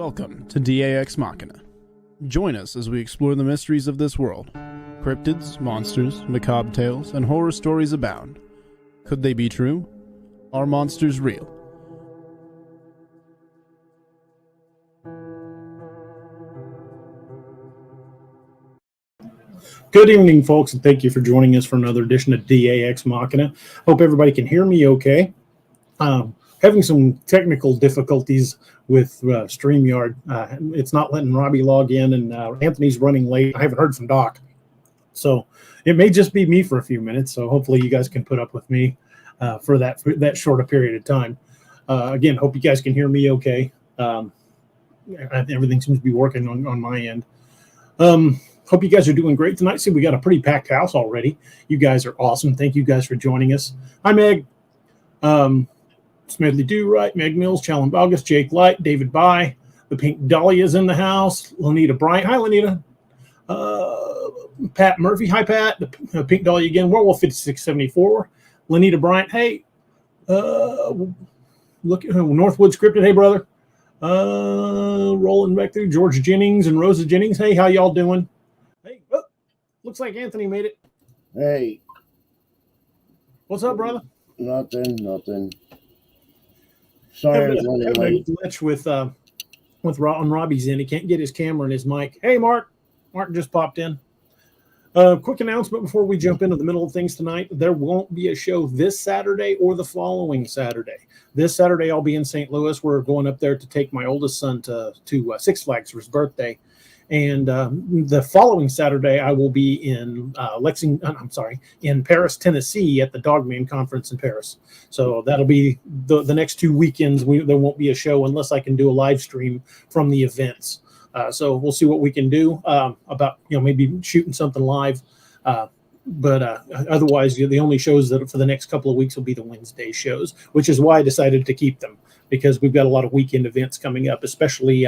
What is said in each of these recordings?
Welcome to DAX Machina. Join us as we explore the mysteries of this world. Cryptids, monsters, macabre tales, and horror stories abound. Could they be true? Are monsters real? Good evening, folks, and thank you for joining us for another edition of DAX Machina. Hope everybody can hear me okay. Having some technical difficulties with StreamYard. It's not letting Robbie log in, and Anthony's running late. I haven't heard from Doc. So it may just be me for a few minutes, so hopefully you guys can put up with me for that short a period of time. Again, hope you guys can hear me okay. Everything seems to be working on my end. Hope you guys are doing great tonight. See, we got a pretty packed house already. You guys are awesome. Thank you guys for joining us. Hi, Meg. Smedley Do-Right, Meg Mills, Challen August, Jake Light, David By, the Pink Dahlia's in the house, Lanita Bryant. Hi, Lanita. Pat Murphy. Hi, Pat. The Pink Dahlia again. Werewolf 5674. Lanita Bryant. Hey. Look at Northwood Scripted. Hey, brother. Rolling back through George Jennings and Rosa Jennings. Hey, how y'all doing? Hey, looks like Anthony made it. Hey. What's up, brother? Nothing. Sorry, I was running late. Glitch with Robbie's in. He can't get his camera and his mic. Hey, Mark. Mark just popped in. Quick announcement before we jump into the middle of things tonight. There won't be a show this Saturday or the following Saturday. This Saturday, I'll be in St. Louis. We're going up there to take my oldest son to Six Flags for his birthday. And the following Saturday, I will be in in Paris, Tennessee at the Dogman conference in Paris. So that'll be the next 2 weekends. There won't be a show unless I can do a live stream from the events. So we'll see what we can do about, maybe shooting something live. But otherwise, the only shows that for the next couple of weeks will be the Wednesday shows, which is why I decided to keep them, because we've got a lot of weekend events coming up, especially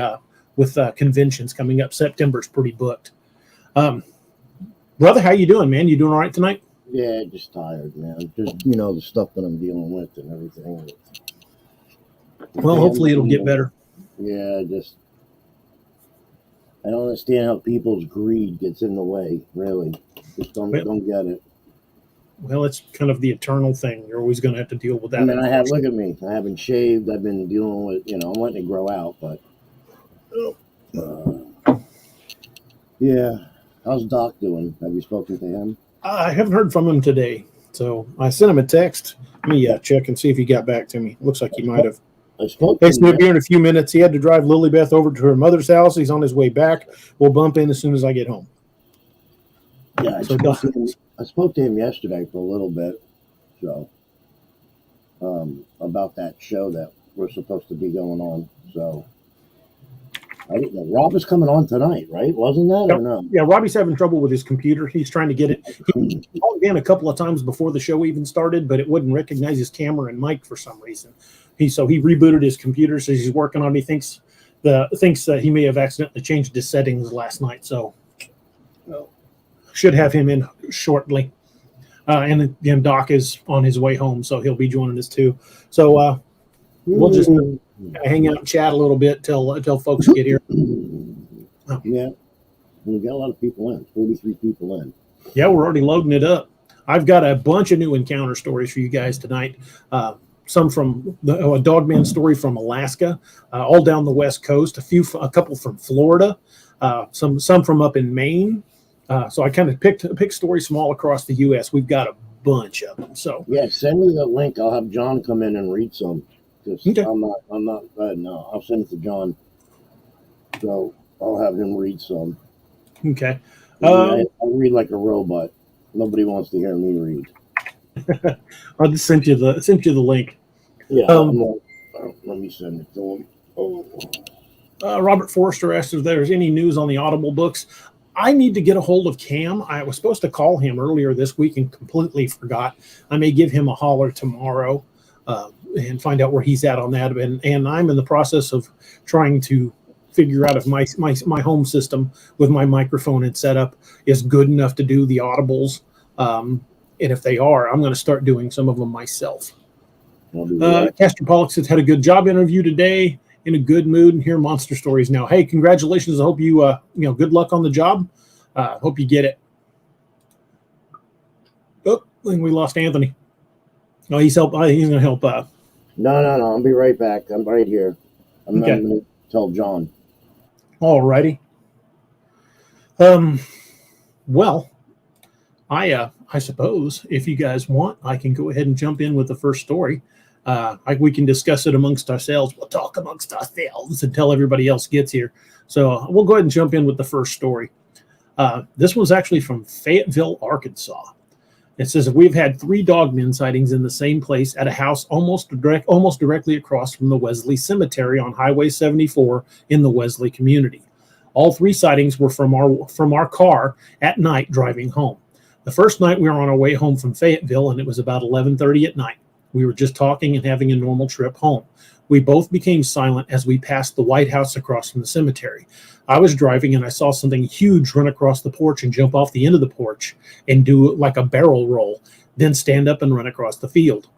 with conventions coming up. September's pretty booked. Brother, how you doing, man? You doing all right tonight? Yeah, just tired, man. Just, the stuff that I'm dealing with and everything. Well, hopefully it'll get better. Yeah, I don't understand how people's greed gets in the way, really. Just don't get it. Well, it's kind of the eternal thing. You're always going to have to deal with that. I mean, look at me. I haven't shaved. I've been dealing with, I'm letting it grow out, but yeah. How's Doc doing? Have you spoken to him? I haven't heard from him today, so I sent him a text. Let me check and see if he got back to me. Looks like he might have. He's going to be here in a few minutes. He had to drive Lilybeth over to her mother's house. He's on his way back. We'll bump in as soon as I get home. Yeah, I spoke to him yesterday for a little bit, so about that show that we're supposed to be going on. So I didn't know. Rob is coming on tonight, right? Wasn't that or no? Yeah, Robbie's having trouble with his computer. He's trying to get it. He logged in a couple of times before the show even started, but it wouldn't recognize his camera and mic for some reason. So he rebooted his computer, so he's working on it. He thinks that he may have accidentally changed his settings last night, so should have him in shortly. And again, Doc is on his way home, so he'll be joining us too. So we'll just hang out and chat a little bit till folks get here. Yeah, we got a lot of people in. 43 people in. Yeah, we're already loading it up. I've got a bunch of new encounter stories for you guys tonight. Some from a Dogman story from Alaska, all down the West Coast. A couple from Florida, some from up in Maine. So I kind of picked stories from all across the U.S. We've got a bunch of them. So yeah, send me the link. I'll have John come in and read some. Okay. I'm not. No, I'll send it to John. So I'll have him read some. Okay. I read like a robot. Nobody wants to hear me read. I'll just send you the link. Yeah. Let me send it to him. Robert Forrester asked if there's any news on the Audible books. I need to get a hold of Cam. I was supposed to call him earlier this week and completely forgot. I may give him a holler tomorrow and find out where he's at on that. And I'm in the process of trying to figure out if my home system with my microphone and setup is good enough to do the audibles. And if they are, I'm going to start doing some of them myself. Castor Pollock says, had a good job interview today. in a good mood and hear monster stories now. Hey, congratulations. I hope you, good luck on the job. Hope you get it. Oh, I think we lost Anthony. Oh, he's going to help. No. I'll be right back. I'm right here. I'm Okay. going to tell John. All righty. Well, I suppose if you guys want, I can go ahead and jump in with the first story. We can discuss it amongst ourselves. We'll talk amongst ourselves until everybody else gets here. So we'll go ahead and jump in with the first story. This one's actually from Fayetteville, Arkansas. It says we've had 3 dogman sightings in the same place at a house almost directly across from the Wesley Cemetery on Highway 74 in the Wesley community. All 3 sightings were from our car at night driving home. The first night we were on our way home from Fayetteville, and it was about 11:30 at night. We were just talking and having a normal trip home. We both became silent as we passed the White House across from the cemetery. I was driving and I saw something huge run across the porch and jump off the end of the porch and do like a barrel roll, then stand up and run across the field.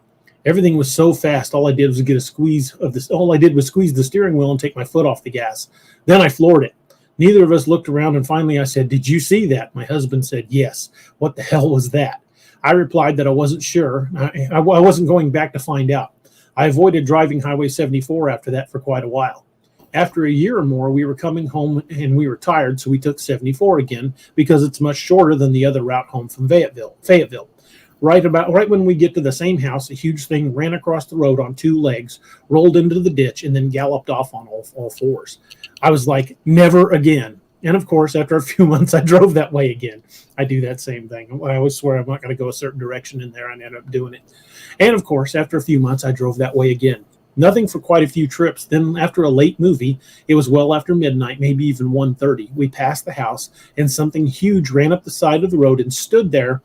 Everything was so fast. All I did was squeeze the steering wheel and take my foot off the gas. Then I floored it. Neither of us looked around, and finally I said, "Did you see that?" My husband said, "Yes." "What the hell was that?" I replied that I wasn't sure. I wasn't going back to find out. I avoided driving Highway 74 after that for quite a while. After a year or more, we were coming home and we were tired, so we took 74 again because it's much shorter than the other route home from Fayetteville. Right when we get to the same house, a huge thing ran across the road on 2 legs, rolled into the ditch, and then galloped off on all 4s. I was like, never again. And of course, after a few months, I drove that way again. I do that same thing. I always swear I'm not going to go a certain direction in there, and end up doing it. And of course, after a few months, I drove that way again. Nothing for quite a few trips. Then after a late movie, it was well after midnight, maybe even 1:30. We passed the house, and something huge ran up the side of the road and stood there,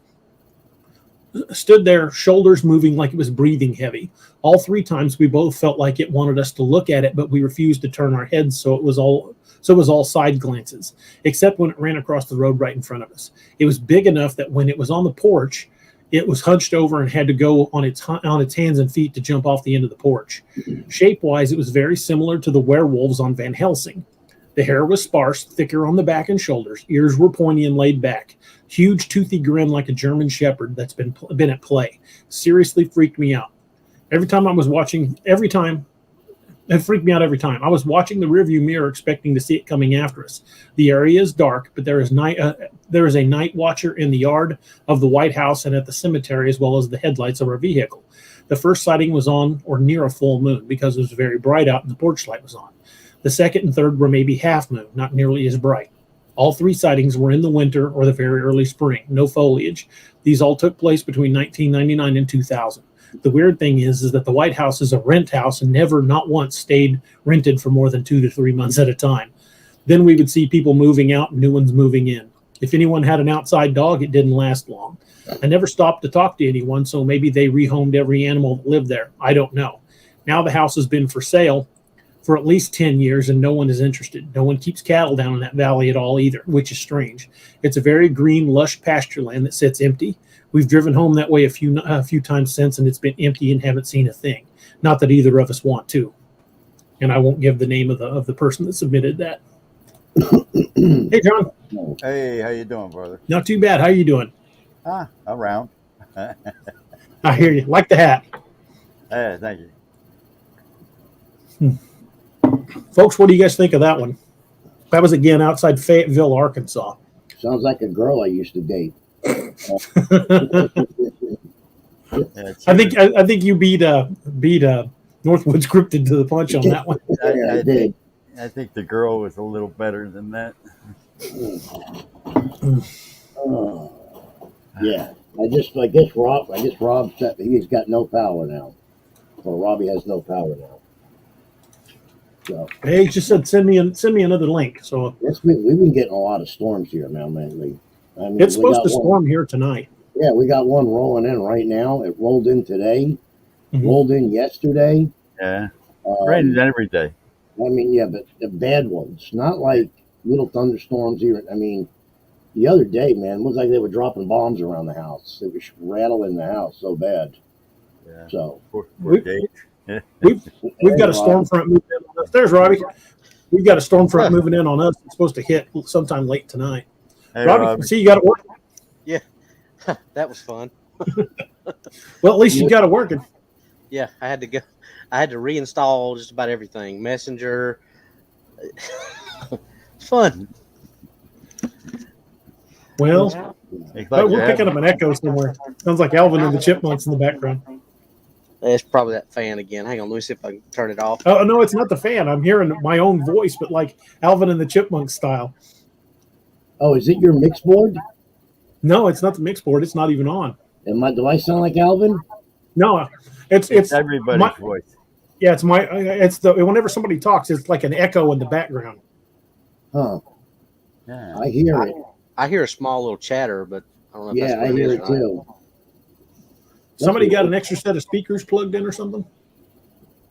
shoulders moving like it was breathing heavy. All 3 times we both felt like it wanted us to look at it, but we refused to turn our heads, so it was all side glances, except when it ran across the road right in front of us. It was big enough that when it was on the porch, it was hunched over and had to go on its hands and feet to jump off the end of the porch. Shape-wise, it was very similar to the werewolves on Van Helsing. The hair was sparse, thicker on the back and shoulders. Ears were pointy and laid back. Huge, toothy grin like a German shepherd that's been at play. Seriously freaked me out. It freaked me out every time. I was watching the rearview mirror expecting to see it coming after us. The area is dark, but there is a night watcher in the yard of the White House and at the cemetery, as well as the headlights of our vehicle. The first sighting was on or near a full moon because it was very bright out and the porch light was on. The second and third were maybe half moon, not nearly as bright. All 3 sightings were in the winter or the very early spring, no foliage. These all took place between 1999 and 2000. The weird thing is that the White House is a rent house and never, not once, stayed rented for more than 2 to 3 months at a time. Then we would see people moving out and new ones moving in. If anyone had an outside dog, it didn't last long. I never stopped to talk to anyone, so maybe they rehomed every animal that lived there. I don't know. Now the house has been for sale for at least 10 years and no one is interested. No one keeps cattle down in that valley at all either, which is strange. It's a very green, lush pasture land that sits empty. We've driven home that way a few times since, and it's been empty and haven't seen a thing. Not that either of us want to. And I won't give the name of the person that submitted that. Hey, John. Hey, how you doing, brother? Not too bad. How you doing? Around. I hear you. Like the hat. Hey, thank you. Folks, what do you guys think of that one? That was again outside Fayetteville, Arkansas. Sounds like a girl I used to date. I think you beat Northwoods Cryptid to the punch on that one. I think the girl was a little better than that. Yeah, I guess Rob said he's got no power now. So Robbie has no power now. So hey, he just said send me another link. So yes, we've been getting a lot of storms here now lately. I mean, it's supposed to storm here tonight. Yeah, we got one rolling in right now. It rolled in today, rolled in yesterday. Yeah, rains every day. I mean, yeah, but the bad ones, not like little thunderstorms here. I mean, the other day, man, it looked like they were dropping bombs around the house. It was rattling the house so bad. Yeah. So Poor Gage. We've got a storm front moving in on us. There's Robbie. We've got a storm front moving in on us. It's supposed to hit sometime late tonight. Hey, Robbie, see you got it working. Yeah, that was fun. Well, at least you got it working. Yeah, I had to go. I had to reinstall just about everything. Messenger. It's fun. Well, we're picking up an echo somewhere. Sounds like Alvin and the Chipmunks in the background. It's probably that fan again. Hang on, let me see if I can turn it off. Oh, no, it's not the fan. I'm hearing my own voice, but like Alvin and the Chipmunks style. Oh, is it your mix board? No, it's not the mix board. It's not even on. Do I sound like Alvin? No, it's everybody's voice. Yeah, whenever somebody talks, it's like an echo in the background. Huh. Yeah. I hear it. I hear a small little chatter, but I don't know if Yeah, that's I what hear it it is. too. Somebody got an extra set of speakers plugged in or something?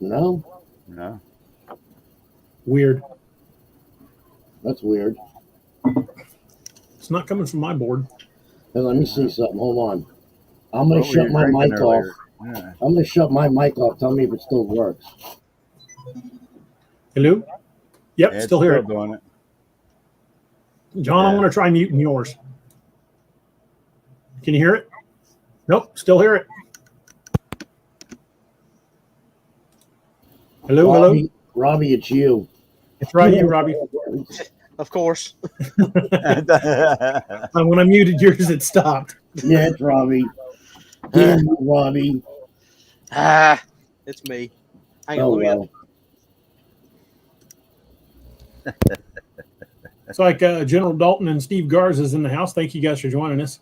No, No. Weird. that's weird. It's not coming from my board. Hey, let me see something. Hold on. I'm gonna What were shut you my drinking mic earlier? off. Yeah. I'm gonna shut my mic off. Tell me if it still works. Hello? Yep, Yeah, still here. it. doing it. John, I'm Yeah. going to try muting yours. Can you hear it? Nope, still hear it. Hello, hello. Robbie, it's you. It's right, you, Robbie. Of course. When I muted yours, it stopped. Yeah, it's Robbie. Damn you, Robbie. It's me. Hang on, Oh let me well. It's like General Dalton and Steve Garza is in the house. Thank you guys for joining us.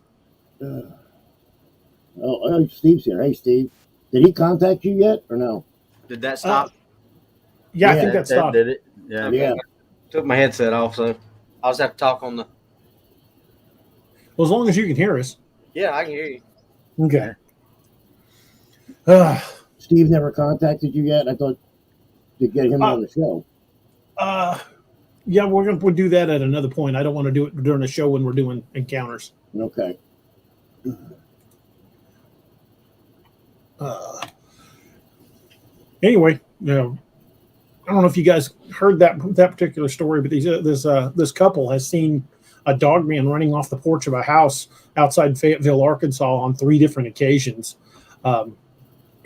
Oh, Steve's here. Hey, Steve. Did he contact you yet or no? Did that stop? Yeah, I Yeah, think that stopped. did it. Yeah. Okay. Yeah. Took my headset off, so I'll just have to talk on the. Well, as long as you can hear us. Yeah, I can hear you. Okay. Steve never contacted you yet? I thought to get him on the show. Yeah, we'll do that at another point. I don't want to do it during a show when we're doing encounters. Okay. Anyway, I don't know if you guys heard that particular story, but this couple has seen a dogman running off the porch of a house outside Fayetteville, Arkansas, on 3 different occasions.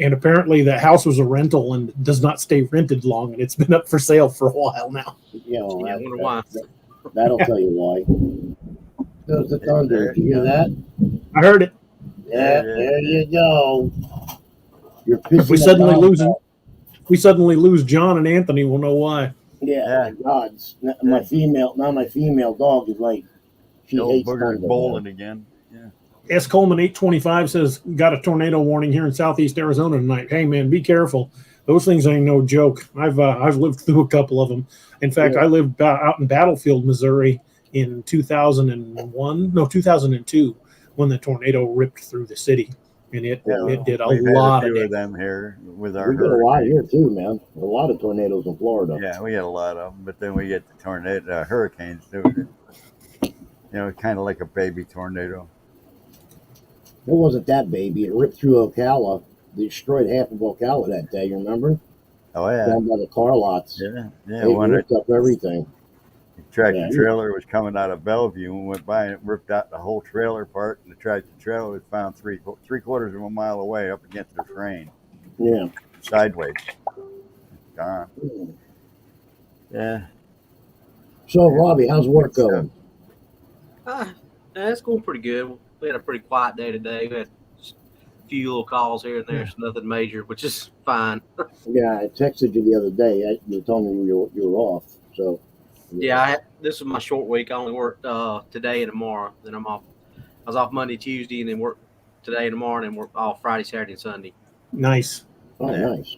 And apparently, the house was a rental and does not stay rented long, and it's been up for sale for a while now. Yeah, well, I wonder why. That'll tell you why. There's the thunder. Did you hear that? I heard it. Yeah, there you go. You're pissing If we suddenly lose John and Anthony, we'll know why. Yeah, gods. My female dog is like she The old hates booger's thunder. bowling again. Yeah. S. Coleman 825 says, got a tornado warning here in southeast Arizona tonight. Hey, man, be careful. Those things ain't no joke. I've lived through a couple of them. In fact, I lived out in Battlefield, Missouri in 2002 when the tornado ripped through the city. And it did a lot of damage. them here with our We get a lot here too, man. A lot of tornadoes in Florida. Yeah, we get a lot of them, but then we get the tornado, hurricanes too. You know, kind of like a baby tornado. It wasn't that baby. It ripped through Ocala. They destroyed half of Ocala that day. You remember? Oh yeah, Down by the car lots. yeah. They ripped up everything. The tractor trailer was coming out of Bellevue and went by and it ripped out the whole trailer part, and the tractor trailer was found three quarters of a mile away up against the train. Yeah. Sideways. Gone. Yeah. So, Robbie, how's work going? It's going pretty good. We had a pretty quiet day today. We had just a few little calls here and there, so nothing major, which is fine. Yeah, I texted you the other day. You told me you were off. So. Yeah, this is my short week. I only worked today and tomorrow. Then I'm off. I was off Monday, Tuesday, and then work today and tomorrow, and then work off Friday, Saturday, and Sunday. Nice. Oh, nice.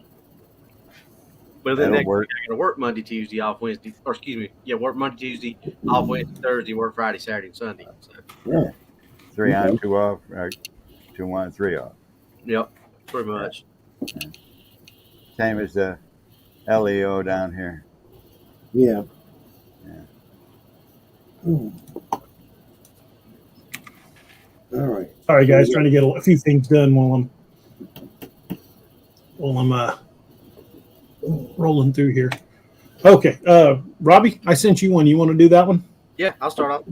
But then next That'll week I got to work Monday, Tuesday, off Wednesday. Or excuse me, work Monday, Tuesday, off Wednesday, Thursday, work Friday, Saturday, and Sunday. So, Yeah. 3 on, 2 off, or 2 on, 3 off. yep, pretty much. Same as the LEO down here. Yeah. Yeah. All right. Sorry, guys, trying to get a few things done while I'm rolling through here. Okay, Robbie, I sent you one. You want to do that one? Yeah, I'll start off.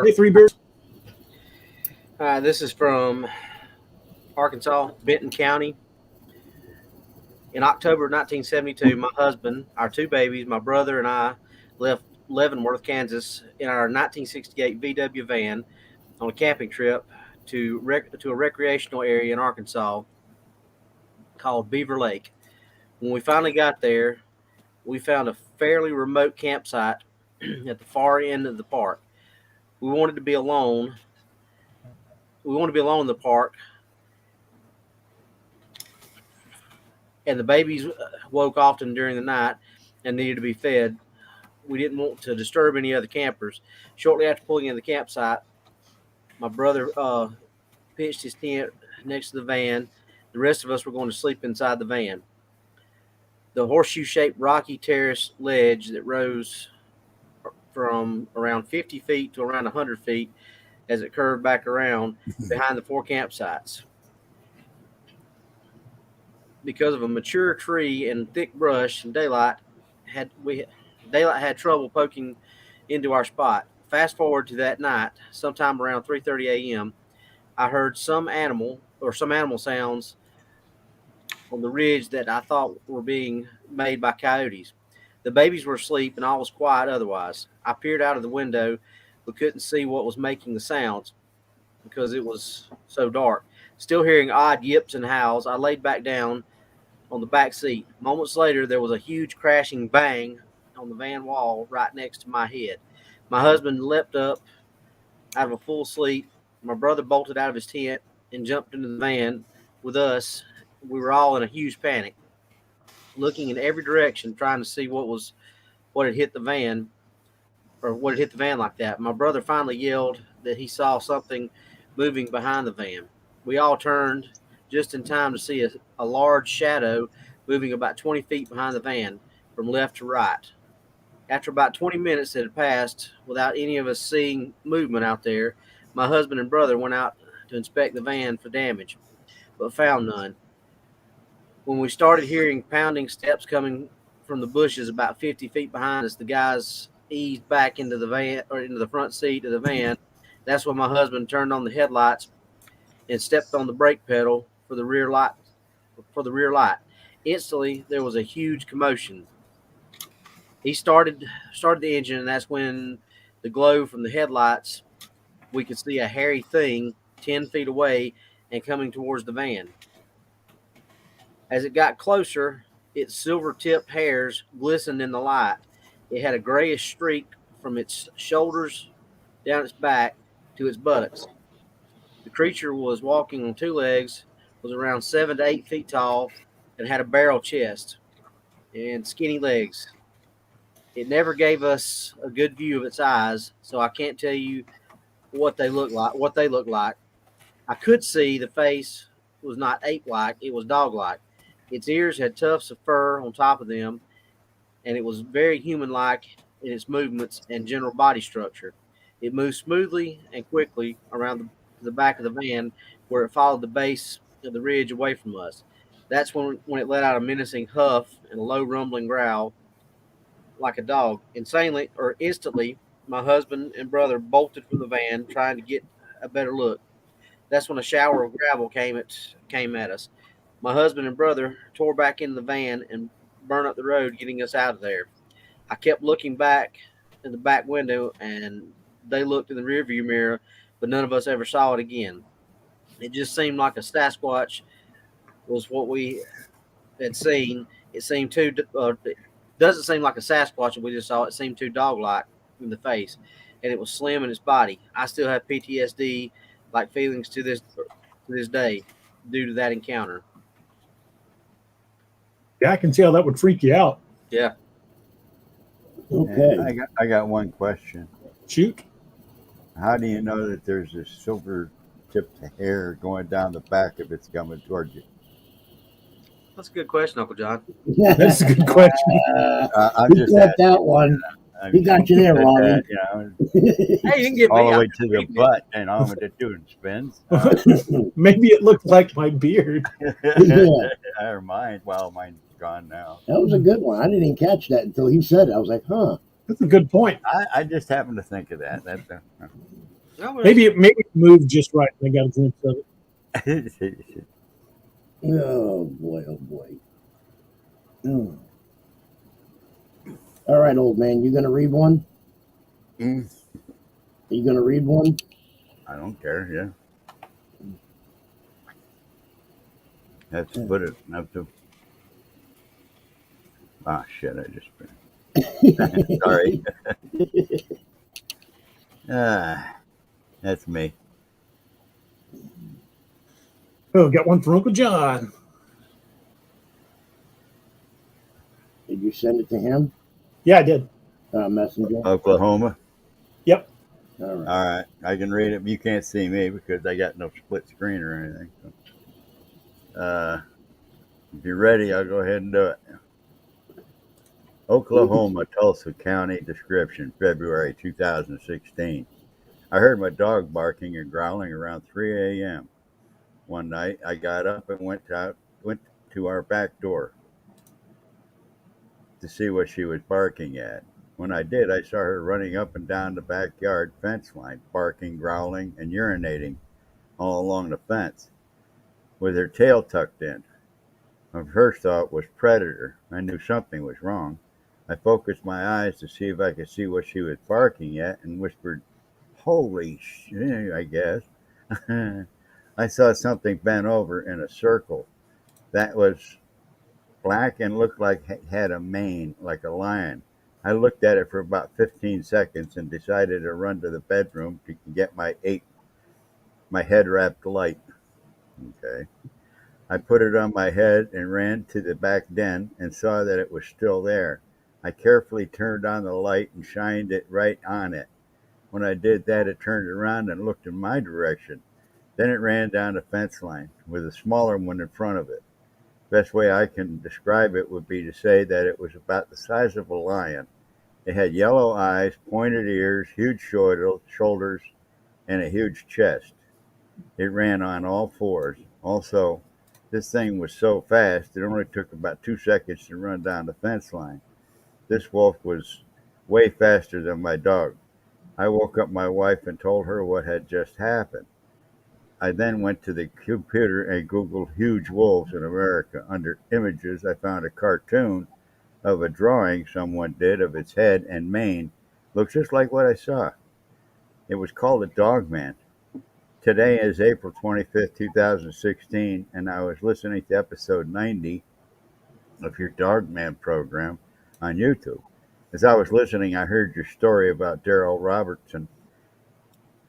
Hey, 3 beers. This is from Arkansas, Benton County. In October of 1972, my husband, our 2 babies, my brother, and I left Leavenworth, Kansas in our 1968 VW van on a camping trip to a recreational area in Arkansas called Beaver Lake. When we finally got there, we found a fairly remote campsite at the far end of the park. We wanted to be alone. We wanted to be alone in the park, and the babies woke often during the night and needed to be fed. We didn't want to disturb any other campers. Shortly after pulling in the campsite, my brother pitched his tent next to the van. The rest of us were going to sleep inside the van. The horseshoe-shaped rocky terrace ledge that rose from around 50 feet to around 100 feet as it curved back around behind the 4 campsites. Because of a mature tree and thick brush, and daylight had trouble poking into our spot. Fast forward to that night, sometime around 3:30 a.m., I heard some animal sounds on the ridge that I thought were being made by coyotes. The babies were asleep and all was quiet otherwise. I peered out of the window but couldn't see what was making the sounds because it was so dark. Still hearing odd yips and howls, I laid back down on the back seat. Moments later, there was a huge crashing bang on the van wall right next to my head. My husband leapt up out of a full sleep. My brother bolted out of his tent and jumped into the van with us. We were all in a huge panic, looking in every direction, trying to see what had hit the van like that. My brother finally yelled that he saw something moving behind the van. We all turned just in time to see a large shadow moving about 20 feet behind the van from left to right. After about 20 minutes that had passed without any of us seeing movement out there, my husband and brother went out to inspect the van for damage, but found none. When we started hearing pounding steps coming from the bushes about 50 feet behind us, the guys eased back into the van, or into the front seat of the van. That's when my husband turned on the headlights and stepped on the brake pedal for the rear light. Instantly, there was a huge commotion. He started the engine, and that's when the glow from the headlights, we could see a hairy thing 10 feet away and coming towards the van. As it got closer, its silver-tipped hairs glistened in the light. It had a grayish streak from its shoulders down its back to its buttocks. The creature was walking on 2 legs, was around 7 to 8 feet tall, and had a barrel chest and skinny legs. It never gave us a good view of its eyes, so I can't tell you what they look like. I could see the face was not ape-like, it was dog-like. Its ears had tufts of fur on top of them, and it was very human-like in its movements and general body structure. It moved smoothly and quickly around the back of the van, where it followed the base of the ridge away from us. That's when it let out a menacing huff and a low rumbling growl like a dog. Instantly, my husband and brother bolted from the van, trying to get a better look. That's when a shower of gravel came at us. My husband and brother tore back into the van and burned up the road, getting us out of there. I kept looking back in the back window, and they looked in the rearview mirror, but none of us ever saw it again. It just seemed like a Sasquatch was what we had seen. It seemed too doesn't seem like a Sasquatch that we just saw. It seemed too dog-like in the face, and it was slim in its body. I still have PTSD like feelings to this day due to that encounter. Yeah, I can see how that would freak you out. Yeah. Okay. I got one question. Shoot. How do you know that there's a silver tipped hair going down the back if it's coming towards you? That's a good question, Uncle John. That's a good question. I'm He just got asking. that one. He got you there, Ronnie. Hey, you can get all me the out. way to the butt, and I'm with it doing spins. Maybe it looked like my beard. Or mine. Well, mine gone now. That was a good one. I didn't even catch that until he said it. I was like, huh. That's a good point. I just happened to think of that. Maybe it moved just right and I got a glimpse of it. Oh boy, oh boy. All right, old man, you gonna read one? Are you gonna read one? I don't care. Yeah. Have to put it. Have to. Ah, shit! I just. Sorry. That's me. Oh, got one from Uncle John. Did you send it to him? Yeah, I did. Messenger. Oklahoma. Yep. All right. All right. I can read it. But you can't see me because I got no split screen or anything. So. If you're ready, I'll go ahead and do it. Oklahoma, Tulsa County description, February 2016. I heard my dog barking and growling around 3 a.m. One night, I got up and went to our back door to see what she was barking at. When I did, I saw her running up and down the backyard fence line, barking, growling, and urinating all along the fence, with her tail tucked in. My first thought was predator. I knew something was wrong. I focused my eyes to see if I could see what she was barking at and whispered, "Holy shit," I guess. I saw something bent over in a circle that was black and looked like it had a mane like a lion. I looked at it for about 15 seconds and decided to run to the bedroom to get my head wrapped light. Okay. I put it on my head and ran to the back den and saw that it was still there. I carefully turned on the light and shined it right on it. When I did that, it turned around and looked in my direction. Then it ran down the fence line with a smaller one in front of it. Best way I can describe it would be to say that it was about the size of a lion. It had yellow eyes, pointed ears, huge shoulders, and a huge chest. It ran on all fours. Also, this thing was so fast, it only took about 2 seconds to run down the fence line. This wolf was way faster than my dog. I woke up my wife and told her what had just happened. I then went to the computer and Googled huge wolves in America. Under images, I found a cartoon of a drawing someone did of its head and mane. Looks just like what I saw. It was called a Dogman. Today is April 25th, 2016, and I was listening to episode 90 of your Dogman program on YouTube. As I was listening, I heard your story about Daryl Robertson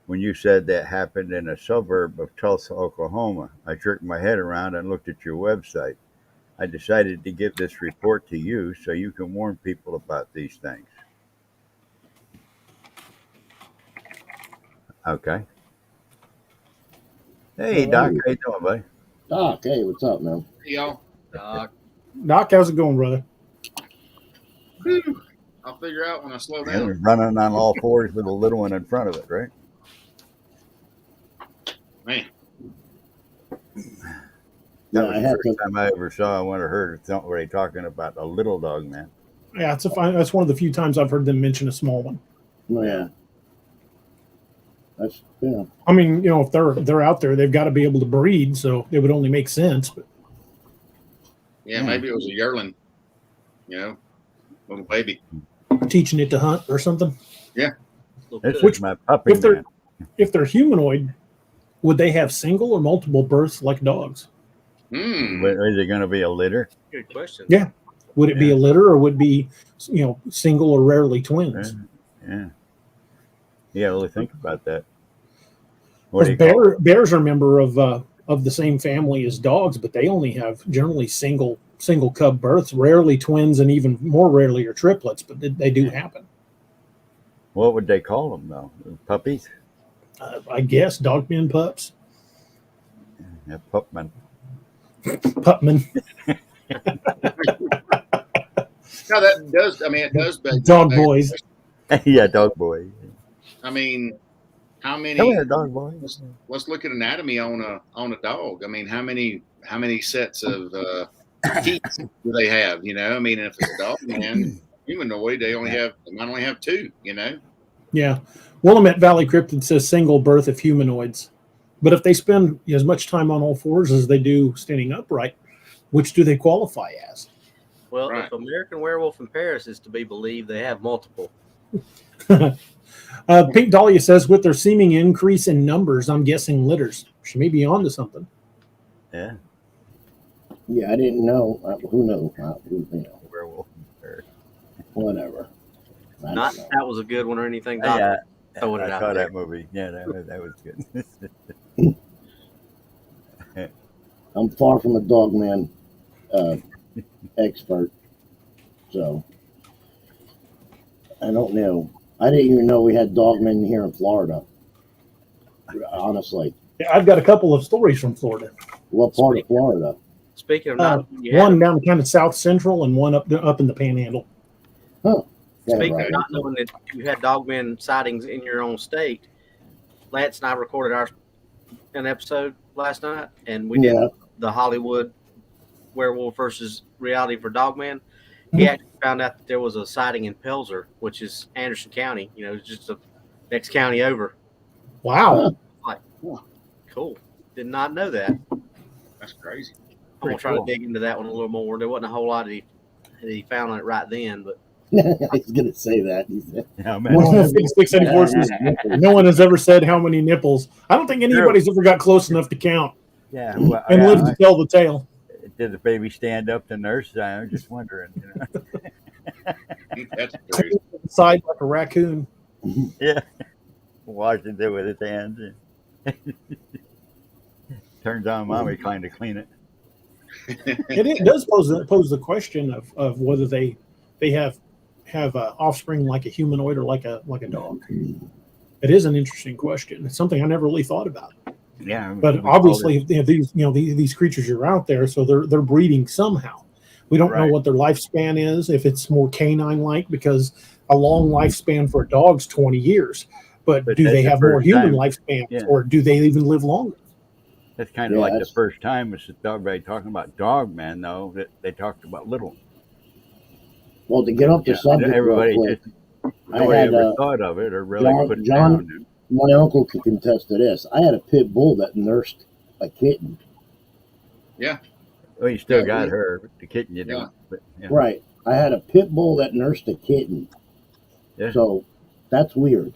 when you said that happened in a suburb of Tulsa, Oklahoma. I jerked my head around and looked at your website. I decided to give this report to you so you can warn people about these things. Okay. Hey, Doc, how you doing, buddy? Doc, hey, what's up, man? Hey, y'all. Doc, how's it going, brother? I'll figure out when I slow And down. running on all fours with a little one in front of it, right? Man, That Yeah, was I the had first to. time I ever saw one or heard somebody talking about a little dog man. Yeah, that's one of the few times I've heard them mention a small one. Oh, yeah. That's I mean, if they're out there, they've got to be able to breed, so it would only make sense. But yeah, maybe it was a yearling, little baby. teaching it to hunt or something. Yeah. This Which- is my puppy if they're- man. If they're humanoid, would they have single or multiple births like dogs? Is it going to be a litter? Good question. Yeah. Would it be a litter or would it be, single or rarely twins? Yeah. Yeah, really think about that. What do Because you call it? bears are a member of the same family as dogs, but they only have generally single cub births, rarely twins, and even more rarely are triplets. But they do happen. What would they call them, though? Puppies? I guess dogmen pups, Yeah, pupman. pupmen, No, that does. I mean, it does. Beg dog boys. Yeah, dog boy. I mean, how many? Come here, dog boy. Let's look at anatomy on a dog. I mean, how many sets of teeth do they have? You know, I mean, if it's a dog man humanoid, they might only have two. You know. Yeah. Willamette Valley Cryptid says single birth of humanoids. But if they spend as much time on all fours as they do standing upright, which do they qualify as? Well, Right. if American Werewolf in Paris is to be believed, they have multiple. Pink Dahlia says, with their seeming increase in numbers, I'm guessing litters. She may be onto something. Yeah. Yeah, I didn't know. Who knows? Who, Werewolf. Or, whatever. I Not don't know. that was a good one or anything. yeah, Throwing it I out saw there. that movie. Yeah, that was good. I'm far from a dogman expert, so I don't know. I didn't even know we had dogmen here in Florida. Honestly, I've got a couple of stories from Florida. what part of Florida? Speaking of not, One down kind of south central and one up in the Panhandle. Huh? Yeah, speaking right. of not knowing that you had dogman sightings in your own state, Lance and I recorded an episode last night, and we did the Hollywood werewolf versus reality for dogman. He actually found out that there was a sighting in Pelzer, which is Anderson County. You know, it's just the next county over. Wow. Like, cool. Did not know that. That's crazy. I'm going to try to dig into that one a little more. There wasn't a whole lot that he found on it right then, but. I was going to say that. He said, No one has ever said how many nipples. I don't think anybody's ever got close enough to count. Yeah, well, and lived to tell the tale. Did the baby stand up to nurse? I'm just wondering. You know? That's crazy. Side like a raccoon. Yeah, washing it with his hands. Turns on mommy trying to clean it. It does pose the question of whether they have offspring like a humanoid or like a dog. It is an interesting question. It's something I never really thought about. Yeah, but obviously these creatures are out there, so they're breeding somehow. We don't know what their lifespan is, if it's more canine-like, because a long lifespan for a dog's 20 years. But do they have more human lifespans, or do they even live longer? That's kind of like the first time was everybody talking about Dogman, though, that they talked about little. Well, to get up the subject, everybody real quick, just nobody ever thought of it or really put it down. My uncle could contest to this. I had a pit bull that nursed a kitten. Yeah. Well, you still got her, the kitten you don't. But, Right. I had a pit bull that nursed a kitten. Yeah. So that's weird.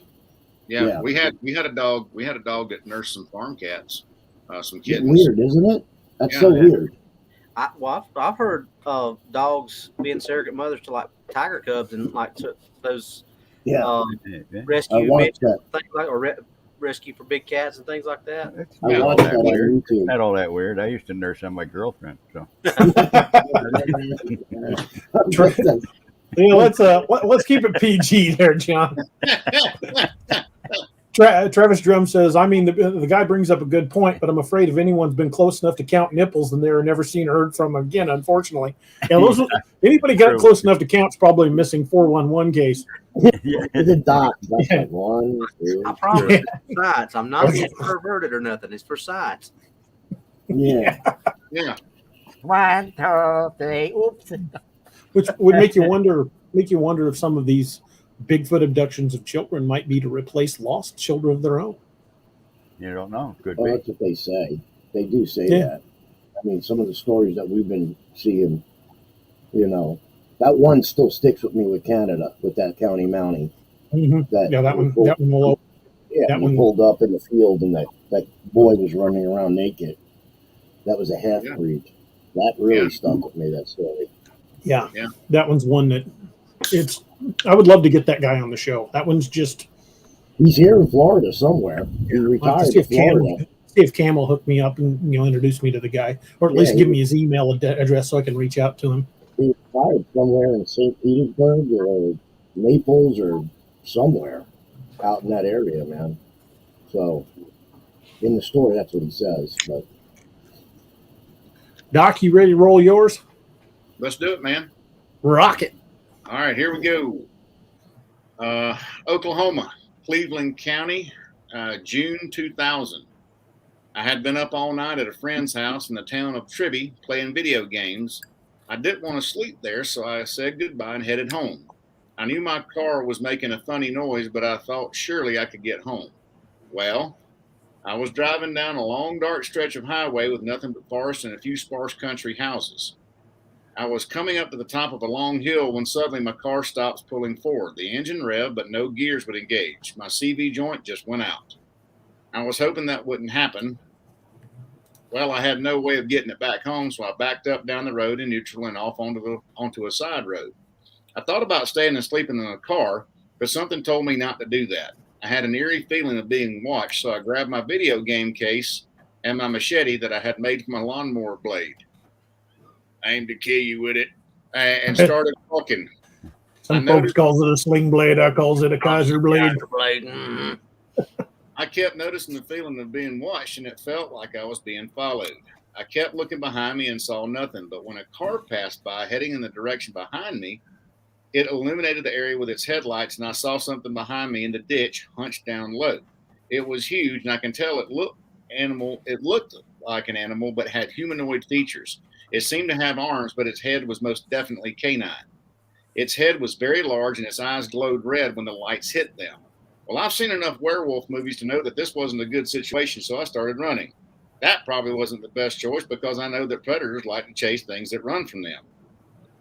Yeah. We had a dog. We had a dog that nursed some farm cats, some kittens. Weird, isn't it? That's so weird. I've heard of dogs being surrogate mothers to like tiger cubs and like to those rescue things like, or rescue for big cats and things like that. I watched that on YouTube. Not all that weird. I used to nurse on my girlfriend. So let's keep it PG there, John. Travis Drum says, I mean, the guy brings up a good point, but I'm afraid if anyone's been close enough to count nipples, then they're never seen or heard from again, unfortunately. Anybody got close enough to count is probably a missing 411 case. It's a dot. That's like 1, 2. I promise it's for science. I'm not being perverted or nothing. It's for science. Yeah. 1, 2, 3. Oops. Which would make you wonder if some of these Bigfoot abductions of children might be to replace lost children of their own. You don't know. Could be. That's what they say. They do say that. I mean, some of the stories that we've been seeing, that one still sticks with me with Canada, with that county mountie. Mm-hmm. That one will. Yeah, he pulled up in the field and that boy was running around naked. That was a half-breed. That really stuck with me, that story. Yeah. That one's one that I would love to get that guy on the show. That one's just. He's here in Florida somewhere. He retired in Florida. See if Cam will hook me up and introduce me to the guy, or at least give me his email address so I can reach out to him. He retired somewhere in St. Petersburg or Naples or somewhere out in that area, man. So in the story, that's what he says. But Doc, you ready to roll yours? Let's do it, man. Rock it. All right, here we go. Oklahoma, Cleveland County, June 2000. I had been up all night at a friend's house in the town of Tribby playing video games I didn't want to sleep there, so I said goodbye and headed home. I knew my car was making a funny noise, but I thought surely I could get home. Well, I was driving down a long, dark stretch of highway with nothing but forest and a few sparse country houses. I was coming up to the top of a long hill when suddenly my car stops pulling forward. The engine revved, but no gears would engage. My CV joint just went out. I was hoping that wouldn't happen. Well, I had no way of getting it back home, so I backed up down the road in neutral and off onto a side road. I thought about staying and sleeping in the car, but something told me not to do that. I had an eerie feeling of being watched, so I grabbed my video game case and my machete that I had made from a lawnmower blade. I aimed to kill you with it and started walking. Some folks calls it a sling blade. I calls it a Kaiser blade. Mm-hmm. I kept noticing the feeling of being watched, and it felt like I was being followed. I kept looking behind me and saw nothing, but when a car passed by heading in the direction behind me, it illuminated the area with its headlights, and I saw something behind me in the ditch, hunched down low. It was huge, and I can tell it looked like an animal, but had humanoid features. It seemed to have arms, but its head was most definitely canine. Its head was very large, and its eyes glowed red when the lights hit them. Well, I've seen enough werewolf movies to know that this wasn't a good situation, so I started running. That probably wasn't the best choice because I know that predators like to chase things that run from them.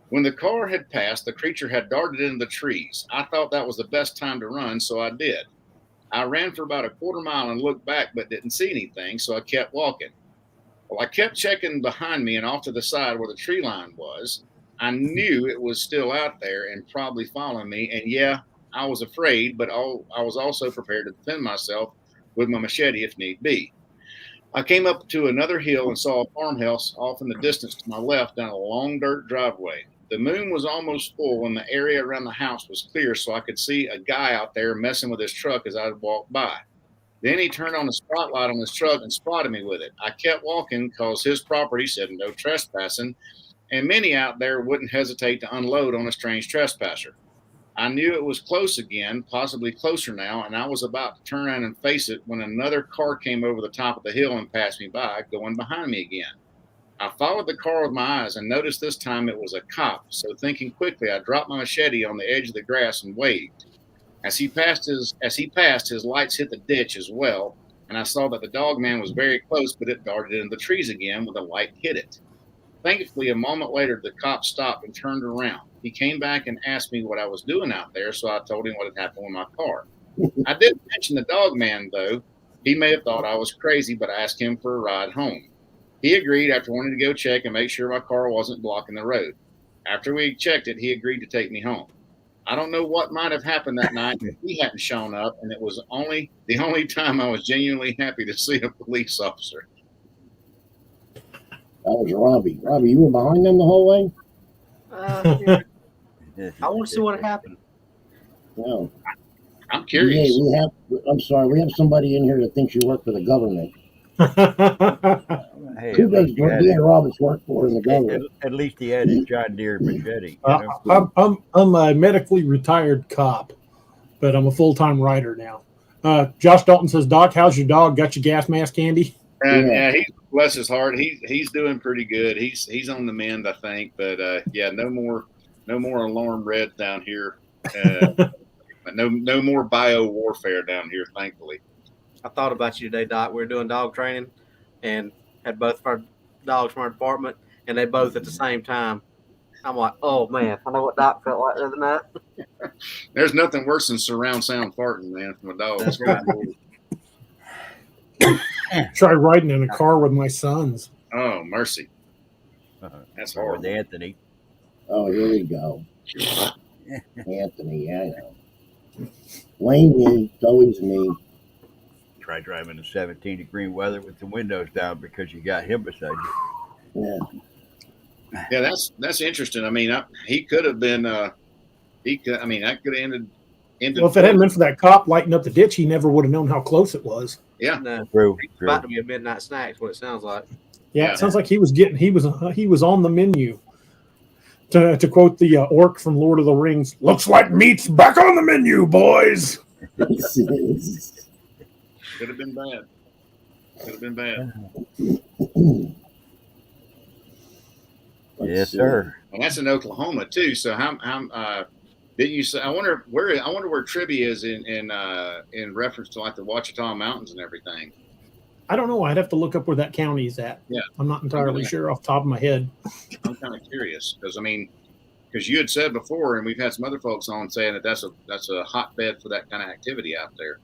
When the car had passed, the creature had darted into the trees. I thought that was the best time to run, so I did. I ran for about a quarter mile and looked back, but didn't see anything, so I kept walking. Well, I kept checking behind me and off to the side where the tree line was. I knew it was still out there and probably following me, and yeah, I was afraid, but I was also prepared to defend myself with my machete if need be. I came up to another hill and saw a farmhouse off in the distance to my left down a long dirt driveway. The moon was almost full and the area around the house was clear, so I could see a guy out there messing with his truck as I walked by. Then he turned on the spotlight on his truck and spotted me with it. I kept walking because his property said no trespassing, and many out there wouldn't hesitate to unload on a strange trespasser. I knew it was close again, possibly closer now, and I was about to turn around and face it when another car came over the top of the hill and passed me by, going behind me again. I followed the car with my eyes and noticed this time it was a cop, so thinking quickly, I dropped my machete on the edge of the grass and waved. As he passed, his lights hit the ditch as well, and I saw that the Dogman was very close, but it darted into the trees again when the light hit it. Thankfully, a moment later, the cop stopped and turned around. He came back and asked me what I was doing out there, so I told him what had happened with my car. I didn't mention the Dogman, though. He may have thought I was crazy, but I asked him for a ride home. He agreed after wanting to go check and make sure my car wasn't blocking the road. After we checked it, he agreed to take me home. I don't know what might have happened that night if he hadn't shown up, and it was the only time I was genuinely happy to see a police officer. That was Robbie. Robbie, you were behind them the whole way? Yeah. I want to see what happened. No. I'm curious. Yeah, we have somebody in here that thinks you work for the government. Hey, Who does Dean Roberts work for in the government? At least he had his John Deere machete. You know? I'm a medically retired cop, but I'm a full-time writer now. Josh Dalton says, Doc, how's your dog? Got your gas mask handy? Yeah, bless his heart. He's doing pretty good. He's on the mend, I think. But yeah, no more alarm red down here. No more bio warfare down here, thankfully. I thought about you today, Doc. We were doing dog training and had both of our dogs from our department, and they both at the same time. I'm like, oh, man, I know what Doc felt like the other night. There's nothing worse than surround sound farting, man, from a dog. That's right. Try riding in a car with my sons. Oh, mercy. That's horrible. With Anthony. Oh, here we go. Anthony, yeah, I know. Blame me. It's always me. Try driving in 17-degree weather with the windows down because you got him beside you. Yeah, that's interesting. I mean, he could have been. That could have ended. Well, if it hadn't been for that cop lighting up the ditch, he never would have known how close it was. Yeah, No, True. it's about to be a midnight snack. Is what it sounds like. Yeah, it sounds like he was on the menu. To quote the orc from Lord of the Rings, looks like meat's back on the menu, boys. Could have been bad. Could have been bad. But Yes, sir. And that's in Oklahoma too. So didn't you say? I wonder where Tribby is in reference to like the Ouachita Mountains and everything. I don't know. I'd have to look up where that county is at. Yeah, I'm not entirely sure off the top of my head. I'm kind of curious because you had said before, and we've had some other folks on saying that that's a hotbed for that kind of activity out there.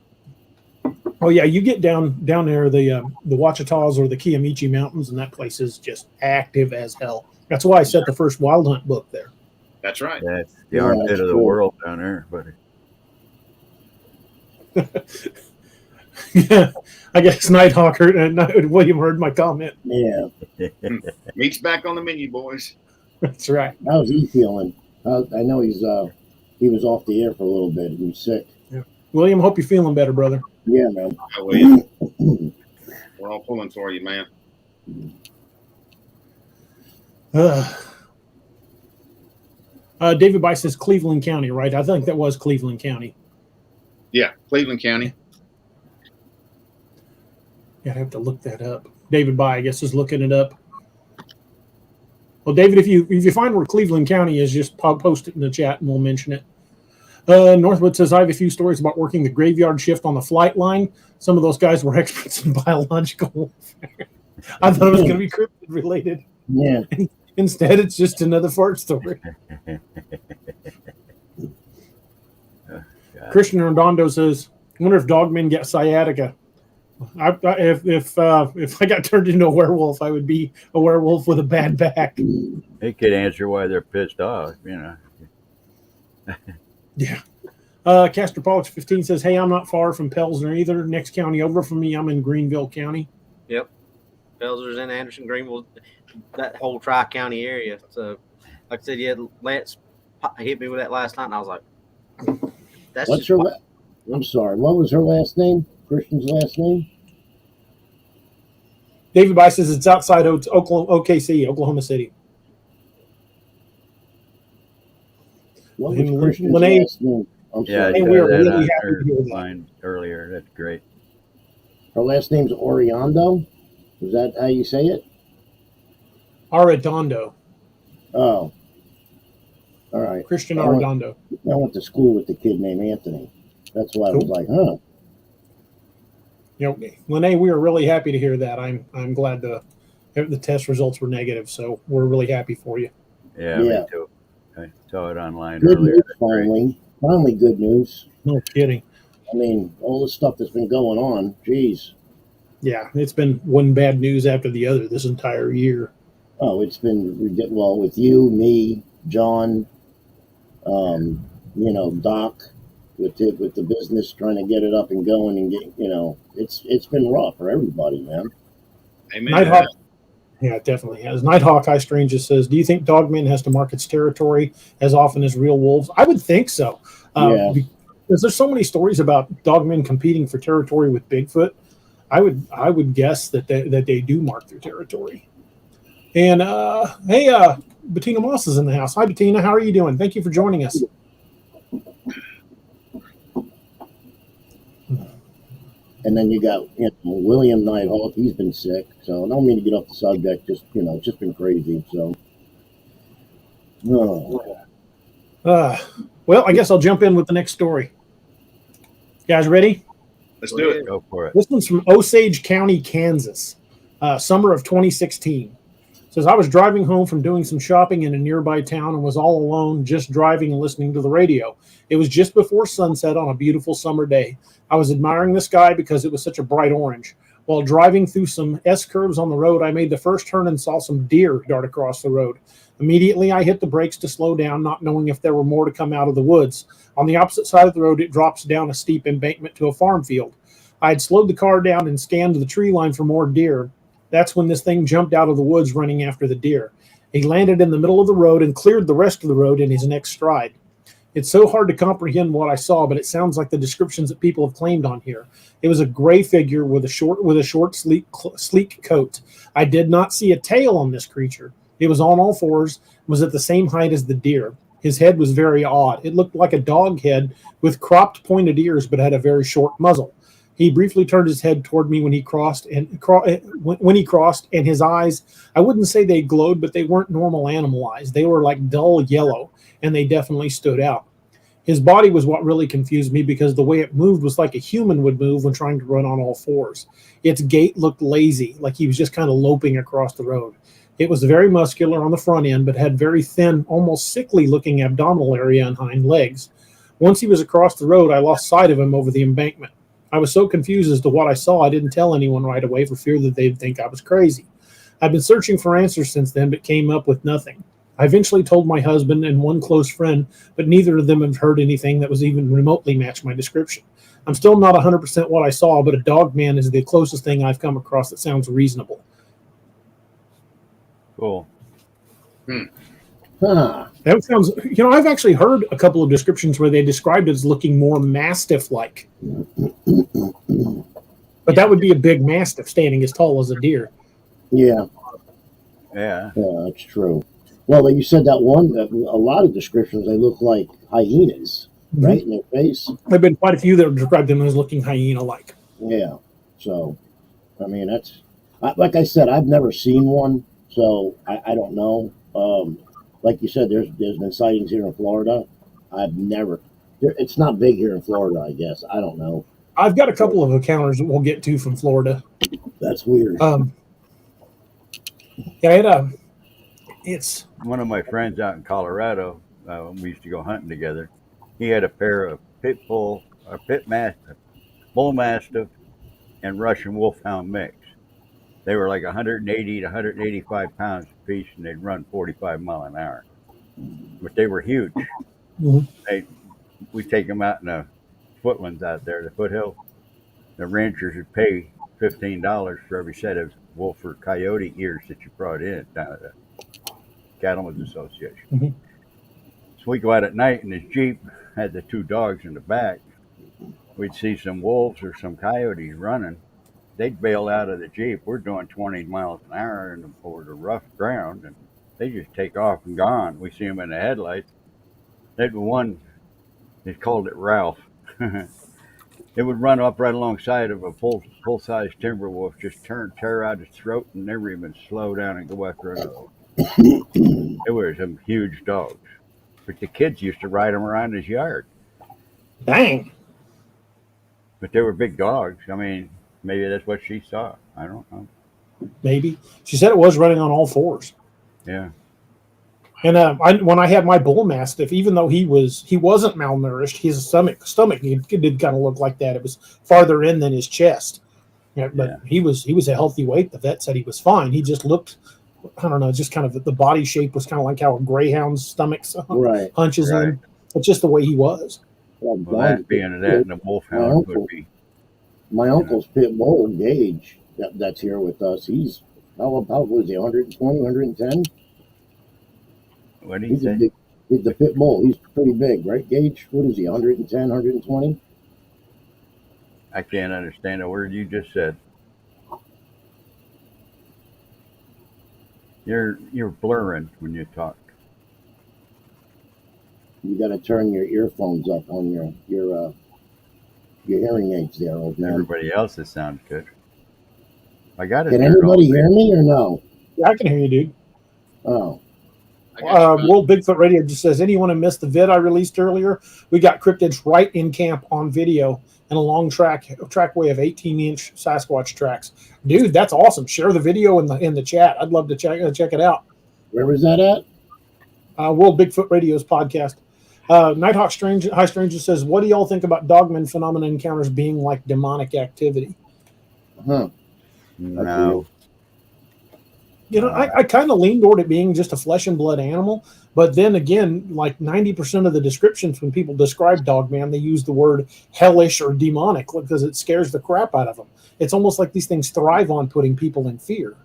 Oh yeah, you get down there the Ouachitas or the Kiamichi Mountains, and that place is just active as hell. That's why I set the first wild hunt book there. That's right. That's the armpit of the world down there, buddy. Yeah, I guess Nighthawk William heard my comment. Yeah. Meat's back on the menu, boys. That's right. How's he feeling? I know he was off the air for a little bit. He was sick. Yeah. William, hope you're feeling better, brother. Yeah, man. We're all pulling for you, man. David Bice says Cleveland County, right? I think that was Cleveland County. Yeah, Cleveland County. Yeah, I have to look that up. David Bice, I guess, is looking it up. Well, David, if you find where Cleveland County is, just post it in the chat and we'll mention it. Northwood says, I have a few stories about working the graveyard shift on the flight line. Some of those guys were experts in biological warfare. I thought it was going to be cryptid related. Yeah. Instead, it's just another fart story. Christian Redondo says, I wonder if dogmen get sciatica. If I got turned into a werewolf, I would be a werewolf with a bad back. It could answer why they're pissed off, Yeah. Castor Pollux 15 says, hey, I'm not far from Pelsner either. Next county over from me, I'm in Greenville County. Yep. Pelsner's in Anderson, Greenville, that whole Tri-County area. So, like I said, yeah, Lance hit me with that last night, and I was like, What's her I'm sorry, what was her last name? Christian's last name? David Bice says it's outside OKC, Oklahoma City. What was Christian's Lene, last name? I'm sorry. Hey, we are really happy to hear that. Earlier. That's great. Her last name's Oriondo? Is that how you say it? Arredondo. Oh. All right. Christian Arredondo. I went to school with the kid named Anthony. That's why I was like, huh. Lene, we are really happy to hear that. I'm glad the test results were negative, so we're really happy for you. Yeah. Me too. I saw it online good earlier. News, finally good news. No kidding. I mean, all the stuff that's been going on, geez. Yeah, it's been one bad news after the other this entire year. Oh, it's been with you, me, John, Doc, with the business trying to get it up and going and get it's been rough for everybody, man. Amen. Nighthawk, yeah, it definitely has. Nighthawk High Strange just says, do you think Dogman has to mark its territory as often as real wolves? I would think so. Because there's so many stories about dogmen competing for territory with Bigfoot. I would guess that they do mark their territory. And hey, Bettina Moss is in the house. Hi, Bettina. How are you doing? Thank you for joining us. And then you got William Nighthawk. He's been sick, so I don't mean to get off the subject. Just it's just been crazy. So, well, I guess I'll jump in with the next story. You guys ready? Let's do it. Go for it. This one's from Osage County, Kansas, summer of 2016. It says, I was driving home from doing some shopping in a nearby town and was all alone, just driving and listening to the radio. It was just before sunset on a beautiful summer day. I was admiring the sky because it was such a bright orange. While driving through some S-curves on the road, I made the first turn and saw some deer dart across the road. Immediately, I hit the brakes to slow down, not knowing if there were more to come out of the woods. On the opposite side of the road, it drops down a steep embankment to a farm field. I had slowed the car down and scanned the tree line for more deer. That's when this thing jumped out of the woods running after the deer. He landed in the middle of the road and cleared the rest of the road in his next stride. It's so hard to comprehend what I saw, but it sounds like the descriptions that people have claimed on here. It was a gray figure with a short, sleek coat. I did not see a tail on this creature. It was on all fours, was at the same height as the deer. His head was very odd. It looked like a dog head with cropped pointed ears, but had a very short muzzle. He briefly turned his head toward me when he crossed, and his eyes, I wouldn't say they glowed, but they weren't normal animal eyes. They were like dull yellow, and they definitely stood out. His body was what really confused me because the way it moved was like a human would move when trying to run on all fours. Its gait looked lazy, like he was just kind of loping across the road. It was very muscular on the front end, but had very thin, almost sickly-looking abdominal area and hind legs. Once he was across the road, I lost sight of him over the embankment. I was so confused as to what I saw, I didn't tell anyone right away for fear that they'd think I was crazy. I've been searching for answers since then, but came up with nothing. I eventually told my husband and one close friend, but neither of them have heard anything that was even remotely matched my description. I'm still not 100% what I saw, but a dogman is the closest thing I've come across that sounds reasonable. Cool. Huh. That sounds, I've actually heard a couple of descriptions where they described it as looking more mastiff-like. But that would be a big mastiff standing as tall as a deer. Yeah. Yeah. Yeah, that's true. Well, you said that one, a lot of descriptions, they look like hyenas, right, in their face. There have been quite a few that have described them as looking hyena-like. Yeah. So, I mean, that's, like I said, I've never seen one, so I don't know. Like you said, there's been sightings here in Florida. I've never, it's not big here in Florida, I guess. I don't know. I've got a couple of encounters that we'll get to from Florida. That's weird. Yeah, it's One of my friends out in Colorado, we used to go hunting together. He had a pair of bull mastiff, and Russian wolfhound mix. They were like 180 to 185 pounds a piece, and they'd run 45 mile an hour. But they were huge. We take them out in the footlands out there, the foothill. The ranchers would pay $15 for every set of wolf or coyote ears that you brought in down at the Cattlemen's Association. So we go out at night, and his Jeep had the two dogs in the back. We'd see some wolves or some coyotes running. They'd bail out of the Jeep. We're doing 20 miles an hour over the rough ground, and they just take off and gone. We see them in the headlights. They'd one, they called it Ralph. It would run up right alongside of a full-size timber wolf, just tear out its throat, and never even slow down and go after another. It were some huge dogs. But the kids used to ride them around his yard. dang. But they were big dogs. I mean, maybe that's what she saw. I don't know. Maybe she said it was running on all fours. Yeah. And when I had my bull mastiff, even though he wasn't malnourished, his stomach did kind of look like that. It was farther in than his chest. Yeah, but he was a healthy weight. The vet said he was fine. He just looked, I don't know, just kind of the body shape was kind of like how a greyhound's stomach hunches in. It's just the way he was. Well, that being that, and the wolfhound would be. My uncle's pit bull, Gage, that's here with us. He's how was he? 120, 110. What do you say? He's the pit bull. He's pretty big, right, Gage? What is he? 110, 120. I can't understand a word you just said. You're blurring when you talk. You got to turn your earphones up on your hearing aids there, old man. Everybody else's sounds good. I got it. Can anybody hear me or no? Yeah, I can hear you, dude. Oh. World Bigfoot Radio just says, anyone who missed the vid I released earlier, we got cryptids right in camp on video and a long trackway of 18-inch Sasquatch tracks. Dude, that's awesome. Share the video in the chat. I'd love to check it out. Where was that at? World Bigfoot Radio's podcast. Nighthawk High Stranger says, what do y'all think about Dogman phenomena encounters being like demonic activity? Huh. No. You know, I kind of lean toward it being just a flesh and blood animal. But then again, like 90% of the descriptions when people describe Dogman, they use the word hellish or demonic because it scares the crap out of them. It's almost like these things thrive on putting people in fear.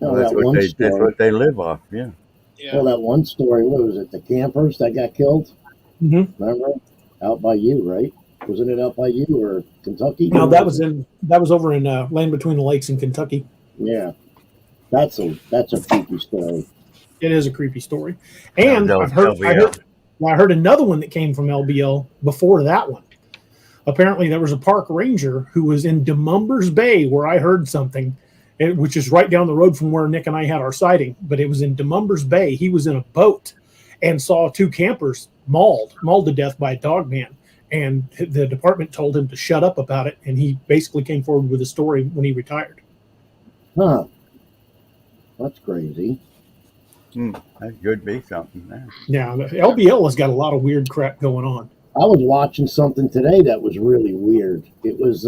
Oh, that's what they live off, yeah. Well, that one story, what was it, the campers that got killed? Mm-hmm. Remember? Out by you, right? Wasn't it out by you or Kentucky? No, that was over in Land Between the Lakes in Kentucky. Yeah. That's a creepy story. It is a creepy story. And I heard another one that came from LBL before that one. apparently there was a park ranger who was in DeMumbers Bay where I heard something, which is right down the road from where Nick and I had our sighting. But it was in DeMumbers Bay. He was in a boat and saw 2 campers mauled to death by a dogman. And the department told him to shut up about it. And he basically came forward with a story when he retired. Huh. That's crazy. That could be something there. Yeah, the LBL has got a lot of weird crap going on. I was watching something today that was really weird. It was,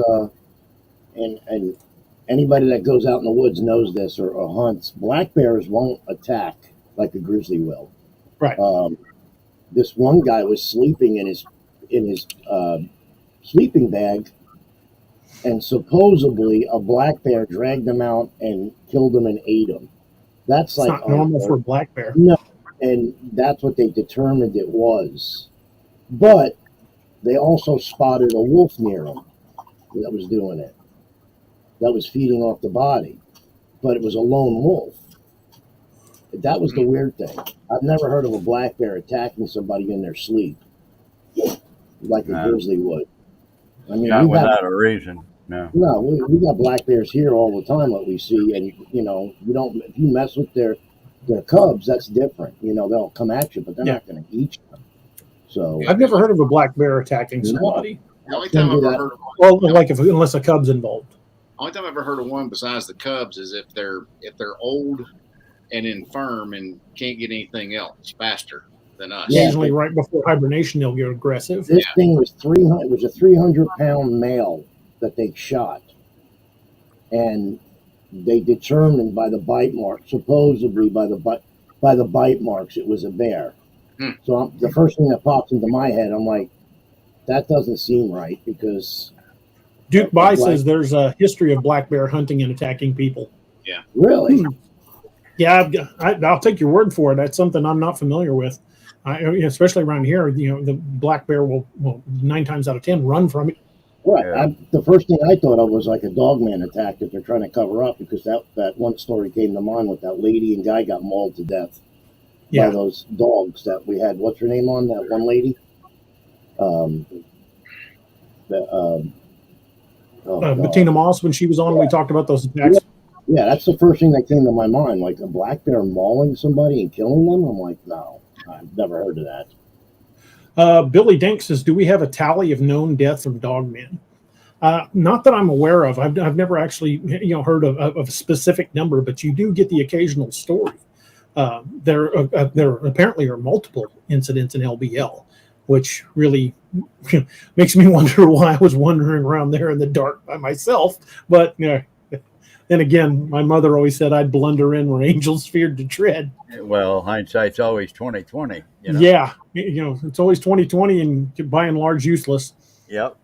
and anybody that goes out in the woods knows this or hunts. Black bears won't attack like a grizzly will. Right. This one guy was sleeping in his sleeping bag, and supposedly a black bear dragged him out and killed him and ate him. That's It's like not normal for a black bear. No, and that's what they determined it was. But they also spotted a wolf near him that was doing it. That was feeding off the body, but it was a lone wolf. That was the weird thing. I've never heard of a black bear attacking somebody in their sleep like a grizzly would. I mean, not without a reason. No, we got black bears here all the time. What we see, and you don't. If you mess with their cubs, that's different. They'll come at you, but they're not going to eat you. So I've never heard of a black bear attacking somebody. The only time I've ever heard of Well, like unless a cub's involved. only time I've ever heard of one besides the cubs is if they're old and infirm and can't get anything else faster than us. Usually right before hibernation, they'll get aggressive. This thing was 300. It was a 300-pound male that they shot, and they determined by the bite marks, supposedly by the bite marks, it was a bear. So the first thing that pops into my head, I'm like, that doesn't seem right because Duke By says there's a history of black bear hunting and attacking people. Yeah. Really? Yeah, I'll take your word for it. That's something I'm not familiar with. Especially around here, the black bear will 9 times out of 10 run from it. Right. Yeah. The first thing I thought of was like a dogman attack that they're trying to cover up, because that one story came to mind with that lady and guy got mauled to death by those dogs that we had. What's her name on that one lady? Bettina Moss, when she was on, we talked about those attacks. Yeah, that's the first thing that came to my mind. Like a black bear mauling somebody and killing them. I'm like, no, I've never heard of that. Billy Dink says, do we have a tally of known deaths from dogmen? Not that I'm aware of. I've never actually heard of a specific number, but you do get the occasional story. There apparently are multiple incidents in LBL, which really makes me wonder why I was wandering around there in the dark by myself. But then again, my mother always said I'd blunder in where angels feared to tread. Well, hindsight's always 20/20. Yeah, it's always 20/20 and by and large useless. Yep.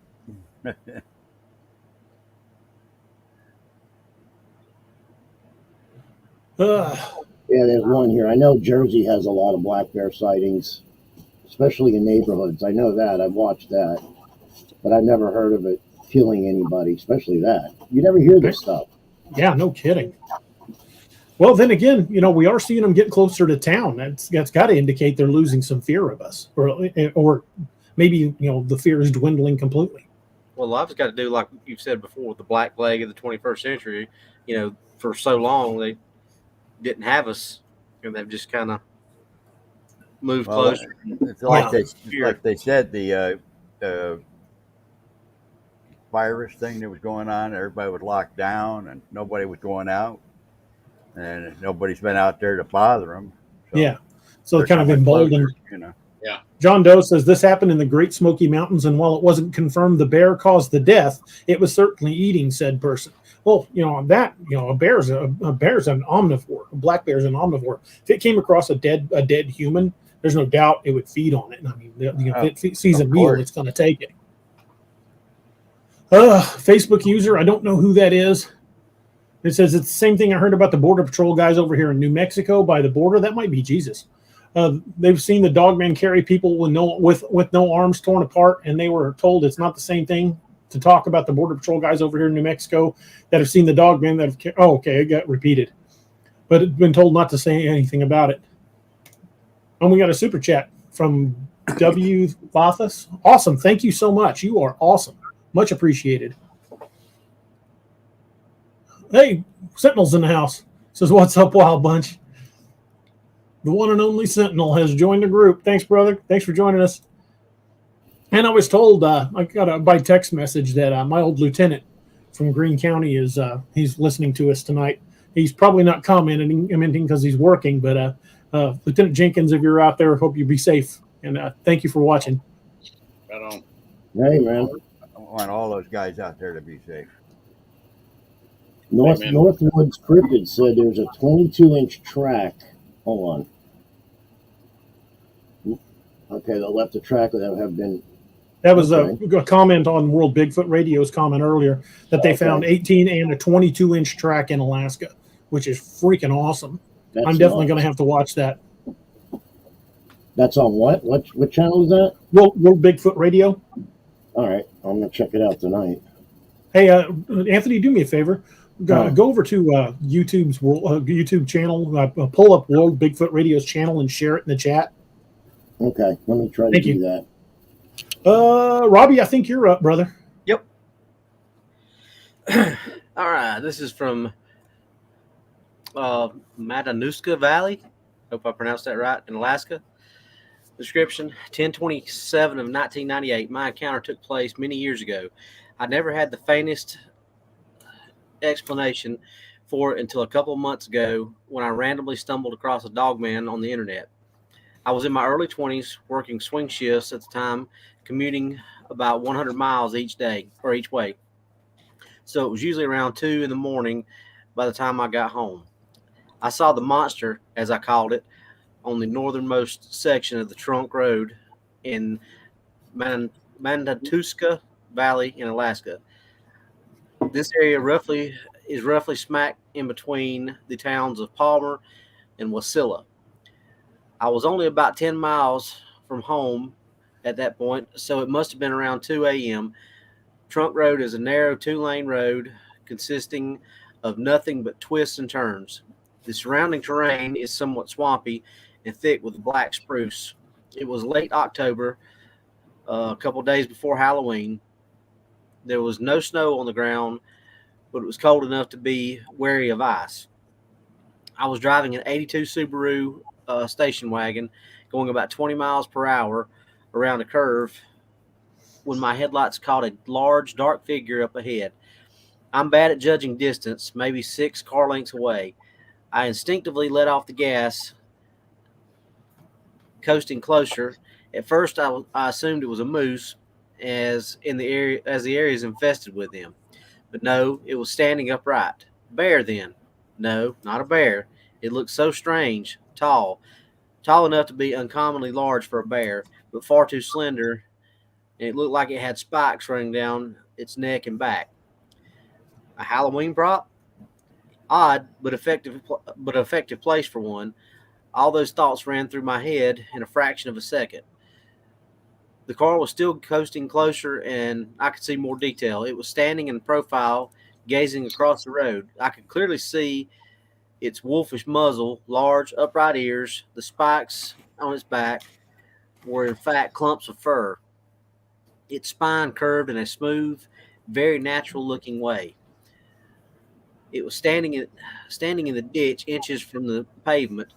Yeah, there's one here. I know Jersey has a lot of black bear sightings, especially in neighborhoods. I know that. I've watched that. But I've never heard of it killing anybody, especially that. You never hear this stuff. Yeah, no kidding. Well, then again, we are seeing them get closer to town. That's got to indicate they're losing some fear of us, or maybe the fear is dwindling completely. Well, a lot's got to do, like you've said before, with the Black Plague of the 21st century. For so long they didn't have us, and they've just kind of moved closer. It's like they said, the virus thing that was going on, everybody was locked down and nobody was going out, and nobody's been out there to bother them. So kind of emboldened. Yeah. John Doe says this happened in the Great Smoky Mountains, and while it wasn't confirmed the bear caused the death, it was certainly eating said person. Well, on that, a bear's an omnivore. A black bear's an omnivore. If it came across a dead human, there's no doubt it would feed on it. I mean, if it sees a meal, it's going to take it. Facebook user, I don't know who that is. It says it's the same thing I heard about the Border Patrol guys over here in New Mexico by the border. That might be Jesus. They've seen the dogmen carry people with no arms torn apart, and they were told it's not the same thing to talk about the Border Patrol guys over here in New Mexico that have seen the dogmen that have. Oh, okay, it got repeated, but it's been told not to say anything about it. And we got a super chat from W. Bothas. Awesome, thank you so much. You are awesome. Much appreciated. Hey, Sentinel's in the house. Says, what's up, Wild Bunch? The one and only Sentinel has joined the group. Thanks, brother. Thanks for joining us. And I was told, I got by text message that my old lieutenant from Greene County is he's listening to us tonight. He's probably not commenting because he's working, but Lieutenant Jenkins, if you're out there, hope you be safe. And thank you for watching. Right on. Hey, man. I want all those guys out there to be safe. Northwoods Cryptid said there's a 22-inch track. Hold on. Okay, they left the track that have been. That was a comment on World Bigfoot Radio's comment earlier that they found 18 and a 22-inch track in Alaska, which is freaking awesome. I'm definitely going to have to watch that. That's on what? What channel is that? World Bigfoot Radio. All right, I'm going to check it out tonight. Hey, Anthony, do me a favor. Go over to YouTube's YouTube channel. Pull up World Bigfoot Radio's channel and share it in the chat. Okay, let me try to do that. Robbie, I think you're up, brother. Yep. All right, this is from Matanuska Valley. Hope I pronounced that right, in Alaska. Description: 10/27 of 1998. My encounter took place many years ago. I never had the faintest explanation for it until a couple of months ago when I randomly stumbled across a Dogman on the internet. I was in my early 20s, working swing shifts at the time, commuting about 100 miles each way. So it was usually around 2 in the morning by the time I got home. I saw the monster, as I called it, on the northernmost section of the Trunk Road in Matanuska Valley in Alaska. This area is roughly smack in between the towns of Palmer and Wasilla. I was only about 10 miles from home at that point, so it must have been around 2 a.m. Trunk Road is a narrow 2-lane road consisting of nothing but twists and turns. The surrounding terrain is somewhat swampy and thick with black spruce. It was late October, a couple days before Halloween. There was no snow on the ground, but it was cold enough to be wary of ice. I was driving an 82 Subaru station wagon going about 20 miles per hour around a curve when my headlights caught a large, dark figure up ahead. I'm bad at judging distance, maybe 6 car lengths away. I instinctively let off the gas, coasting closer. At first, I assumed it was a moose, as the area is infested with them. But no, it was standing upright. Bear, then? No, not a bear. It looked so strange, tall enough to be uncommonly large for a bear, but far too slender, and it looked like it had spikes running down its neck and back. A Halloween prop? Odd, but effective place for one. All those thoughts ran through my head in a fraction of a second. The car was still coasting closer, and I could see more detail. It was standing in profile, gazing across the road. I could clearly see its wolfish muzzle, large, upright ears. The spikes on its back were, in fact, clumps of fur. Its spine curved in a smooth, very natural-looking way. It was standing in the ditch, inches from the pavement.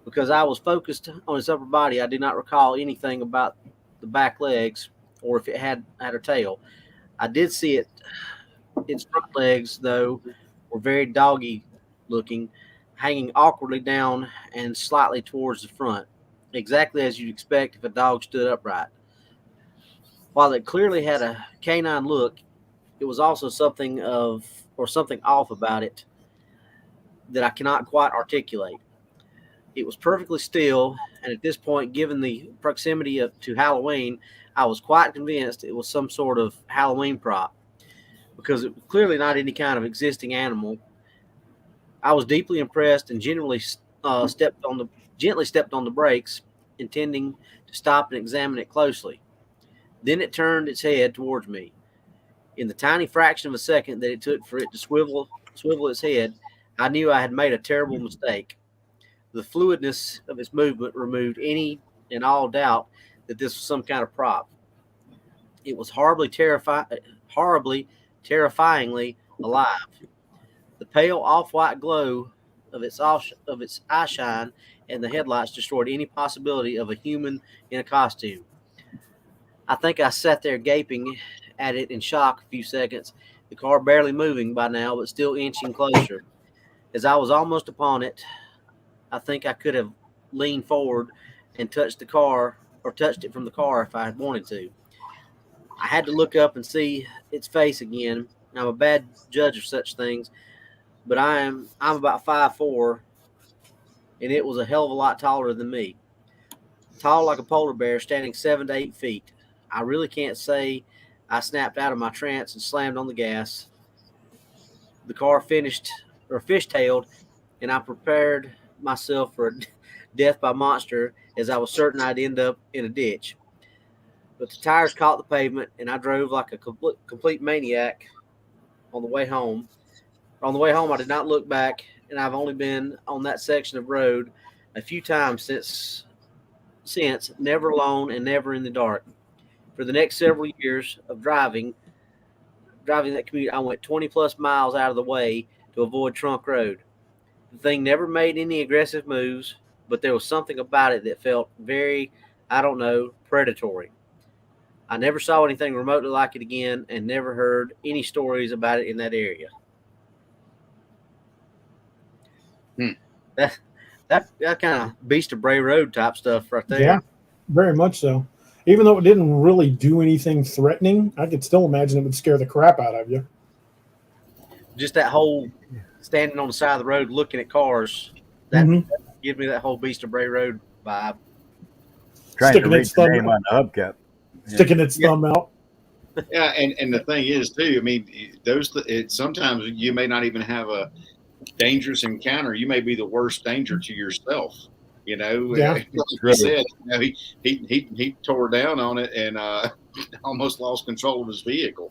Because I was focused on its upper body, I did not recall anything about the back legs or if it had a tail. I did see its front legs, though, were very doggy looking, hanging awkwardly down and slightly towards the front, exactly as you'd expect if a dog stood upright. While it clearly had a canine look, it was also something off about it that I cannot quite articulate. It was perfectly still, and at this point, given the proximity to Halloween, I was quite convinced it was some sort of Halloween prop, because it was clearly not any kind of existing animal. I was deeply impressed and gently stepped on the brakes, intending to stop and examine it closely. Then it turned its head towards me. In the tiny fraction of a second that it took for it to swivel its head, I knew I had made a terrible mistake. The fluidness of its movement removed any and all doubt that this was some kind of prop. It was horribly horribly, terrifyingly alive. The pale off-white glow of its eye shine and the headlights destroyed any possibility of a human in a costume. I think I sat there gaping at it in shock a few seconds, the car barely moving by now, but still inching closer. As I was almost upon it, I think I could have leaned forward and touched the car or touched it from the car if I had wanted to. I had to look up and see its face again. I'm a bad judge of such things, but I'm about 5'4", and it was a hell of a lot taller than me. Tall like a polar bear, standing 7 to 8 feet. I really can't say I snapped out of my trance and slammed on the gas. The car fishtailed, and I prepared myself for death by monster, as I was certain I'd end up in a ditch. But the tires caught the pavement, and I drove like a complete maniac on the way home. On the way home, I did not look back, and I've only been on that section of road a few times since, never alone and never in the dark. For the next several years of driving that commute, I went 20 plus miles out of the way to avoid Trunk Road. The thing never made any aggressive moves, but there was something about it that felt very, I don't know, predatory. I never saw anything remotely like it again and never heard any stories about it in that area. That kind of Beast of Bray Road type stuff right there. Yeah, very much so. Even though it didn't really do anything threatening, I could still imagine it would scare the crap out of you. Just that whole standing on the side of the road looking at cars, that gives me that whole Beast of Bray Road vibe. Trying to read the name on the hubcap. Sticking its thumb out. Yeah, and the thing is too. I mean, sometimes you may not even have a dangerous encounter. You may be the worst danger to yourself. You know, yeah. Like you said, he tore down on it and almost lost control of his vehicle.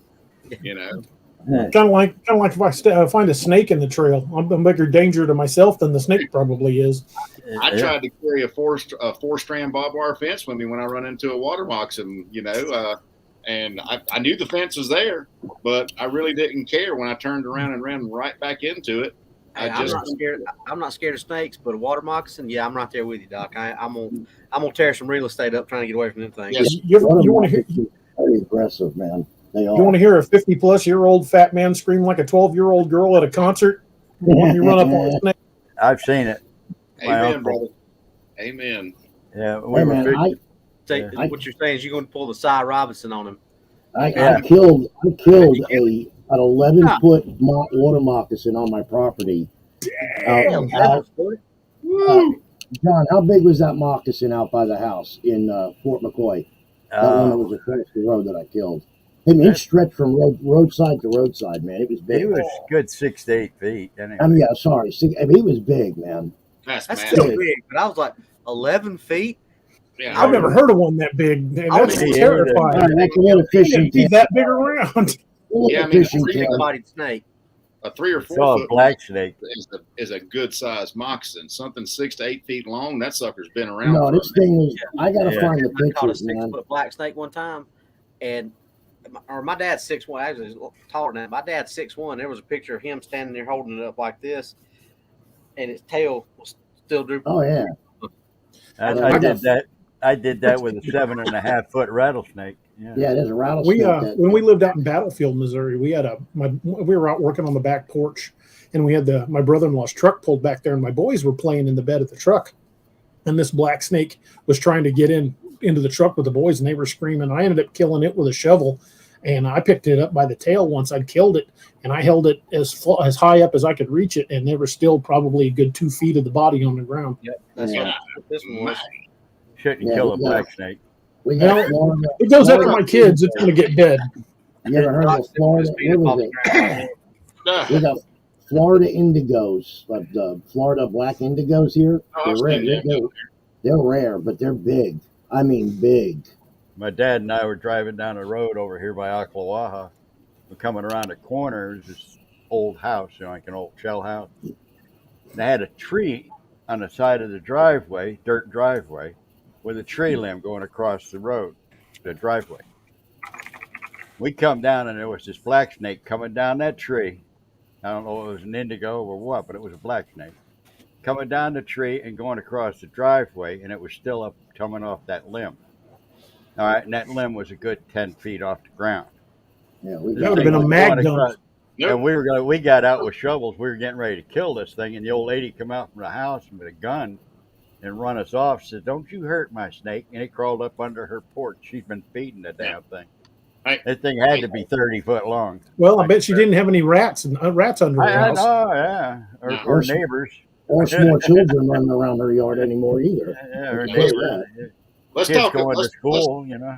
You know, kind of like if I find a snake in the trail, I'm a bigger danger to myself than the snake probably is. I tried to carry a four-strand barbed wire fence with me when I run into a water moccasin. You know, and I knew the fence was there, but I really didn't care when I turned around and ran right back into it. I'm not scared of snakes, but a water moccasin, yeah, I'm right there with you, Doc. I'm gonna tear some real estate up trying to get away from them things. Yes. You want to hear? Very aggressive, man. They are. You want to hear a 50-plus-year-old fat man scream like a 12-year-old girl at a concert when you run up on a snake? I've seen it. Amen, brother. Amen. Yeah, Hey, man, what you're saying is you're going to pull the Cy Robinson on him. I killed an 11-foot water moccasin on my property. Damn, John, how big was that moccasin out by the house in Fort McCoy? That one that was across the road that I killed. I mean, it stretched from roadside to roadside, man. It was big. He was good 6 to 8 feet. Anyway. I mean, yeah, sorry. I mean, he was big, man. That's still big, but I was like 11 feet. Yeah, I've never heard of one that big. That's terrifying. That's a little fishing He's that big around. Yeah, I mean, bodied snake. A 3 or 4 foot black snake is a good sized moccasin. Something 6 to 8 feet long. That sucker's been around. No, this thing was. I gotta find the I caught a pictures, man. 6-foot black snake one time, and my dad's 6'1". Actually, he's taller than that. My dad's 6'1". There was a picture of him standing there holding it up like this, and its tail was still drooping. Oh yeah. I did that. I did that with a 7.5-foot rattlesnake. Yeah, there's a rattlesnake. When we lived out in Battlefield, Missouri, we were out working on the back porch, and we had my brother-in-law's truck pulled back there, and my boys were playing in the bed of the truck, and this black snake was trying to get into the truck with the boys, and they were screaming. I ended up killing it with a shovel, and I picked it up by the tail once I'd killed it, and I held it as high up as I could reach it, and there was still probably a good 2 feet of the body on the ground. Yep, that's what this one was. Shouldn't kill a black snake. It goes after my kids. It's going to get dead. You ever heard of Florida? We got Florida indigos, like the Florida black indigos here. They're rare, but they're big. I mean, big. My dad and I were driving down the road over here by Ocklawaha. We're coming around a corner. There's this old house, like an old shell house. And they had a tree on the side of the driveway, dirt driveway, with a tree limb going across the road, the driveway. We come down and there was this black snake coming down that tree. I don't know if it was an indigo or what, but it was a black snake coming down the tree and going across the driveway, and it was still up coming off that limb. All right, and that limb was a good 10 feet off the ground. Yeah, we This That would have got been a was one. mag going dump. across, Nope. and we got out with shovels. We were getting ready to kill this thing, and the old lady come out from the house with a gun and run us off. Said, "Don't you hurt my snake!" And it crawled up under her porch. She's been feeding the damn thing. Hey, That thing had to be 30 foot long. Well, I bet she didn't have any rats and rats under her I house. know, yeah, No. or neighbors. Or small children running around her yard anymore either. Yeah, her I'll tell you neighbors. that. let's Kids talk. going to Let's, school, you know.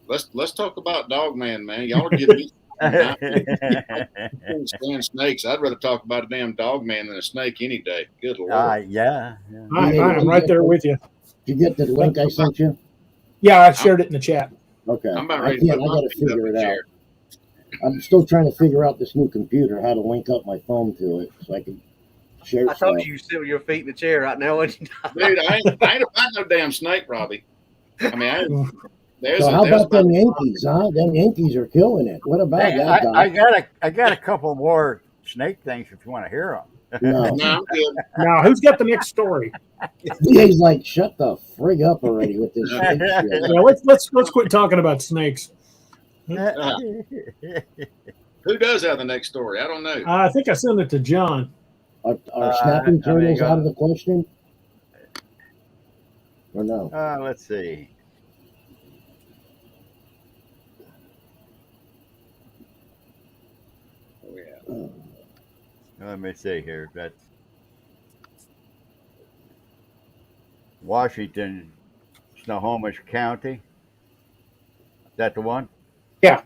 let's talk about Dogman, man. Y'all are getting me. I can't stand snakes. I'd rather talk about a damn Dogman than a snake any day. Good Lord. Yeah. I'm right there with you. Did you get the link I sent you? Yeah, I shared it in the chat. Okay. I'm about I ready to can't. put I my got to feet up figure in it the out. chair. I'm still trying to figure out this new computer, how to link up my phone to it so I can share I stuff. told you sit with your feet in the chair right now. Dude, I ain't about no damn snake, Robbie. I mean, there's So how there's about them Yankees, huh? Them Yankees are killing it. What about Hey, that I guy? got a couple more snake things if you want to hear them. No. No, I'm good. Now, who's got the next story? He's like, shut the frig up already with this snake shit. Yeah, let's quit talking about snakes. Who does have the next story? I don't know. I think I sent it to John. Are snapping turtles go. out of the question? Or no? Let's see. Oh, yeah. Let me see here. That's Washington, Snohomish County. Is that the one? Yeah.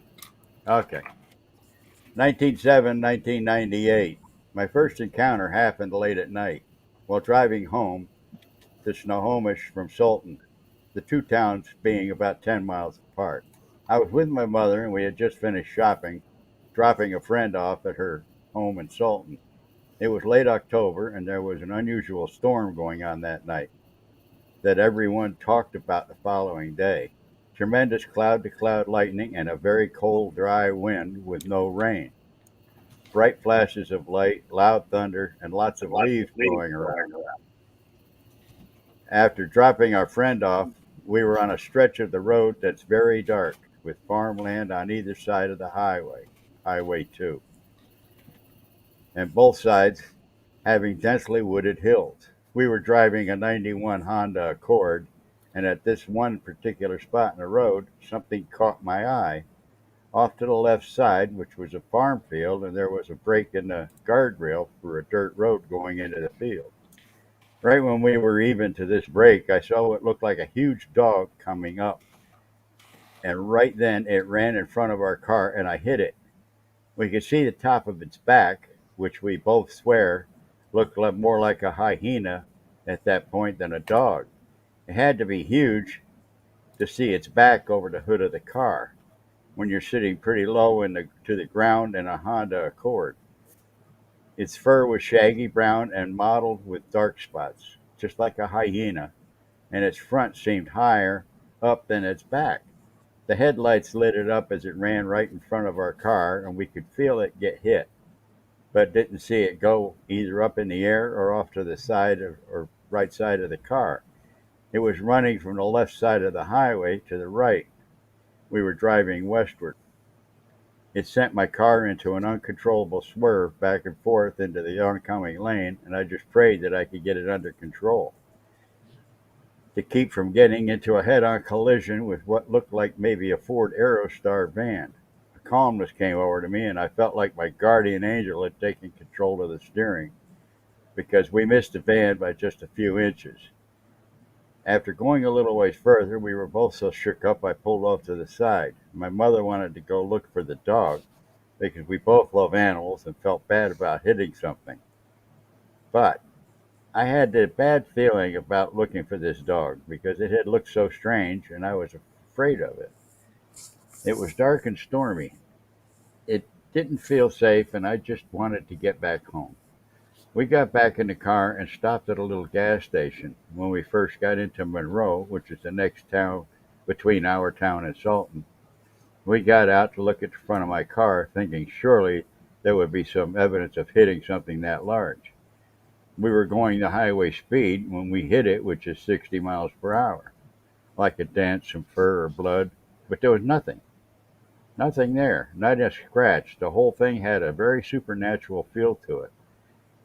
Okay. 1998. My first encounter happened late at night while driving home to Snohomish from Sultan, the two towns being about 10 miles apart. I was with my mother and we had just finished shopping, dropping a friend off at her home in Sultan. It was late October and there was an unusual storm going on that night that everyone talked about the following day. Tremendous cloud-to-cloud lightning and a very cold, dry wind with no rain. Bright flashes of light, loud thunder, and lots of leaves blowing around. After dropping our friend off, we were on a stretch of the road that's very dark, with farmland on either side of the highway, Highway 2, and both sides having densely wooded hills. We were driving a 91 Honda Accord, and at this one particular spot in the road, something caught my eye. Off to the left side, which was a farm field, and there was a break in the guardrail for a dirt road going into the field. Right when we were even to this break, I saw what looked like a huge dog coming up. And right then it ran in front of our car and I hit it. We could see the top of its back, which we both swear looked more like a hyena at that point than a dog. It had to be huge to see its back over the hood of the car when you're sitting pretty low to the ground in a Honda Accord. Its fur was shaggy brown and mottled with dark spots, just like a hyena, and its front seemed higher up than its back. The headlights lit it up as it ran right in front of our car, and we could feel it get hit, but didn't see it go either up in the air or off to the side or right side of the car. It was running from the left side of the highway to the right. We were driving westward. It sent my car into an uncontrollable swerve back and forth into the oncoming lane, and I just prayed that I could get it under control to keep from getting into a head-on collision with what looked like maybe a Ford Aerostar van. A calmness came over to me, and I felt like my guardian angel had taken control of the steering because we missed the van by just a few inches. After going a little ways further, we were both so shook up I pulled off to the side. My mother wanted to go look for the dog because we both love animals and felt bad about hitting something. But I had the bad feeling about looking for this dog because it had looked so strange and I was afraid of it. It was dark and stormy. It didn't feel safe and I just wanted to get back home. We got back in the car and stopped at a little gas station when we first got into Monroe, which is the next town between our town and Sultan. We got out to look at the front of my car, thinking surely there would be some evidence of hitting something that large. We were going the highway speed when we hit it, which is 60 miles per hour, like a dent, some fur or blood, but there was nothing. Nothing there, not a scratch. The whole thing had a very supernatural feel to it.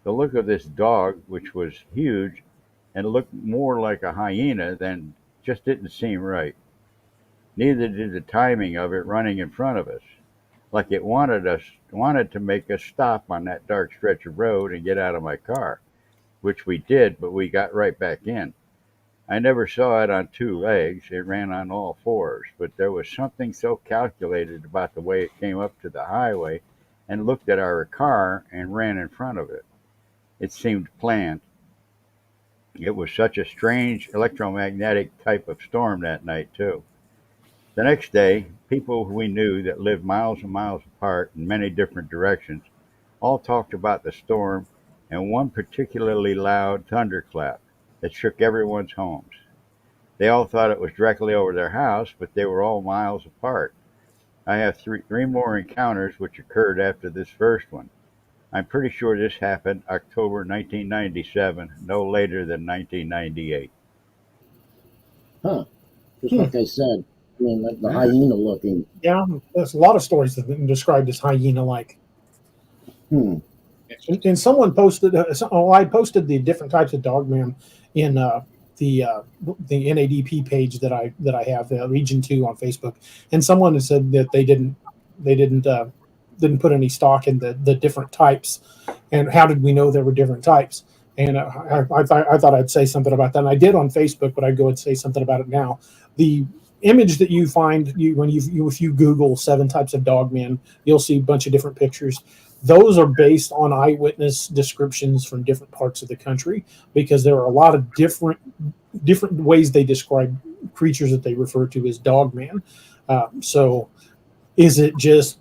The look of this dog, which was huge and looked more like a hyena than just didn't seem right. Neither did the timing of it running in front of us, like it wanted to make us stop on that dark stretch of road and get out of my car, which we did, but we got right back in. I never saw it on two legs, it ran on all fours, but there was something so calculated about the way it came up to the highway and looked at our car and ran in front of it. It seemed planned. It was such a strange electromagnetic type of storm that night, too. The next day, people we knew that lived miles and miles apart in many different directions all talked about the storm and one particularly loud thunderclap that shook everyone's homes. They all thought it was directly over their house, but they were all miles apart. I have three more encounters which occurred after this first one. I'm pretty sure this happened October 1997, no later than 1998. Huh. Just like I said, I mean, the hyena looking. Yeah, there's a lot of stories that have been described as hyena-like. And someone posted, I posted the different types of Dogman in the NADP page that I have, Region 2 on Facebook, and someone has said that they didn't put any stock in the different types, and how did we know there were different types? And I thought I'd say something about that, and I did on Facebook, but I'd go and say something about it now. The image that you find if you Google 7 types of Dogman, you'll see a bunch of different pictures. Those are based on eyewitness descriptions from different parts of the country, because there are a lot of different ways they describe creatures that they refer to as Dogman. So is it just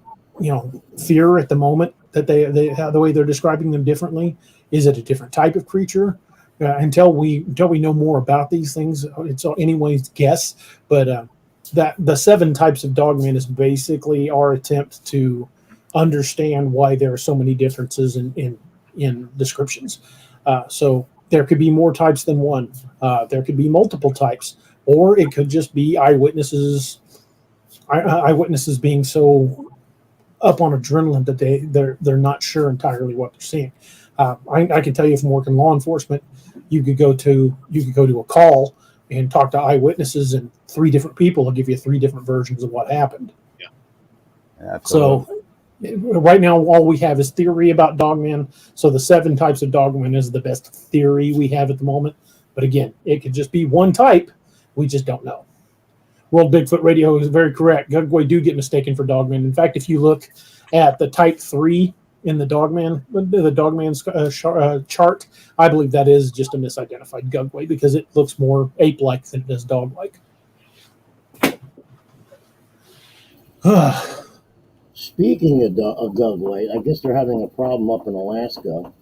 fear at the moment that they have the way they're describing them differently? Is it a different type of creature? Until we know more about these things, it's anyone's guess. But that the 7 types of Dogman is basically our attempt to understand why there are so many differences in descriptions. So there could be more types than one. There could be multiple types, or it could just be eyewitnesses being so up on adrenaline that they're not sure entirely what they're seeing. I can tell you from working law enforcement, you could go to a call and talk to eyewitnesses, and 3 different people will give you 3 different versions of what happened. Yeah. Absolutely. So right now, all we have is theory about Dogman. So the 7 types of Dogman is the best theory we have at the moment. But again, it could just be one type. We just don't know. World Bigfoot Radio is very correct. Gugway do get mistaken for Dogman. In fact, if you look at the type 3 in the Dogman's chart, I believe that is just a misidentified Gugway, because it looks more ape-like than it does dog-like. Speaking of Gugway, I guess they're having a problem up in Alaska.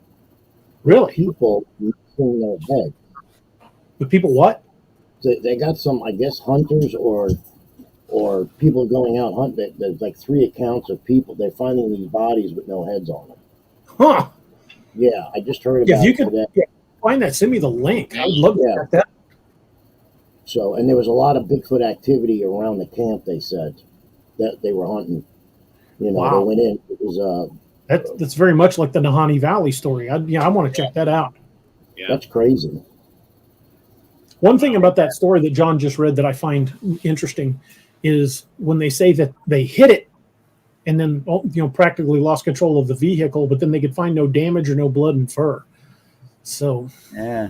Really? People missing their head. The people what? They got some, I guess, hunters or people going out hunting. There's like 3 accounts of people. They're finding these bodies with no heads on them. Huh. Yeah, I just heard about it today. Yeah, find that. Send me the link. I would love to check that. So, and there was a lot of Bigfoot activity around the camp, they said, that they were hunting. Wow. They went in. It was that's very much like the Nahanni Valley story. I want to check that out. Yeah. That's crazy. One thing about that story that John just read that I find interesting is when they say that they hit it and then practically lost control of the vehicle, but then they could find no damage or no blood and fur. So Yeah.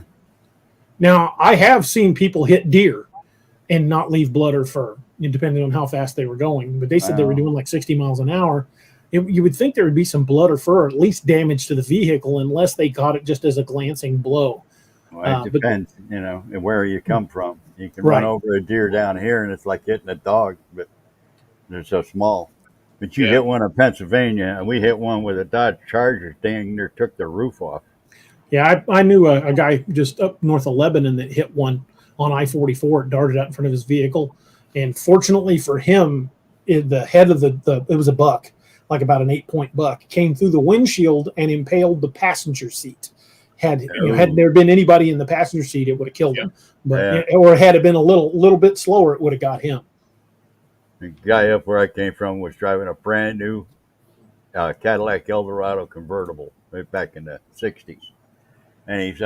now I have seen people hit deer and not leave blood or fur, depending on how fast they were going. But they said they were doing like 60 miles an hour. You would think there would be some blood or fur, or at least damage to the vehicle, unless they caught it just as a glancing blow. Well, it depends, where you come from. You can run over a deer down here, and it's like hitting a dog, but they're so small. But you hit one in Pennsylvania, and we hit one with a Dodge Charger. Dang near took the roof off. Yeah, I knew a guy just up north of Lebanon that hit one on I-44. It darted out in front of his vehicle, and fortunately for him, the head of it was a buck, like about an 8-point buck, came through the windshield and impaled the passenger seat. Had there been anybody in the passenger seat, it would have killed him. But or had it been a little bit slower, it would have got him. The guy up where I came from was driving a brand new Cadillac Eldorado convertible back in the 60s. And he's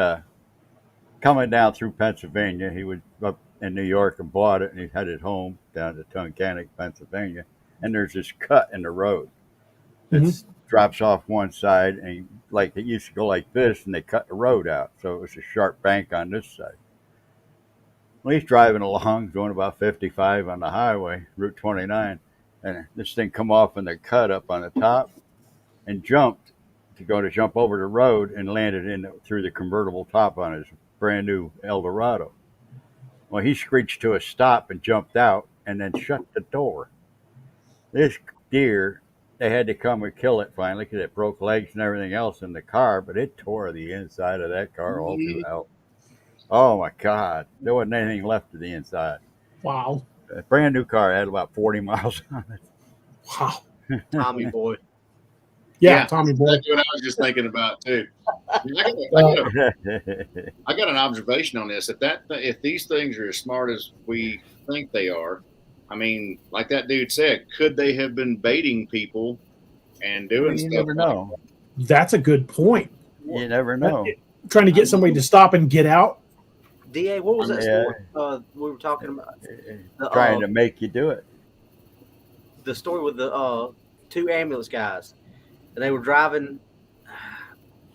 coming down through Pennsylvania. He was up in New York and bought it, and he headed home down to Tunkhannock, Pennsylvania. And there's this cut in the road that drops off one side, and like it used to go like this, and they cut the road out. So it was a sharp bank on this side. Well, he's driving along, going about 55 on the highway, Route 29, and this thing come off in the cut up on the top and jumped to jump over the road and landed through the convertible top on his brand new Eldorado. Well, he screeched to a stop and jumped out and then shut the door. This deer, they had to come and kill it finally because it broke legs and everything else in the car, but it tore the inside of that car all throughout. Oh my God. There wasn't anything left of the inside. Wow. A brand new car had about 40 miles on it. Wow. Tommy boy. Yeah, Tommy boy. That's what I was just thinking about too. I got an observation on this. If these things are as smart as we think they are, I mean, like that dude said, could they have been baiting people and doing stuff? You never know. That's a good point. You never know. Trying to get somebody to stop and get out. DA, what was that story we were talking about? Trying to make you do it. The story with the 2 ambulance guys. And they were driving.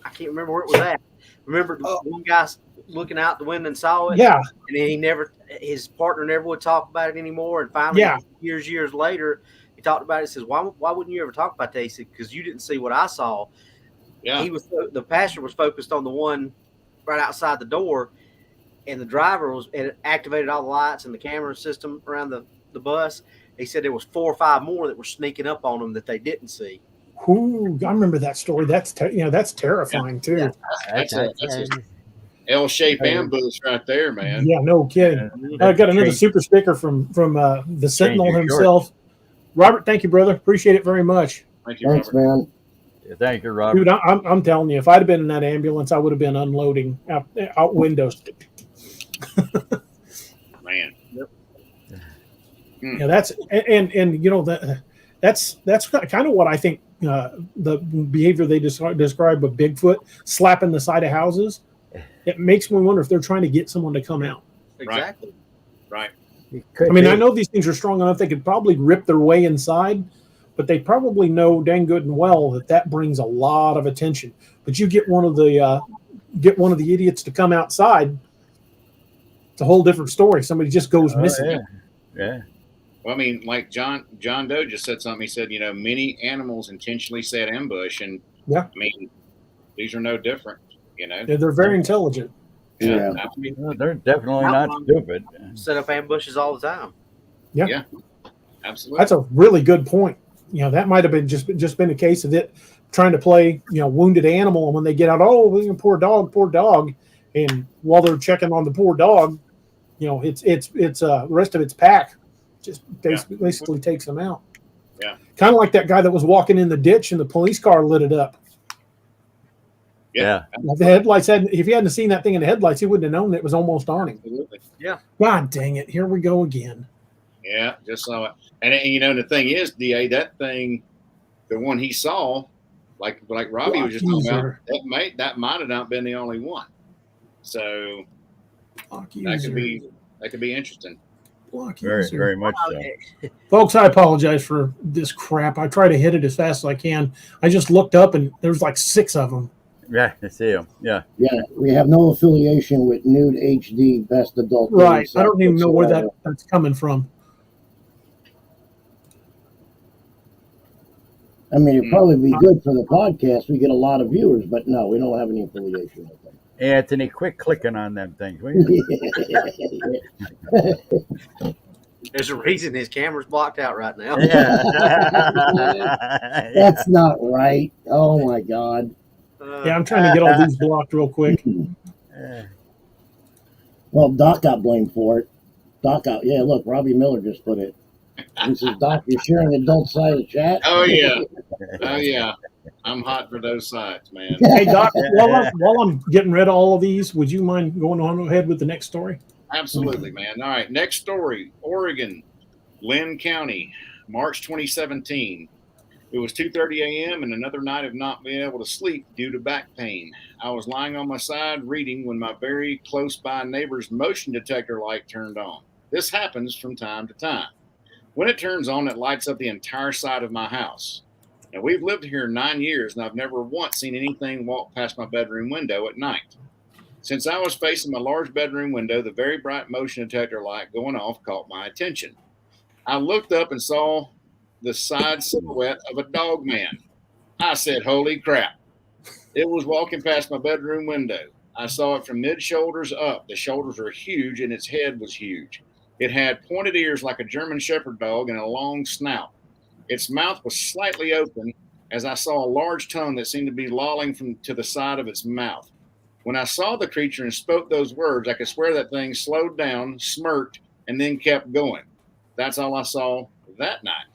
I can't remember where it was at. Remember one guy looking out the window and saw it? Yeah. And his partner never would talk about it anymore. And finally, years later, he talked about it. He says, why wouldn't you ever talk about that? He said, because you didn't see what I saw. Yeah. The passenger was focused on the one right outside the door. And the driver had activated all the lights and the camera system around the bus. He said there was 4 or 5 more that were sneaking up on them that they didn't see. Ooh, I remember that story. That's terrifying too. Yeah. That's a L-shaped ambush right there, man. Yeah, no kidding. I got another super sticker from the Sentinel himself. Robert, thank you, brother. Appreciate it very much. Thank you, Thanks, Robert. man. Yeah, thank you, Robert. Dude, I'm telling you, if I'd have been in that ambulance, I would have been unloading out windows. Man. Yep. Yeah, that's that's kind of what I think the behavior they describe of Bigfoot slapping the side of houses. It makes me wonder if they're trying to get someone to come out. Exactly. Right. I mean, I know these things are strong enough; they could probably rip their way inside, but they probably know dang good and well that brings a lot of attention. But you get one of the idiots to come outside, it's a whole different story. Somebody just goes missing. Yeah. Well, I mean, like John Doe just said something. He said, many animals intentionally set ambush, and I mean, these are no different. They're very intelligent. Yeah. They're definitely not stupid. Set up ambushes all the time. Yeah. Absolutely. That's a really good point. That might have been just been a case of it trying to play, wounded animal, and when they get out, poor dog, and while they're checking on the poor dog, it's the rest of its pack just basically takes them out. Yeah. Kind of like that guy that was walking in the ditch and the police car lit it up. Yeah. If the headlights if he hadn't seen that thing in the headlights, he wouldn't have known it was almost on him. Absolutely. Yeah. God dang it. Here we go again. Yeah. Just saw it. And the thing is, DA, that thing, the one he saw, like Robbie was just talking about, that might have not been the only one. So that could be interesting. Very, very much so. Folks, I apologize for this crap. I try to hit it as fast as I can. I just looked up and there's like 6 of them. Yeah, I see them. Yeah. Yeah, we have no affiliation with Nude HD Best Adult. Right. I don't even know where that's coming from. I mean, it'd probably be good for the podcast. We get a lot of viewers, but no, we don't have any affiliation with them. Anthony, quit clicking on them things. There's a reason his camera's blocked out right now. Yeah. That's not right. Oh, my God. I'm trying to get all these blocked real quick. Well, Doc got blamed for it. Yeah, look, Robbie Miller just put it. He says, Doc, you're sharing adult side of chat? Oh yeah. Oh yeah. I'm hot for those sides, man. Hey, Doc, while I'm getting rid of all of these, would you mind going on ahead with the next story? Absolutely, man. All right. Next story. Oregon, Lynn County, March 2017. It was 2:30 a.m. and another night of not being able to sleep due to back pain. I was lying on my side reading when my very close by neighbor's motion detector light turned on. This happens from time to time. When it turns on, it lights up the entire side of my house. Now, we've lived here 9 years and I've never once seen anything walk past my bedroom window at night. Since I was facing my large bedroom window, the very bright motion detector light going off caught my attention. I looked up and saw the side silhouette of a dog man. I said, holy crap. It was walking past my bedroom window. I saw it from mid-shoulders up. The shoulders were huge and its head was huge. It had pointed ears like a German Shepherd dog and a long snout. Its mouth was slightly open as I saw a large tongue that seemed to be lolling from to the side of its mouth. When I saw the creature and spoke those words, I could swear that thing slowed down, smirked, and then kept going. That's all I saw that night.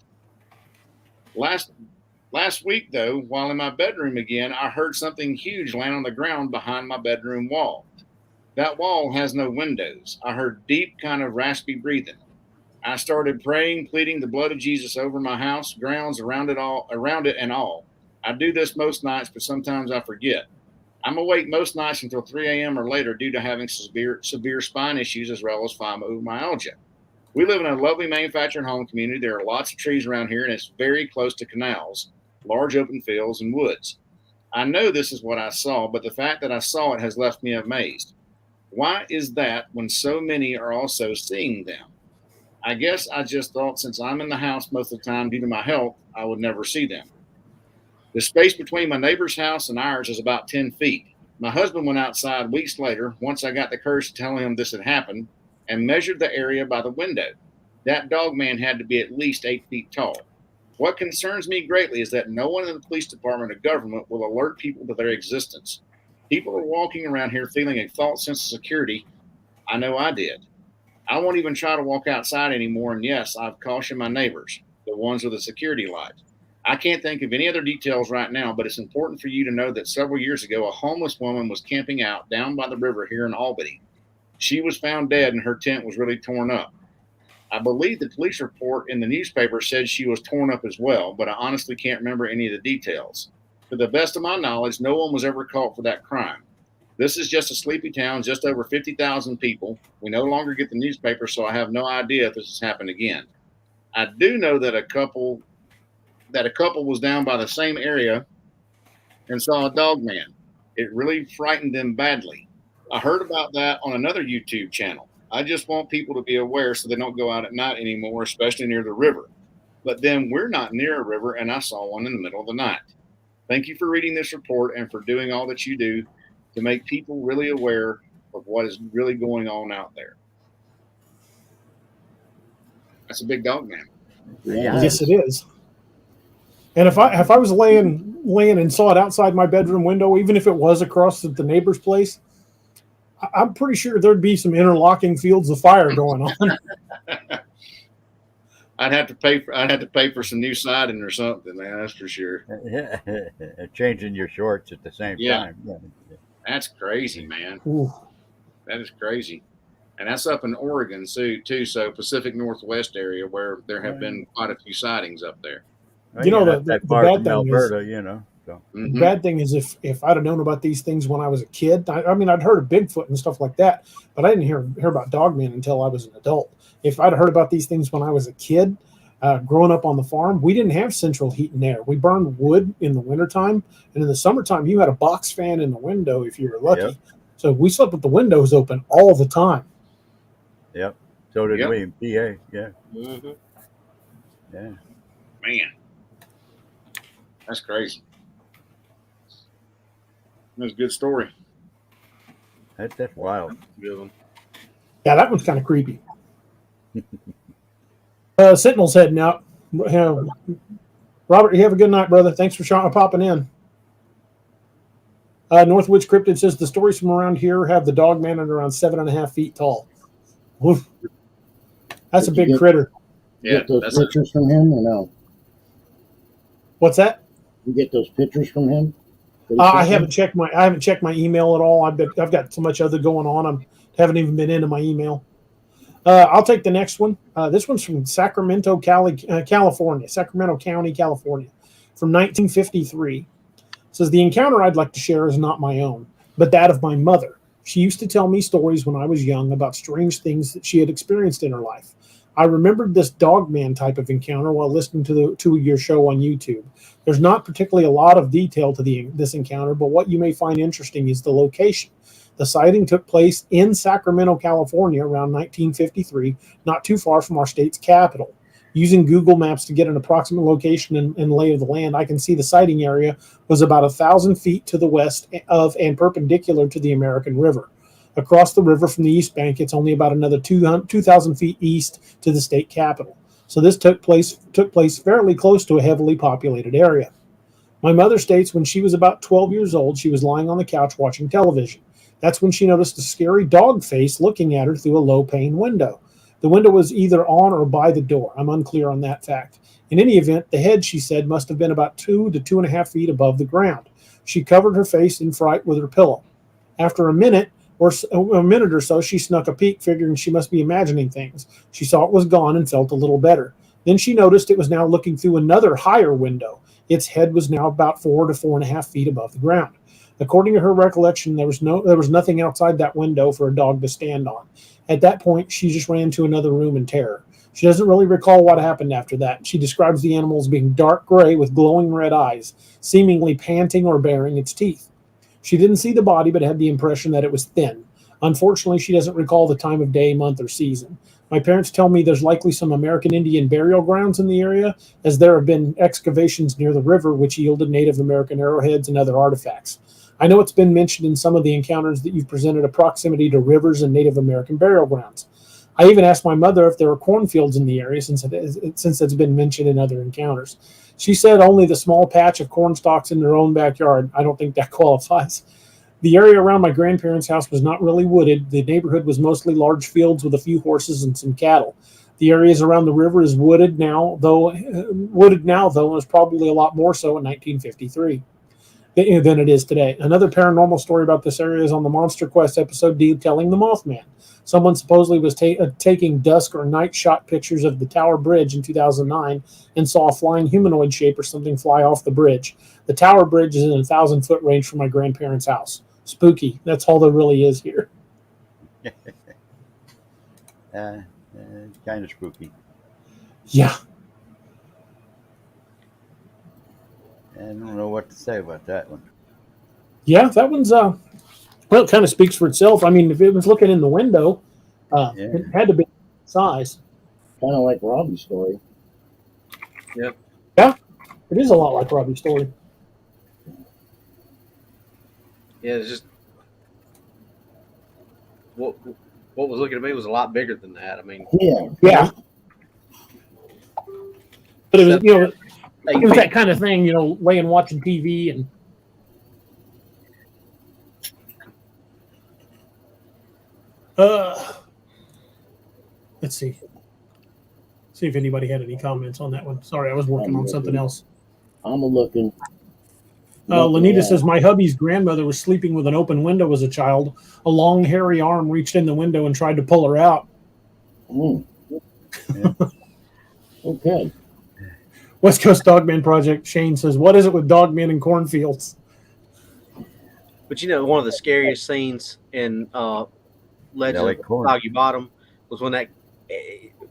Last week, though, while in my bedroom again, I heard something huge land on the ground behind my bedroom wall. That wall has no windows. I heard deep, kind of raspy breathing. I started praying, pleading the blood of Jesus over my house, grounds, around it and all. I do this most nights, but sometimes I forget. I'm awake most nights until 3 a.m. or later due to having severe spine issues as well as fibromyalgia. We live in a lovely manufactured home community. There are lots of trees around here, and it's very close to canals, large open fields, and woods. I know this is what I saw, but the fact that I saw it has left me amazed. Why is that when so many are also seeing them? I guess I just thought since I'm in the house most of the time due to my health, I would never see them. The space between my neighbor's house and ours is about 10 feet. My husband went outside weeks later, once I got the courage to tell him this had happened, and measured the area by the window. That dog man had to be at least 8 feet tall. What concerns me greatly is that no one in the police department or government will alert people to their existence. People are walking around here feeling a false sense of security. I know I did. I won't even try to walk outside anymore, and yes, I've cautioned my neighbors, the ones with the security light. I can't think of any other details right now, but it's important for you to know that several years ago, a homeless woman was camping out down by the river here in Albany. She was found dead and her tent was really torn up. I believe the police report in the newspaper said she was torn up as well, but I honestly can't remember any of the details. To the best of my knowledge, no one was ever caught for that crime. This is just a sleepy town, just over 50,000 people. We no longer get the newspaper, so I have no idea if this has happened again. I do know that a couple was down by the same area and saw a dog man. It really frightened them badly. I heard about that on another YouTube channel. I just want people to be aware so they don't go out at night anymore, especially near the river. But then we're not near a river, and I saw one in the middle of the night. Thank you for reading this report and for doing all that you do to make people really aware of what is really going on out there. That's a big dog man. Yeah. Yes, it is. And if I was laying and saw it outside my bedroom window, even if it was across the neighbor's place, I'm pretty sure there'd be some interlocking fields of fire going on. I'd have to pay for some new siding or something, man. That's for sure. Changing your shorts at the same time. Yeah. That's crazy, man. Ooh. That is crazy. And that's up in Oregon too. So Pacific Northwest area where there have been quite a few sightings up there. Well, You know, not the that far bad from thing Alberta, is, you know. So the bad thing is if I'd have known about these things when I was a kid, I mean, I'd heard of Bigfoot and stuff like that, but I didn't hear about Dogman until I was an adult. If I'd heard about these things when I was a kid, growing up on the farm, we didn't have central heat and air. We burned wood in the wintertime, and in the summertime, you had a box fan in the window if you were lucky. Yep. So we slept with the windows open all the time. Yep. So did we in PA. Yeah. Mm-hmm. Yeah. Man, that's crazy. That's a good story. That's wild. Good one. Yeah, that one's kind of creepy. Sentinel's heading out. Robert, you have a good night, brother. Thanks for popping in. Northwoods Cryptid says the stories from around here have the dog man at around 7.5 feet tall. Oof. That's a big critter. You Yeah, get those that's pictures from him or no? What's that? You get those pictures from him? that he I sent you? haven't checked my email at all. I've got so much other going on. Haven't even been into my email. I'll take the next one. This one's from Sacramento, California, Sacramento County, California, from 1953. It says, the encounter I'd like to share is not my own, but that of my mother. She used to tell me stories when I was young about strange things that she had experienced in her life. I remembered this Dogman type of encounter while listening to your show on YouTube. There's not particularly a lot of detail to this encounter, but what you may find interesting is the location. The sighting took place in Sacramento, California around 1953, not too far from our state's capital. Using Google Maps to get an approximate location and lay of the land, I can see the sighting area was about 1,000 feet to the west of and perpendicular to the American River. Across the river from the east bank, it's only about another 2,000 feet east to the state capital. So this took place fairly close to a heavily populated area. My mother states when she was about 12 years old, she was lying on the couch watching television. That's when she noticed a scary dog face looking at her through a low-pane window. The window was either on or by the door. I'm unclear on that fact. In any event, the head, she said, must have been about 2 to 2.5 feet above the ground. She covered her face in fright with her pillow. After a minute or so, she snuck a peek, figuring she must be imagining things. She saw it was gone and felt a little better. Then she noticed it was now looking through another higher window. Its head was now about 4 to 4.5 feet above the ground. According to her recollection, there was nothing outside that window for a dog to stand on. At that point, she just ran to another room in terror. She doesn't really recall what happened after that. She describes the animal as being dark gray with glowing red eyes, seemingly panting or baring its teeth. She didn't see the body, but had the impression that it was thin. Unfortunately, she doesn't recall the time of day, month, or season. My parents tell me there's likely some American Indian burial grounds in the area, as there have been excavations near the river which yielded Native American arrowheads and other artifacts. I know it's been mentioned in some of the encounters that you've presented a proximity to rivers and Native American burial grounds. I even asked my mother if there were cornfields in the area since it's been mentioned in other encounters. She said only the small patch of corn stalks in their own backyard. I don't think that qualifies. The area around my grandparents' house was not really wooded. The neighborhood was mostly large fields with a few horses and some cattle. The areas around the river is wooded now, though, and was probably a lot more so in 1953 than it is today. Another paranormal story about this area is on the Monster Quest episode detailing the Mothman. Someone supposedly was taking dusk or night shot pictures of the Tower Bridge in 2009 and saw a flying humanoid shape or something fly off the bridge. The Tower Bridge is in a 1,000-foot range from my grandparents' house. Spooky. That's all there really is here. Kind of spooky. Yeah. I don't know what to say about that one. Yeah, that one's well, it kind of speaks for itself. I mean, if it was looking in the window, it had to be size. Kind of like Robbie's story. Yep. Yeah, it is a lot like Robbie's story. Yeah, it's just what was looking at me was a lot bigger than that. I mean, Yeah. But it was, it was that kind of thing, laying watching TV and. Let's see. See if anybody had any comments on that one. Sorry, I was working on something else. I'm looking. Lanita says, my hubby's grandmother was sleeping with an open window as a child. A long, hairy arm reached in the window and tried to pull her out. Yeah. Okay. West Coast Dogman Project, Shane says, what is it with dogmen and cornfields? But one of the scariest scenes in Legend of Soggy Bottom was when that,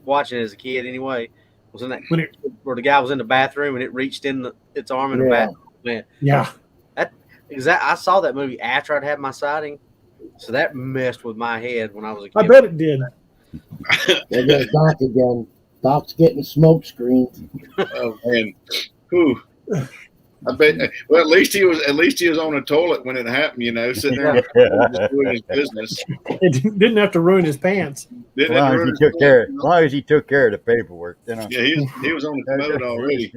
watching it as a kid anyway, was when where the guy was in the bathroom and it reached in its arm in the bathroom. Man, yeah, I saw that movie after I'd had my sighting, so that messed with my head when I was a kid. I bet it did. There goes Doc again. Doc's getting smoke screened. Oh man, whew. I bet. Well, at least he was on a toilet when it happened. Sitting there just doing his business. It didn't have to ruin his pants. As long as he took care of the paperwork, Yeah, he was on the commode already.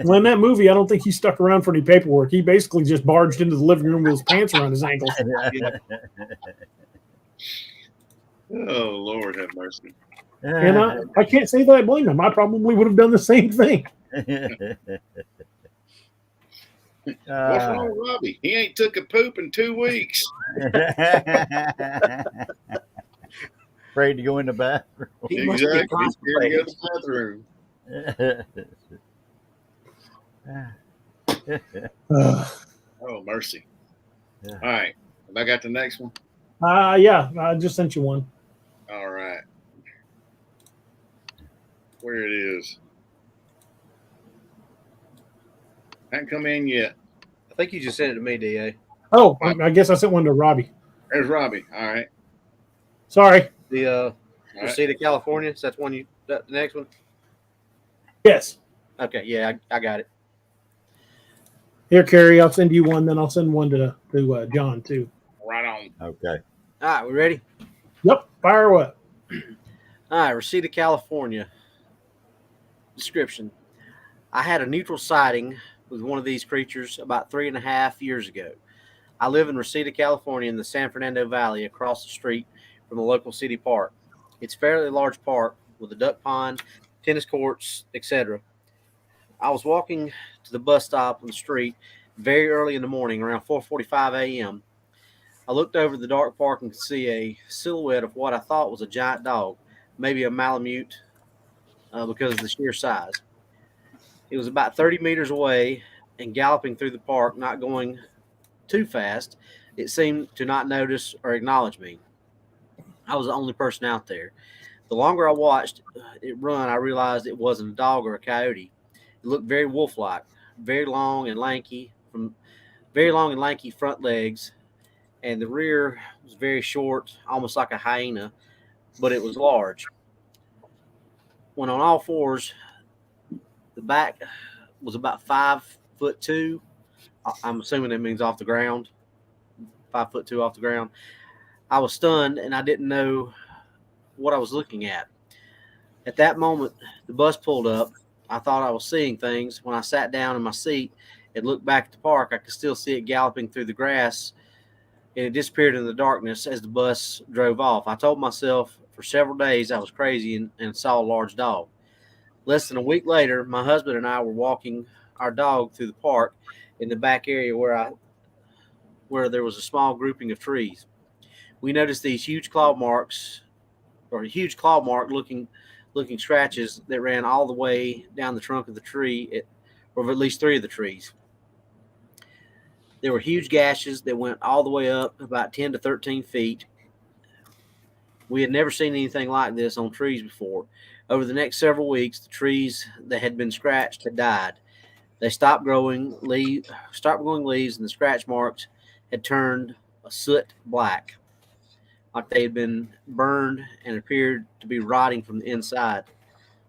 Well, in that movie, I don't think he stuck around for any paperwork. He basically just barged into the living room with his pants around his ankles. Oh, Lord have mercy. And I can't say that I blame him. I probably would have done the same thing. What's wrong with Robbie? He ain't took a poop in 2 weeks. Afraid to go in the bathroom. He must be Exactly. He's scared to go to constipated. the bathroom. Oh, mercy. Yeah. All right. Have I got the next one? Yeah, I just sent you one. All right. Where it is. Hasn't come in yet. I think you just sent it to me, DA. Oh, I guess I sent one to Robbie. There's Robbie. All right. Sorry. The All right. Receipt of California. Is that one the next one? Yes. Okay, yeah, I got it. Here, Carrie, I'll send you one. Then I'll send one to John too. Right on. Okay. All right, we ready? Yep. Fire away. All right, receipt of California. Description. I had a neutral sighting with one of these creatures about 3.5 years ago. I live in Reseda, California in the San Fernando Valley across the street from the local city park. It's a fairly large park with a duck pond, tennis courts, etc. I was walking to the bus stop on the street very early in the morning, around 4:45 a.m. I looked over the dark park and could see a silhouette of what I thought was a giant dog, maybe a Malamute because of the sheer size. It was about 30 meters away and galloping through the park, not going too fast. It seemed to not notice or acknowledge me. I was the only person out there. The longer I watched it run, I realized it wasn't a dog or a coyote. It looked very wolf-like, very long and lanky front legs, and the rear was very short, almost like a hyena, but it was large. When on all fours, the back was about 5'2". I'm assuming that means off the ground. 5'2" off the ground. I was stunned and I didn't know what I was looking at. At that moment, the bus pulled up. I thought I was seeing things. When I sat down in my seat and looked back at the park, I could still see it galloping through the grass, and it disappeared in the darkness as the bus drove off. I told myself for several days I was crazy and saw a large dog. Less than a week later, my husband and I were walking our dog through the park in the back area where there was a small grouping of trees. We noticed these huge claw marks, or a huge claw mark looking scratches that ran all the way down the trunk of the tree, or at least 3 of the trees. There were huge gashes that went all the way up about 10 to 13 feet. We had never seen anything like this on trees before. Over the next several weeks, the trees that had been scratched had died. They stopped growing leaves, and the scratch marks had turned a soot black, like they had been burned and appeared to be rotting from the inside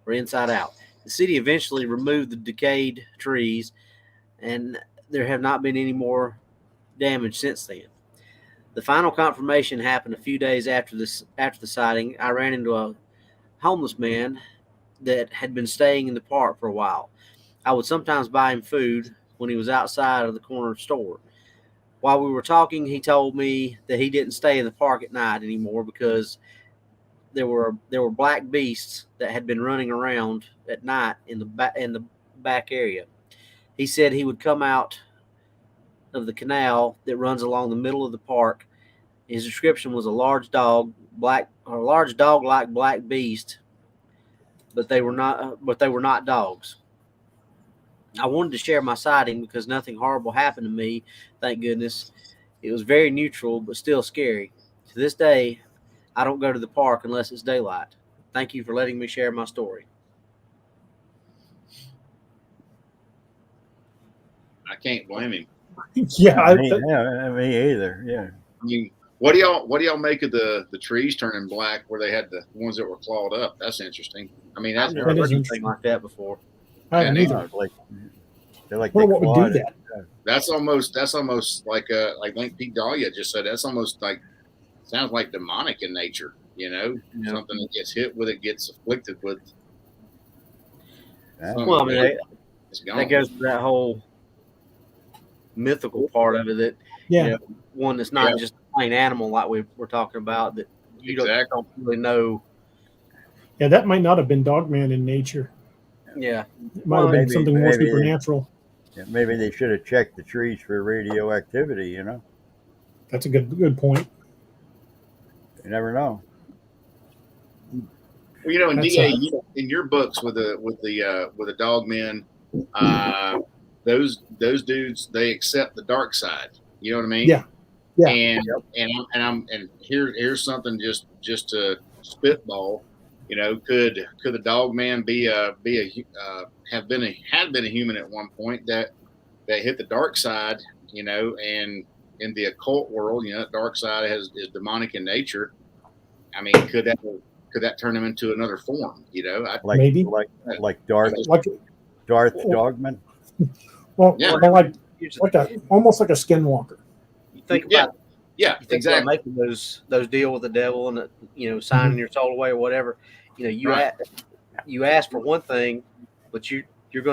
or inside out. The city eventually removed the decayed trees, and there have not been any more damage since then. The final confirmation happened a few days after the sighting. I ran into a homeless man that had been staying in the park for a while. I would sometimes buy him food when he was outside of the corner store. While we were talking, he told me that he didn't stay in the park at night anymore because there were black beasts that had been running around at night in the back area. He said he would come out of the canal that runs along the middle of the park. His description was a large dog-like black beast, but they were not dogs. I wanted to share my sighting because nothing horrible happened to me, thank goodness. It was very neutral, but still scary. To this day, I don't go to the park unless it's daylight. Thank you for letting me share my story. I can't blame him. Yeah, Me either. Yeah. I mean, what do y'all make of the trees turning black where they had the ones that were clawed up? That's interesting. I mean, that's I've never heard anything like that before. I haven't Yeah, either. They're like Well, they what would clawed do it. that? that's almost like Pete Dahlia just said. That's almost like sounds like demonic in nature. You know, Yeah. something that gets hit with it gets afflicted with. Yeah. something Well, I mean, it's gone. that goes to that whole mythical part of it that, Yeah. you know, one that's not just a plain animal like we're talking about, that you Exactly. don't really know Yeah, that might not have been Dogman in nature. Yeah. It might have been something more supernatural. Maybe they should have checked the trees for radioactivity. You know, That's a good point. you never know. Well, you know, in That's, DA, in your books with the Dogmen, those dudes, they accept the dark side. You know what I mean? Yeah. Yeah. And here's something just to spitball. You know, could the Dogman had been a human at one point that hit the dark side? You know, and in the occult world, you know, dark side is demonic in nature. I mean, could that turn him into another form? You know, maybe like Darth Dogman. Well, Yeah. like almost like a skinwalker. You think Yeah. about Yeah, you think exactly. about making those deal with the devil and signing your soul away or whatever. You know, Right. you ask for one thing, but you're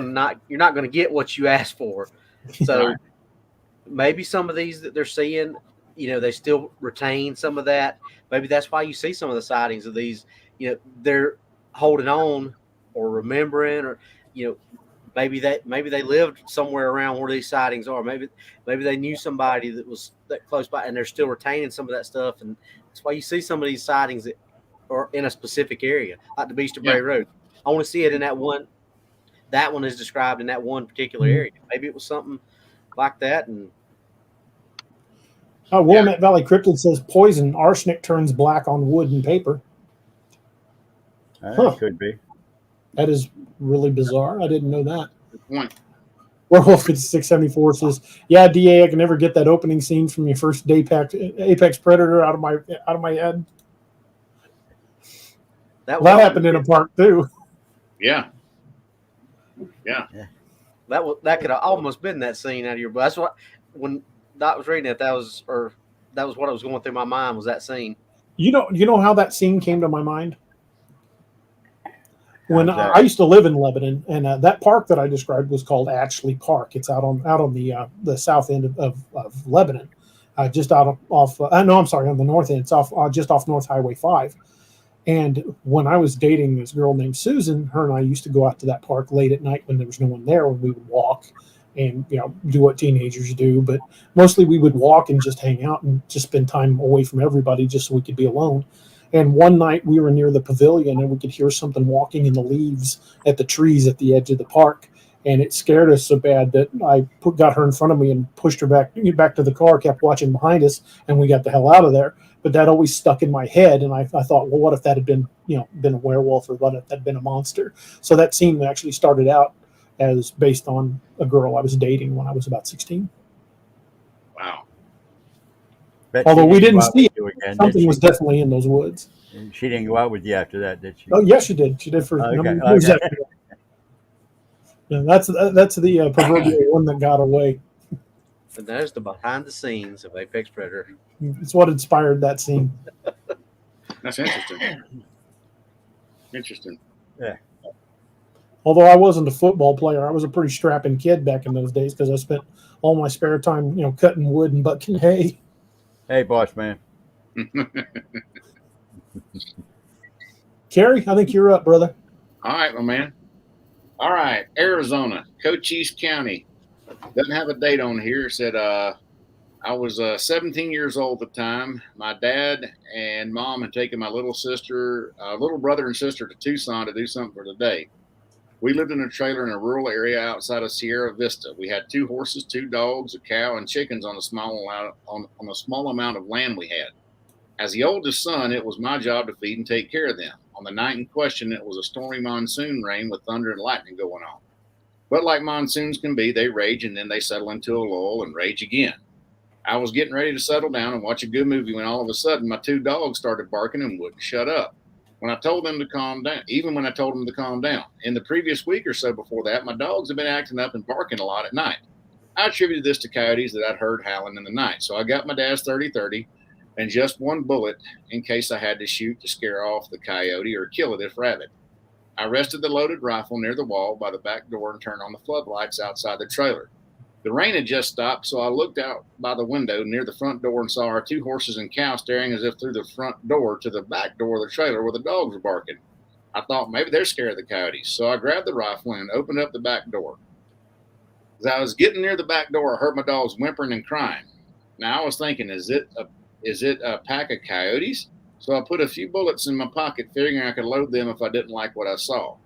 not going to get what you asked for. So Right. maybe some of these that they're seeing, they still retain some of that. Maybe that's why you see some of the sightings of these. They're holding on or remembering, or maybe they lived somewhere around where these sightings are. Maybe they knew somebody that was that close by, and they're still retaining some of that stuff. And that's why you see some of these sightings that are in a specific area, like the Beast of Bray Road. I want to see it in that one. That one is described in that one particular area. Maybe it was something like that. And Willamette Valley Cryptid says poison arsenic turns black on wood and paper. Could be. That is really bizarre. I didn't know that. Good point. Werewolf at 674 says, "Yeah, DA, I can never get that opening scene from your first Apex Predator out of my head." That happened in a park too. Yeah. That could have almost been that scene out of your book. That's what when Doc was reading it, that was what was going through my mind, was that scene. You know how that scene came to my mind? When I used to live in Lebanon, and that park that I described was called Ashley Park. It's out on the south end of Lebanon, just on the north end. It's just off North Highway 5. And when I was dating this girl named Susan, her and I used to go out to that park late at night when there was no one there, when we would walk and do what teenagers do. But mostly we would walk and just hang out and just spend time away from everybody just so we could be alone. And one night we were near the pavilion and we could hear something walking in the leaves at the trees at the edge of the park. And it scared us so bad that I got her in front of me and pushed her back to the car, kept watching behind us, and we got the hell out of there. But that always stuck in my head. And I thought, well, what if that had been a werewolf, or what if that had been a monster? So that scene actually started out as based on a girl I was dating when I was about 16. Wow. Although we didn't see it, something was definitely in those woods. She didn't go out with you after that, did she? Oh, yes, she did. She did for years after that. Yeah, that's the proverbial one that got away. And there's the behind the scenes of Apex Predator. It's what inspired that scene. That's interesting. Interesting. Yeah. Although I wasn't a football player, I was a pretty strapping kid back in those days because I spent all my spare time, cutting wood and bucking hay. Hey, boss man. Kerry, I think you're up, brother. All right, my man. All right, Arizona, Cochise County. Doesn't have a date on here. It said I was 17 years old at the time. My dad and mom had taken my little brother and sister to Tucson to do something for the day. We lived in a trailer in a rural area outside of Sierra Vista. We had 2 horses, 2 dogs, a cow, and chickens on a small amount of land we had. As the oldest son, it was my job to feed and take care of them. On the night in question, it was a stormy monsoon rain with thunder and lightning going on. But like monsoons can be, they rage and then they settle into a lull and rage again. I was getting ready to settle down and watch a good movie when all of a sudden my 2 dogs started barking and wouldn't shut up. When I told them to calm down, in the previous week or so before that, my dogs had been acting up and barking a lot at night. I attributed this to coyotes that I'd heard howling in the night. So I got my dad's 30-30 and just 1 bullet in case I had to shoot to scare off the coyote or kill it if rabid. I rested the loaded rifle near the wall by the back door and turned on the floodlights outside the trailer. The rain had just stopped, so I looked out by the window near the front door and saw our 2 horses and cow staring as if through the front door to the back door of the trailer where the dogs were barking. I thought maybe they're scared of the coyotes. So I grabbed the rifle and opened up the back door. As I was getting near the back door, I heard my dogs whimpering and crying. Now I was thinking, is it a pack of coyotes? So I put a few bullets in my pocket, figuring I could load them if I didn't like what I saw.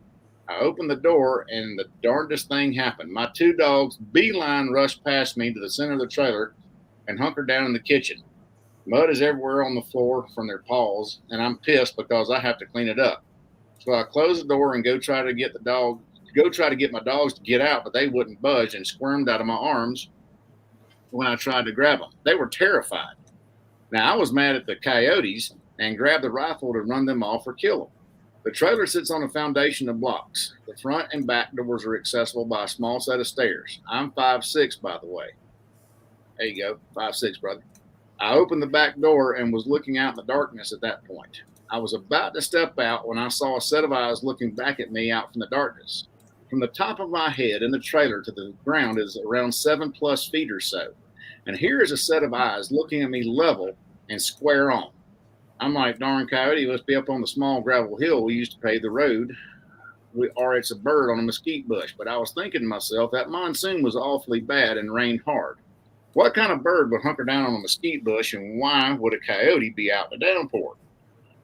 I opened the door, and the darndest thing happened. My 2 dogs beeline rushed past me to the center of the trailer and hunkered down in the kitchen. Mud is everywhere on the floor from their paws, and I'm pissed because I have to clean it up. So I closed the door and go try to get my dogs to get out, but they wouldn't budge and squirmed out of my arms when I tried to grab them. They were terrified. Now I was mad at the coyotes and grabbed the rifle to run them off or kill them. The trailer sits on a foundation of blocks. The front and back doors are accessible by a small set of stairs. I'm 5'6", by the way. There you go, 5'6", brother. I opened the back door and was looking out in the darkness at that point. I was about to step out when I saw a set of eyes looking back at me out from the darkness. From the top of my head in the trailer to the ground is around 7+ feet or so. And here is a set of eyes looking at me level and square on. I'm like, darn coyote, must be up on the small gravel hill we used to pave the road, or it's a bird on a mesquite bush. But I was thinking to myself, that monsoon was awfully bad and rained hard. What kind of bird would hunker down on a mesquite bush, and why would a coyote be out in the downpour?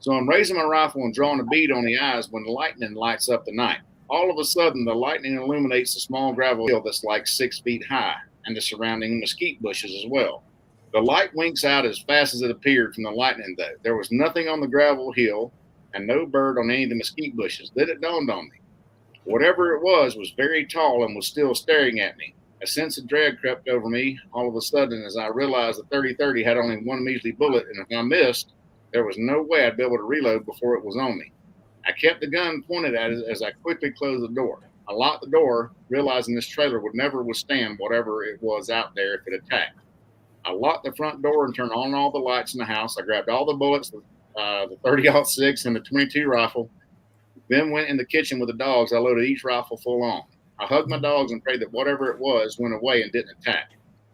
So I'm raising my rifle and drawing a bead on the eyes when the lightning lights up the night. All of a sudden, the lightning illuminates the small gravel hill that's like 6 feet high, and the surrounding mesquite bushes as well. The light winks out as fast as it appeared from the lightning, though. There was nothing on the gravel hill and no bird on any of the mesquite bushes. Then it dawned on me. Whatever it was very tall and was still staring at me. A sense of dread crept over me all of a sudden as I realized the 30-30 had only one measly bullet, and if I missed, there was no way I'd be able to reload before it was on me. I kept the gun pointed at it as I quickly closed the door. I locked the door, realizing this trailer would never withstand whatever it was out there if it attacked. I locked the front door and turned on all the lights in the house. I grabbed all the bullets, the 30-06 and the 22 rifle, then went in the kitchen with the dogs. I loaded each rifle full on. I hugged my dogs and prayed that whatever it was went away and didn't attack.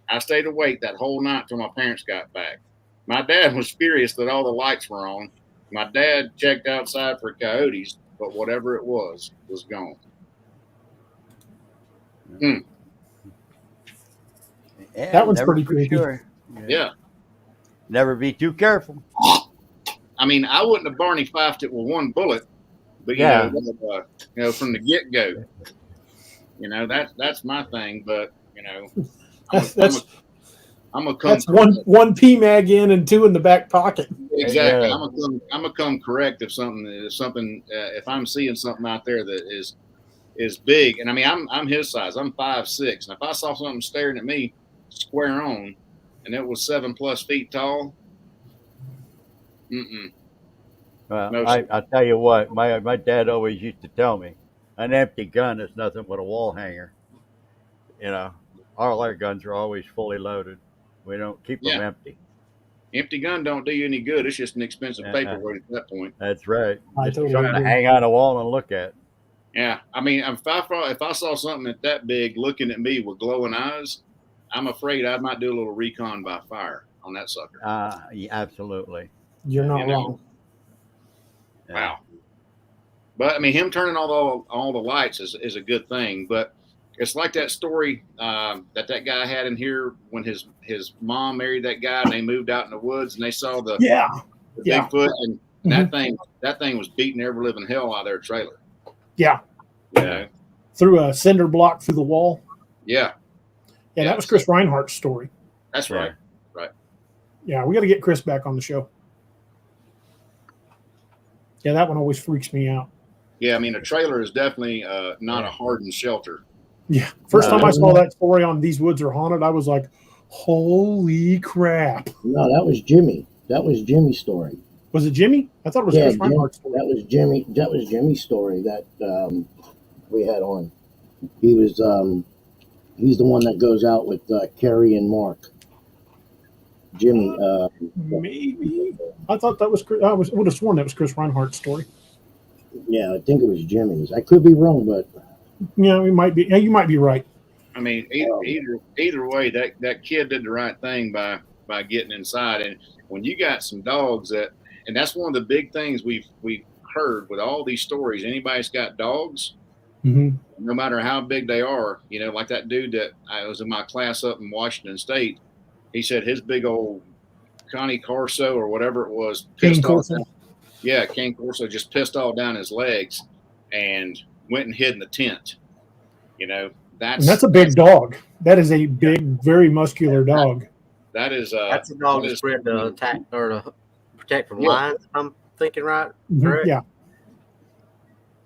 I stayed awake that whole night till my parents got back. My dad was furious that all the lights were on. My dad checked outside for coyotes, but whatever it was gone. Yeah, That one's never pretty for creepy. Sure. Yeah. Never be too careful. I mean, I wouldn't have Barney Fifed it with one bullet, but you know, from the get go, you know, that's my thing. But you know, I'm gonna come. That's one PMAG in and 2 in the back pocket. Exactly. I'm gonna come correct if if I'm seeing something out there that is big. And I mean, I'm his size. I'm 5'6", and if I saw something staring at me square on, and it was 7+ feet tall, Well, no, I'll tell you what, my dad always used to tell me, an empty gun is nothing but a wall hanger. You know, all our guns are always fully loaded. We don't keep them empty. Empty gun don't do you any good. It's just an expensive paperweight at that point. That's right. I Just totally something to agree. hang on a wall and look at. Yeah, I mean, if I saw something that big looking at me with glowing eyes, I'm afraid I might do a little recon by fire on that sucker. Yeah, absolutely. You're not wrong. Yeah. Wow. But I mean, him turning all the lights is a good thing. But it's like that story that guy had in here when his mom married that guy and they moved out in the woods and they saw the Bigfoot and that thing was beating every living hell out of their trailer. Yeah. You know? Through a cinder block through the wall. Yeah. Yeah, that was Chris Reinhardt's story. That's right. Right. Yeah, we got to get Chris back on the show. Yeah, that one always freaks me out. Yeah, I mean, a trailer is definitely not a hardened shelter. Yeah. First time I saw that story on These Woods Are Haunted, I was like, holy crap. No, that was Jimmy. That was Jimmy's story. Was it Jimmy? I thought it was Chris Reinhardt's story. That was Jimmy. That was Jimmy's story that we had on. He was he's the one that goes out with Kerry and Mark. Jimmy. Maybe. I thought that was. I would have sworn that was Chris Reinhardt's story. Yeah, I think it was Jimmy's. I could be wrong, but yeah, we might be. Yeah, you might be right. I mean, either way, that kid did the right thing by getting inside. And when you got some dogs and that's one of the big things we've heard with all these stories. Anybody's got dogs, Hmm. no matter how big they are, like that dude that I was in my class up in Washington State. He said his big old Connie Corso or whatever it was Cane pissed all Corso. down. Yeah, Cane Corso just pissed all down his legs and went and hid in the tent. You know, And that's a big dog. That is a big, very muscular dog. that is That's a dog that that's is bred to attack or to protect from Yeah. lions. If I'm thinking right. Mhm. Correct?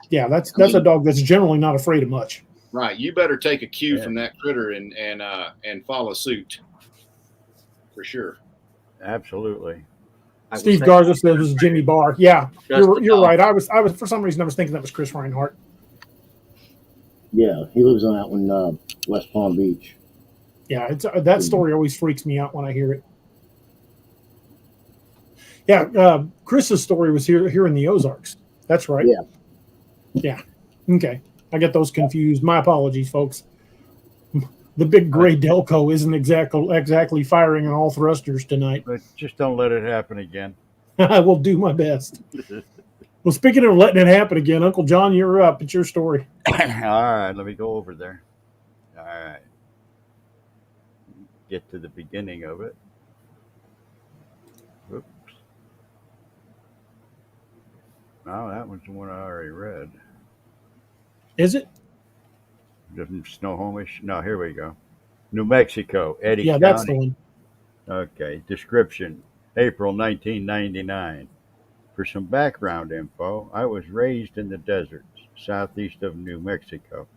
Yeah, that's a dog that's generally not afraid of much. right. You better take a cue Yeah. from that critter and follow suit for sure. Absolutely. I would Steve say Garza says it was Jimmy Barr. Yeah, just the you're dog. right. I was for some reason I was thinking that was Chris Reinhardt. Yeah, he lives on out in West Palm Beach. Yeah, it's that story always freaks me out when I hear it. Yeah, Chris's story was here in the Ozarks. That's right. Yeah. Yeah. Okay. I get those confused. My apologies, folks. The big gray Delco isn't exactly firing on all thrusters tonight. But just don't let it happen again. I will do my best. Well, speaking of letting it happen again, Uncle John, you're up. It's your story. All right, let me go over there. All right. Get to the beginning of it. Oops. No, that one's the one I already read. Is it? Doesn't Snohomish? No, here we go. New Mexico, Eddy Yeah, County. that's the one. Okay. Description: April 1999. For some background info, I was raised in the deserts southeast of New Mexico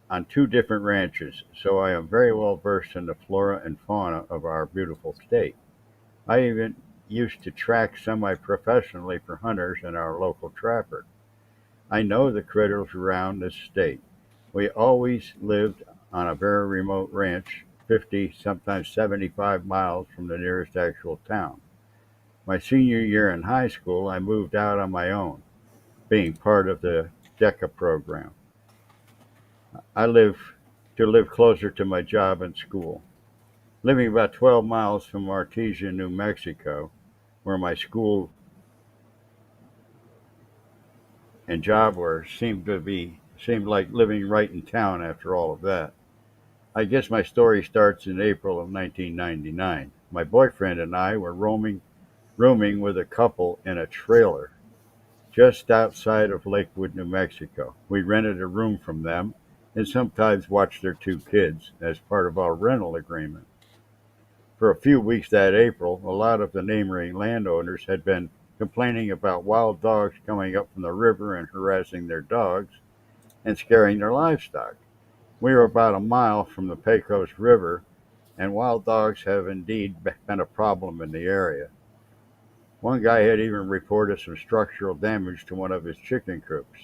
on two different ranches, so I am very well versed in the flora and fauna of our beautiful state. I even used to track semi-professionally for hunters and our local trapper. I know the critters around this state. We always lived on a very remote ranch, 50, sometimes 75 miles from the nearest actual town. My senior year in high school, I moved out on my own, being part of the DECA program. I live closer to my job and school. Living about 12 miles from Artesia, New Mexico, where my school and job were, seemed like living right in town after all of that. I guess my story starts in April of 1999. My boyfriend and I were rooming with a couple in a trailer just outside of Lakewood, New Mexico. We rented a room from them and sometimes watched their two kids as part of our rental agreement. For a few weeks that April, a lot of the neighboring landowners had been complaining about wild dogs coming up from the river and harassing their dogs and scaring their livestock. We were about a mile from the Pecos River, and wild dogs have indeed been a problem in the area. One guy had even reported some structural damage to one of his chicken coops.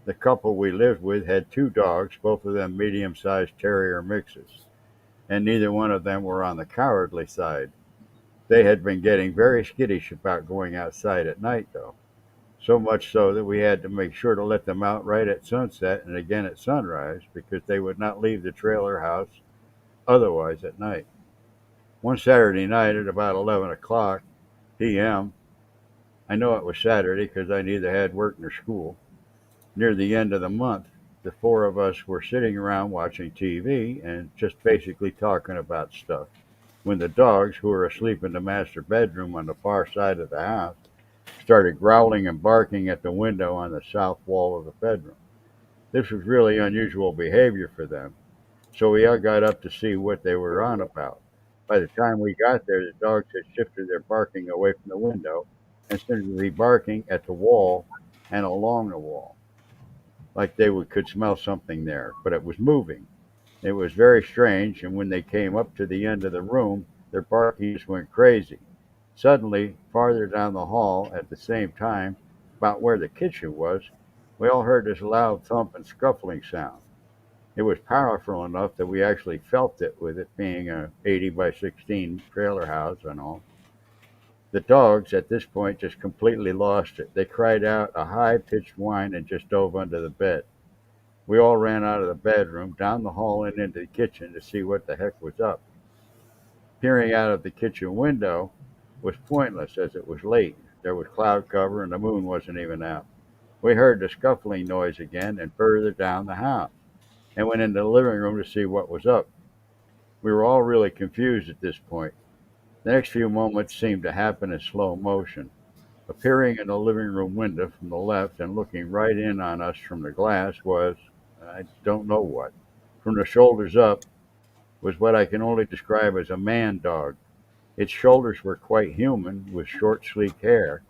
The couple we lived with had two dogs, both of them medium-sized terrier mixes, and neither one of them were on the cowardly side. They had been getting very skittish about going outside at night, though, so much so that we had to make sure to let them out right at sunset and again at sunrise because they would not leave the trailer house otherwise at night. One Saturday night at about 11 o'clock p.m., I know it was Saturday because I neither had work nor school, near the end of the month, the four of us were sitting around watching TV and just basically talking about stuff when the dogs, who were asleep in the master bedroom on the far side of the house, started growling and barking at the window on the south wall of the bedroom. This was really unusual behavior for them, so we all got up to see what they were on about. By the time we got there, the dogs had shifted their barking away from the window and seemed to be barking at the wall and along the wall, like could smell something there, but it was moving. It was very strange, and when they came up to the end of the room, their barking just went crazy. Suddenly, farther down the hall, at the same time, about where the kitchen was, we all heard this loud thump and scuffling sound. It was powerful enough that we actually felt it, with it being a 80 by 16 trailer house and all. The dogs, at this point, just completely lost it. They cried out a high-pitched whine and just dove under the bed. We all ran out of the bedroom, down the hall, and into the kitchen to see what the heck was up. Peering out of the kitchen window was pointless as it was late. There was cloud cover and the moon wasn't even out. We heard the scuffling noise again and further down the house and went into the living room to see what was up. We were all really confused at this point. The next few moments seemed to happen in slow motion. Appearing in the living room window from the left and looking right in on us from the glass was, I don't know what. From the shoulders up was what I can only describe as a man dog. Its shoulders were quite human, with short, sleek hair,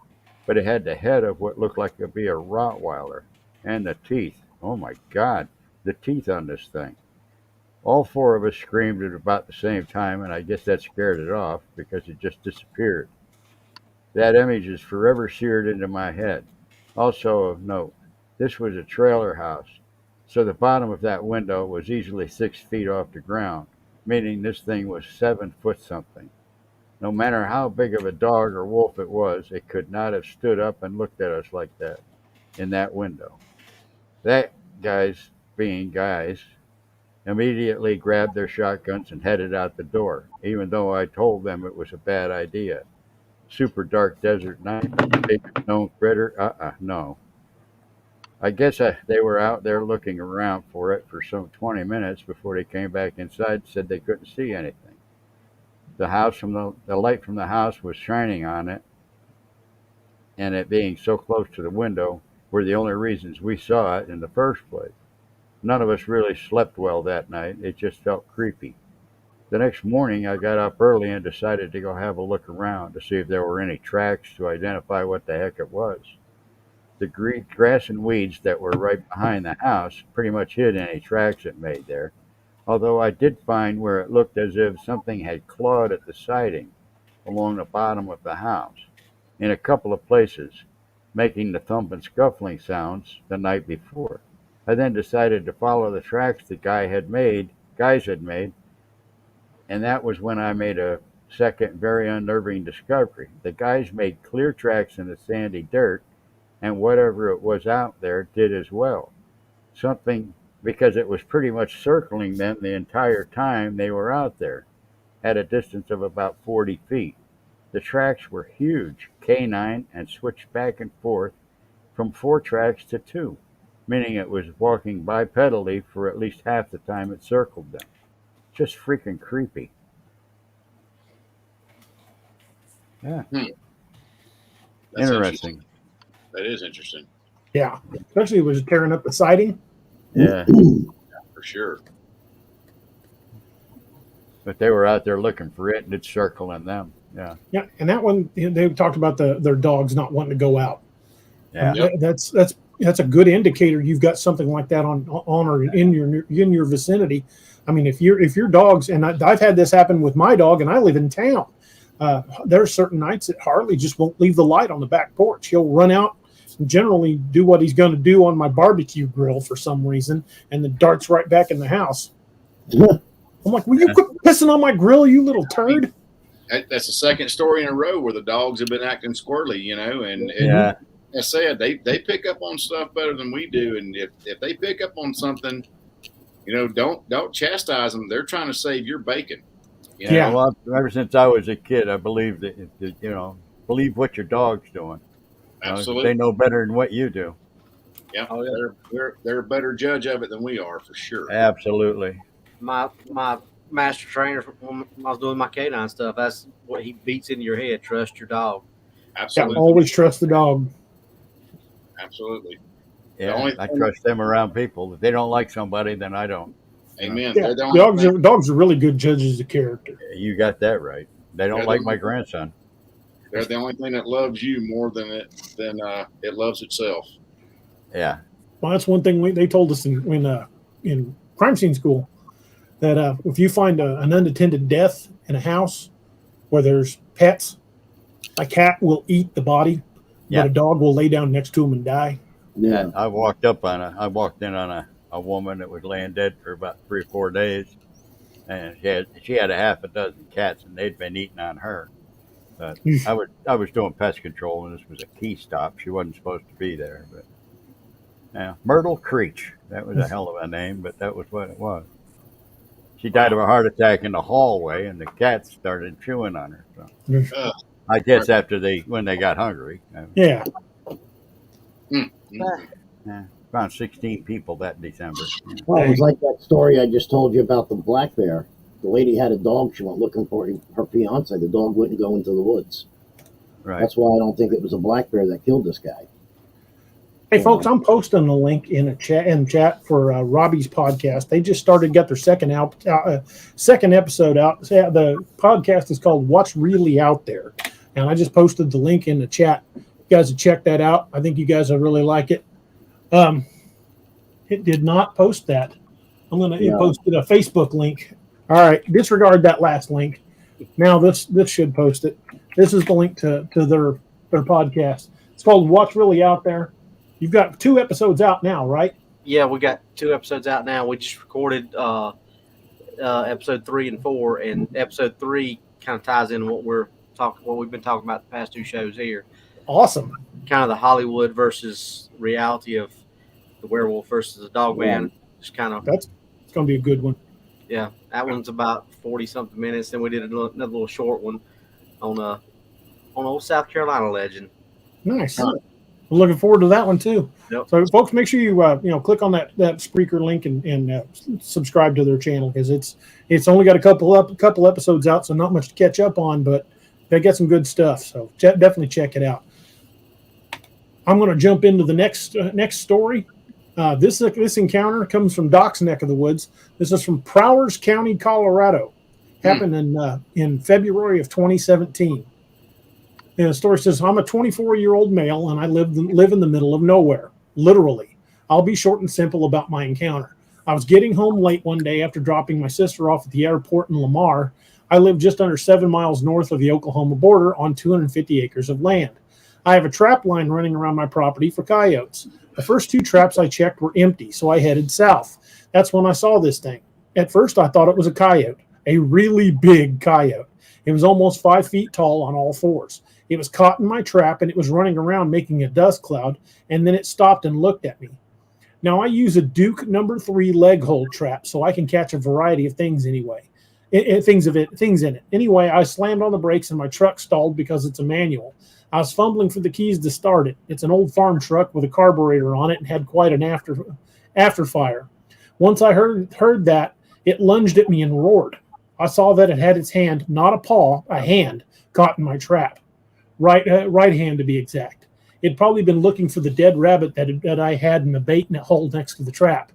but it had the head of what looked like it would be a Rottweiler. And the teeth. Oh my God, the teeth on this thing. All four of us screamed at about the same time, and I guess that scared it off because it just disappeared. That image is forever seared into my head. Also of note, this was a trailer house, so the bottom of that window was easily 6 feet off the ground, meaning this thing was 7 foot something. No matter how big of a dog or wolf it was, it could not have stood up and looked at us like that in that window. That guys, being guys, immediately grabbed their shotguns and headed out the door, even though I told them it was a bad idea. Super dark desert night, big known critter, no. I guess they were out there looking around for it for some 20 minutes before they came back inside and said they couldn't see anything. The light from the house was shining on it, and it being so close to the window were the only reasons we saw it in the first place. None of us really slept well that night. It just felt creepy. The next morning, I got up early and decided to go have a look around to see if there were any tracks to identify what the heck it was. The grass and weeds that were right behind the house pretty much hid any tracks it made there, although I did find where it looked as if something had clawed at the siding along the bottom of the house in a couple of places, making the thump and scuffling sounds the night before. I then decided to follow the tracks the guys had made, and that was when I made a second very unnerving discovery. The guys made clear tracks in the sandy dirt, and whatever it was out there did as well. Something, because it was pretty much circling them the entire time they were out there, at a distance of about 40 feet. The tracks were huge, canine, and switched back and forth from 4 tracks to 2. Meaning it was walking bipedally for at least half the time it circled them. Just freaking creepy. Yeah. That's Interesting. That is interesting. Yeah, especially it was tearing up the siding. Yeah. For sure. But they were out there looking for it, and it's circling them. Yeah. Yeah, and that one they talked about their dogs not wanting to go out. Yeah. Yep. That's a good indicator you've got something like that on or in your vicinity. I mean, if your dogs, and I've had this happen with my dog, and I live in town. There are certain nights that Harley just won't leave the light on the back porch. He'll run out and generally do what he's going to do on my barbecue grill for some reason, and then darts right back in the house. I'm like, will you quit pissing on my grill, you little turd? That's the second story in a row where the dogs have been acting squirrely, and Yeah. I said they pick up on stuff better than we do, and if they pick up on something, don't chastise them. They're trying to save your bacon. Yeah. Well, ever since I was a kid, I believe that believe what your dog's doing. Absolutely. They know better than what you do. Yeah, they're a better judge of it than we are, for sure. Absolutely. My master trainer when I was doing my canine stuff, that's what he beats into your head. Trust your dog. Yeah, Absolutely. always trust the dog. Absolutely. Yeah, I trust them around people. If they don't like somebody, then I don't. Amen. Yeah, They're the only dogs are really good judges of character. You got that right. They don't like my grandson. They're the only thing that loves you more than it loves itself. Yeah. Well, that's one thing they told us in crime scene school, that if you find an unattended death in a house where there's pets, a cat will eat the body, but a dog will lay down next to him and die. Yeah. I walked in on a woman that was laying dead for about 3 or 4 days, and she had a half a dozen cats, and they'd been eating on her. But I was doing pest control, and this was a key stop. She wasn't supposed to be there, but yeah, Myrtle Creech. That was a hell of a name, but that was what it was. She died of a heart attack in the hallway, and the cats started chewing on her. So. I guess when they got hungry. Yeah. Found 16 people that December. Yeah. Well, it was like that story I just told you about the black bear. The lady had a dog. She went looking for her fiance. The dog wouldn't go into the woods. Right. That's why I don't think it was a black bear that killed this guy. Hey, folks, I'm posting a link in a chat for Robbie's podcast. They just got their second episode out. The podcast is called "What's Really Out There," and I just posted the link in the chat. You guys should check that out. I think you guys will really like it. It did not post that. It posted a Facebook link. All right, disregard that last link. Now this should post it. This is the link to their podcast. It's called "What's Really Out There." You've got 2 episodes out now, right? Yeah, we got 2 episodes out now. We just recorded episode 3 and 4, and episode 3 kind of ties in what we've been talking about the past 2 shows here. Awesome. Kind of the Hollywood versus reality of the werewolf versus the dogman. Just kind of it's going to be a good one. Yeah, that one's about 40-something minutes. Then we did another little short one on old South Carolina legend. Nice. I'm looking forward to that one too. Yep. So, folks, make sure you click on that Spreaker link and subscribe to their channel, because it's only got a couple episodes out, so not much to catch up on, but they got some good stuff. So definitely check it out. I'm going to jump into the next story. This encounter comes from Doc's neck of the woods. This is from Prowers County, Colorado. Happened in February of 2017. And the story says, I'm a 24-year-old male, and I live in the middle of nowhere, literally. I'll be short and simple about my encounter. I was getting home late one day after dropping my sister off at the airport in Lamar. I live just under 7 miles north of the Oklahoma border on 250 acres of land. I have a trap line running around my property for coyotes. The first 2 traps I checked were empty, so I headed south. That's when I saw this thing. At first, I thought it was a coyote, a really big coyote. It was almost 5 feet tall on all fours. It was caught in my trap, and it was running around making a dust cloud, and then it stopped and looked at me. Now, I use a Duke number 3 leg hold trap, so I can catch a variety of things anyway. Things in it. Anyway, I slammed on the brakes, and my truck stalled because it's a manual. I was fumbling for the keys to start it. It's an old farm truck with a carburetor on it and had quite an afterfire. Once I heard that, it lunged at me and roared. I saw that it had its hand, not a paw, a hand, caught in my trap. Right hand to be exact. It'd probably been looking for the dead rabbit that I had in the bait net hole next to the trap.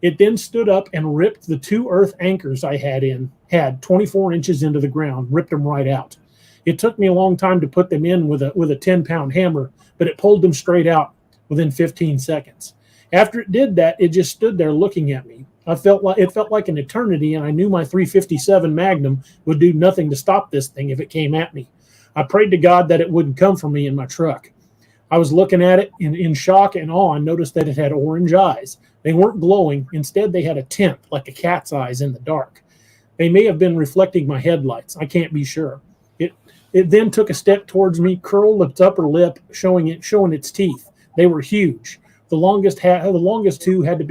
It then stood up and ripped the 2 earth anchors I had 24 inches into the ground, ripped them right out. It took me a long time to put them in with a 10-pound hammer, but it pulled them straight out within 15 seconds. After it did that, it just stood there looking at me. It felt like an eternity, and I knew my .357 Magnum would do nothing to stop this thing if it came at me. I prayed to God that it wouldn't come for me in my truck. I was looking at it in shock and awe and noticed that it had orange eyes. They weren't glowing. Instead, they had a tint like a cat's eyes in the dark. They may have been reflecting my headlights. I can't be sure. It then took a step towards me, curled its upper lip, showing its teeth. They were huge. The longest 2 had to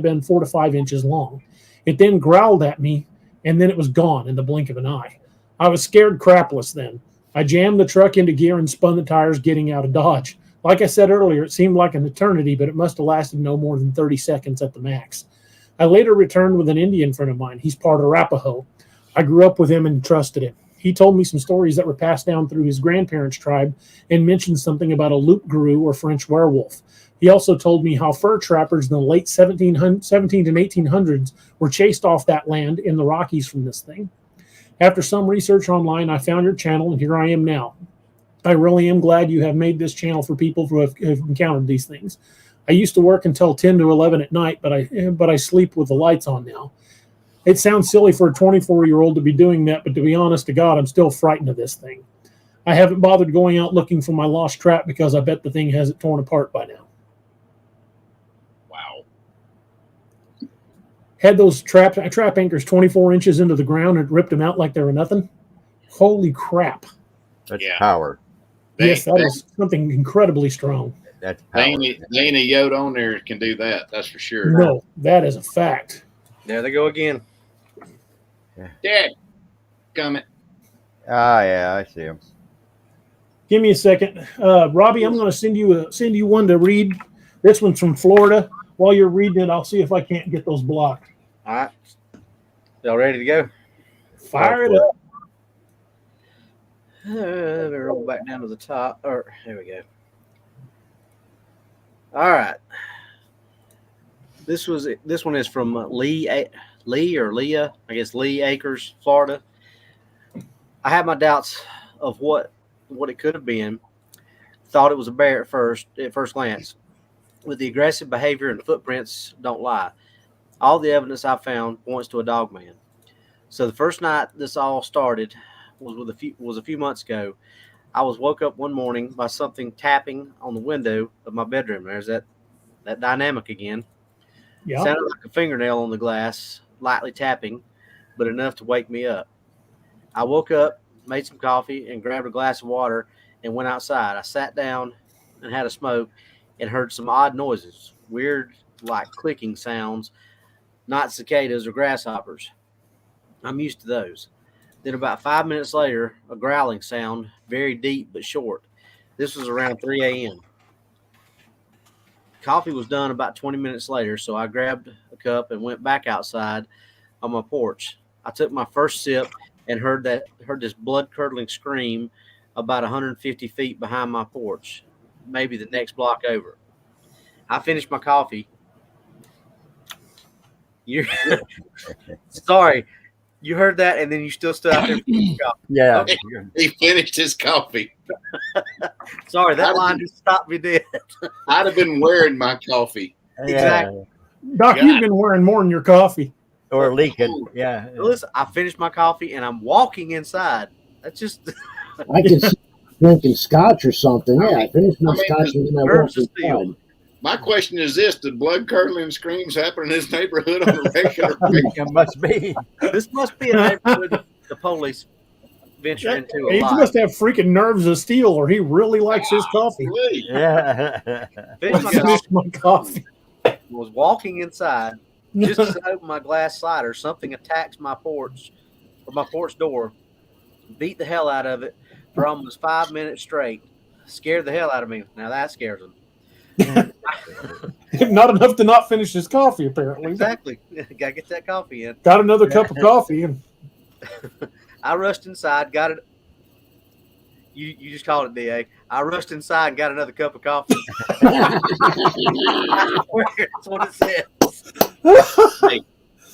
been 4 to 5 inches long. It then growled at me, and then it was gone in the blink of an eye. I was scared crapless then. I jammed the truck into gear and spun the tires, getting out of Dodge. Like I said earlier, it seemed like an eternity, but it must have lasted no more than 30 seconds at the max. I later returned with an Indian friend of mine. He's part Arapaho. I grew up with him and trusted him. He told me some stories that were passed down through his grandparents' tribe and mentioned something about a loup garou or French werewolf. He also told me how fur trappers in the late 17 and 1800s were chased off that land in the Rockies from this thing. After some research online, I found your channel, and here I am now. I really am glad you have made this channel for people who have encountered these things. I used to work until 10 to 11 at night, but I sleep with the lights on now. It sounds silly for a 24-year-old to be doing that, but to be honest to God, I'm still frightened of this thing. I haven't bothered going out looking for my lost trap because I bet the thing has it torn apart by now. Wow. Had those trap anchors 24 inches into the ground and ripped them out like they were nothing. Holy crap. That's power. Yes, that is something incredibly strong. That's They power. ain't a yote on there that can do that. That's for sure. No, that is a fact. There they go again. Dad, comment. Ah, yeah, I see him. Give me a second, Robbie. I'm going to send you one to read. This one's from Florida. While you're reading it, I'll see if I can't get those blocked. All right. Y'all ready to go? Fire it up. Roll back down to the top. Or here we go. All right. This one is from Lee or Leah, I guess Lee Acres, Florida. I had my doubts of what it could have been. Thought it was a bear at first glance. With the aggressive behavior and the footprints don't lie. All the evidence I found points to a dogman. So the first night this all started was a few months ago. I was woke up one morning by something tapping on the window of my bedroom. There's that dynamic again. Yeah. Sounded like a fingernail on the glass, lightly tapping, but enough to wake me up. I woke up, made some coffee, and grabbed a glass of water and went outside. I sat down and had a smoke and heard some odd noises, weird like clicking sounds, not cicadas or grasshoppers. I'm used to those. Then about 5 minutes later, a growling sound, very deep but short. This was around 3 a.m. Coffee was done about 20 minutes later, so I grabbed a cup and went back outside on my porch. I took my first sip and heard this blood-curdling scream about 150 feet behind my porch, maybe the next block over. I finished my coffee. Sorry, you heard that, and then you still stood out there for your coffee. Yeah. Okay. He finished his coffee. Sorry, that line just stopped me dead. I'd have been wearing my coffee. Exactly. Doc, God. you've been wearing more than your coffee. Or leaking. Yeah. Listen, I finished my coffee and I'm walking inside. That's just I can see drinking scotch or something. Yeah, I finished my scotch and then I walked nerves of steel. inside. My question is this: did blood curdling screams happen in this neighborhood on a regular basis? It must be. This must be a neighborhood the police venture into a He lot. must have freaking nerves of steel, or he really likes his coffee. Golly. Yeah. Finished my Finish coffee, my coffee. was walking inside. Just as I opened my glass slider, something attacks my porch or my porch door. Beat the hell out of it for almost 5 minutes straight. Scared the hell out of me. Now that scares them. Not enough to not finish his coffee, apparently. Exactly. Gotta get that coffee in. Got another cup of coffee. And I rushed inside, got it. You just called it, DA. I rushed inside and got another cup of coffee. That's what it says. Hey,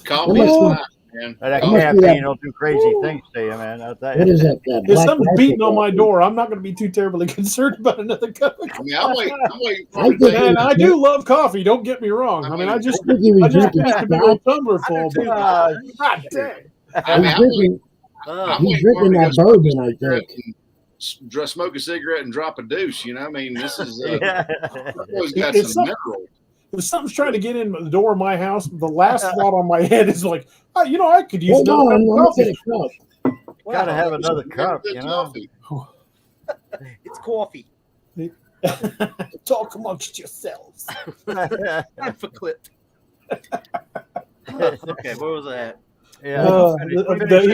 coffee is fine, man. That Coffee- caffeine will do crazy things to you, man. I'll tell What you. is that? if Black something's market beating on my coffee? door, I'm not going to be too terribly concerned about another cup of I coffee. mean, I'm waiting for I him to think take And it. I do love coffee. Don't get me wrong. I mean, I just I think he was drinking finished a big scotch. old tumbler full. too. But God dang. I mean, He's I'm drinking, Oh, he's waiting for him drinking to that go smoke a bourbon, I cigarette think. and smoke a cigarette and drop a deuce. You know, I mean, this is Yeah. always got It's some some- mineral. If something's trying to get in the door of my house, the last thought on my head is like, oh, I could use Hold another on, cup I'm of gonna coffee. get a cup. Gotta have It's another some cup, good you know. coffee. it's coffee. Talk amongst yourselves. I'm for clip. Okay, where was I at? Yeah. He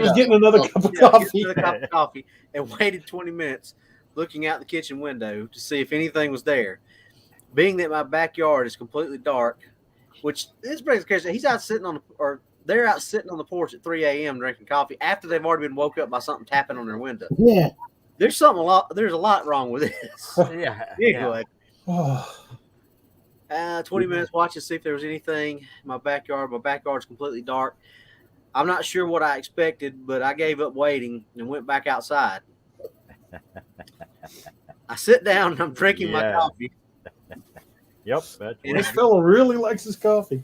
was getting another cup of Yeah, coffee. get another cup of coffee and waited 20 minutes looking out the kitchen window to see if anything was there. Being that my backyard is completely dark, which this brings crazy. They're out sitting on the porch at 3 a.m. drinking coffee after they've already been woke up by something tapping on their window. Yeah. There's a lot wrong with this. Yeah. Anyway, Oh, 20 minutes watching to see if there was anything in my backyard. My backyard's completely dark. I'm not sure what I expected, but I gave up waiting and went back outside. I sit down and I'm drinking my Yeah. coffee. Yep. That's And this fellow really likes his coffee.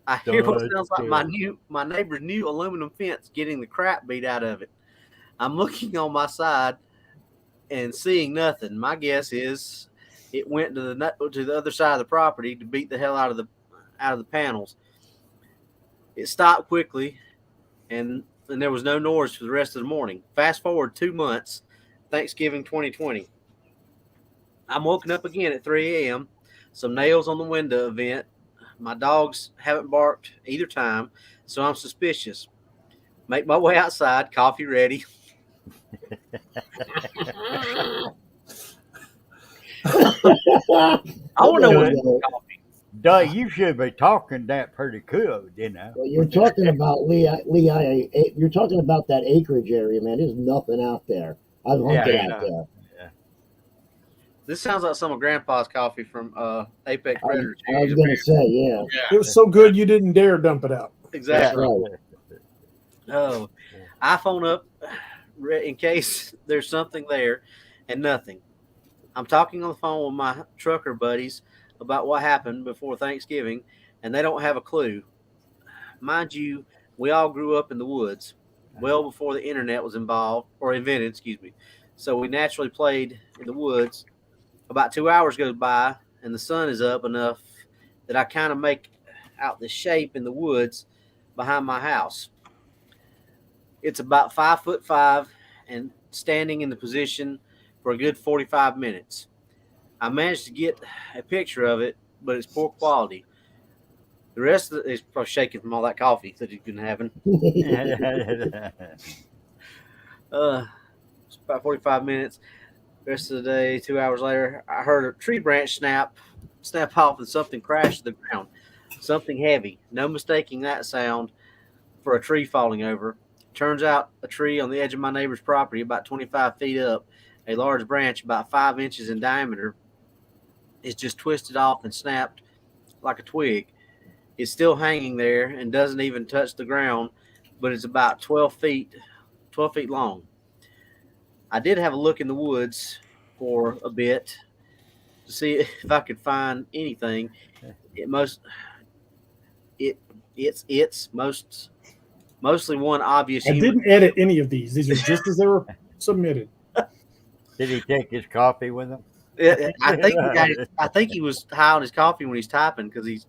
I hear what sounds like Good. my neighbor's new aluminum fence getting the crap beat out of it. I'm looking on my side and seeing nothing. My guess is it went to the other side of the property to beat the hell out of the panels. It stopped quickly, and there was no noise for the rest of the morning. Fast forward 2 months, Thanksgiving 2020. I'm woken up again at 3 a.m. Some nails on the window event. My dogs haven't barked either time, so I'm suspicious. Make my way outside, coffee ready. I want to know what's in Well, coffee. Doug, you should be talking that pretty good, you know. you're talking about you're talking about that acreage area, man. There's nothing out there. I've hunted Yeah, out there. This sounds like some of Grandpa's coffee from Apex Predator I was series. gonna say, yeah. It was so good you didn't dare dump it out. Exactly. Right. Oh, iPhone up in case there's something there and nothing. I'm talking on the phone with my trucker buddies about what happened before Thanksgiving, and they don't have a clue. Mind you, we all grew up in the woods well before the internet was invented, excuse me. So we naturally played in the woods. About 2 hours goes by, and the sun is up enough that I kind of make out the shape in the woods behind my house. It's about 5'5" and standing in the position for a good 45 minutes. I managed to get a picture of it, but it's poor quality. The rest of it is probably shaking from all that coffee that he's been having. It's about 45 minutes. Rest of the day, 2 hours later, I heard a tree branch snap off, and something crashed to the ground. Something heavy. No mistaking that sound for a tree falling over. Turns out a tree on the edge of my neighbor's property, about 25 feet up, a large branch about 5 inches in diameter, is just twisted off and snapped like a twig. It's still hanging there and doesn't even touch the ground, but it's about 12 feet long. I did have a look in the woods for a bit to see if I could find anything. It's mostly one obvious. I didn't edit any of these. These are just as they were submitted. Did he take his coffee with him? I think he was high on his coffee when he's typing because he's.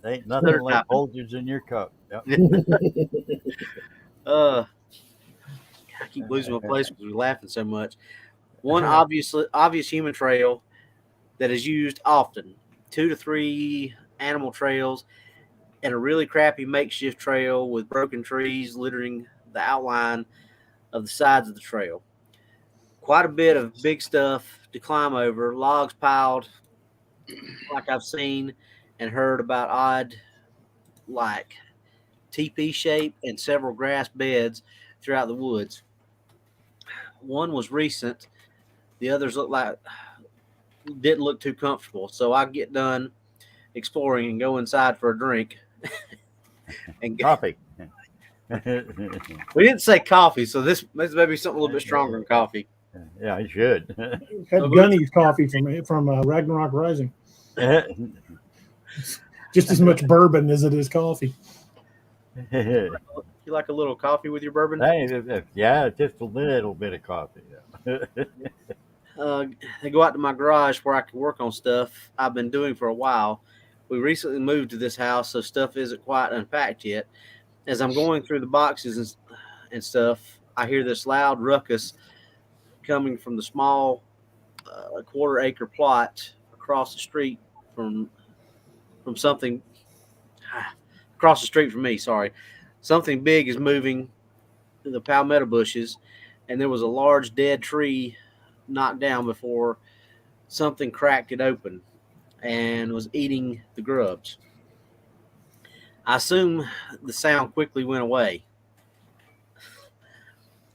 Ain't nothing like Folgers in your cup. Yep. I keep losing my place because we're laughing so much. One obvious human trail that is used often, 2 to 3 animal trails, and a really crappy makeshift trail with broken trees littering the outline of the sides of the trail. Quite a bit of big stuff to climb over, logs piled like I've seen and heard about, odd like teepee shape, and several grass beds throughout the woods. One was recent. The others didn't look too comfortable. So I get done exploring and go inside for a drink. And Coffee. we didn't say coffee, so this may be something a little bit stronger than coffee. Yeah, I should. Had Gunny's coffee from Ragnarok Rising. Just as much bourbon as it is coffee. You like a little coffee with your bourbon? Yeah, just a little bit of coffee. They go out to my garage where I can work on stuff I've been doing for a while. We recently moved to this house, so stuff isn't quite unpacked yet. As I'm going through the boxes and stuff, I hear this loud ruckus coming from the small quarter-acre plot across the street from something across the street from me. Sorry, something big is moving through the palmetto bushes, and there was a large dead tree knocked down before something cracked it open and was eating the grubs. I assume the sound quickly went away.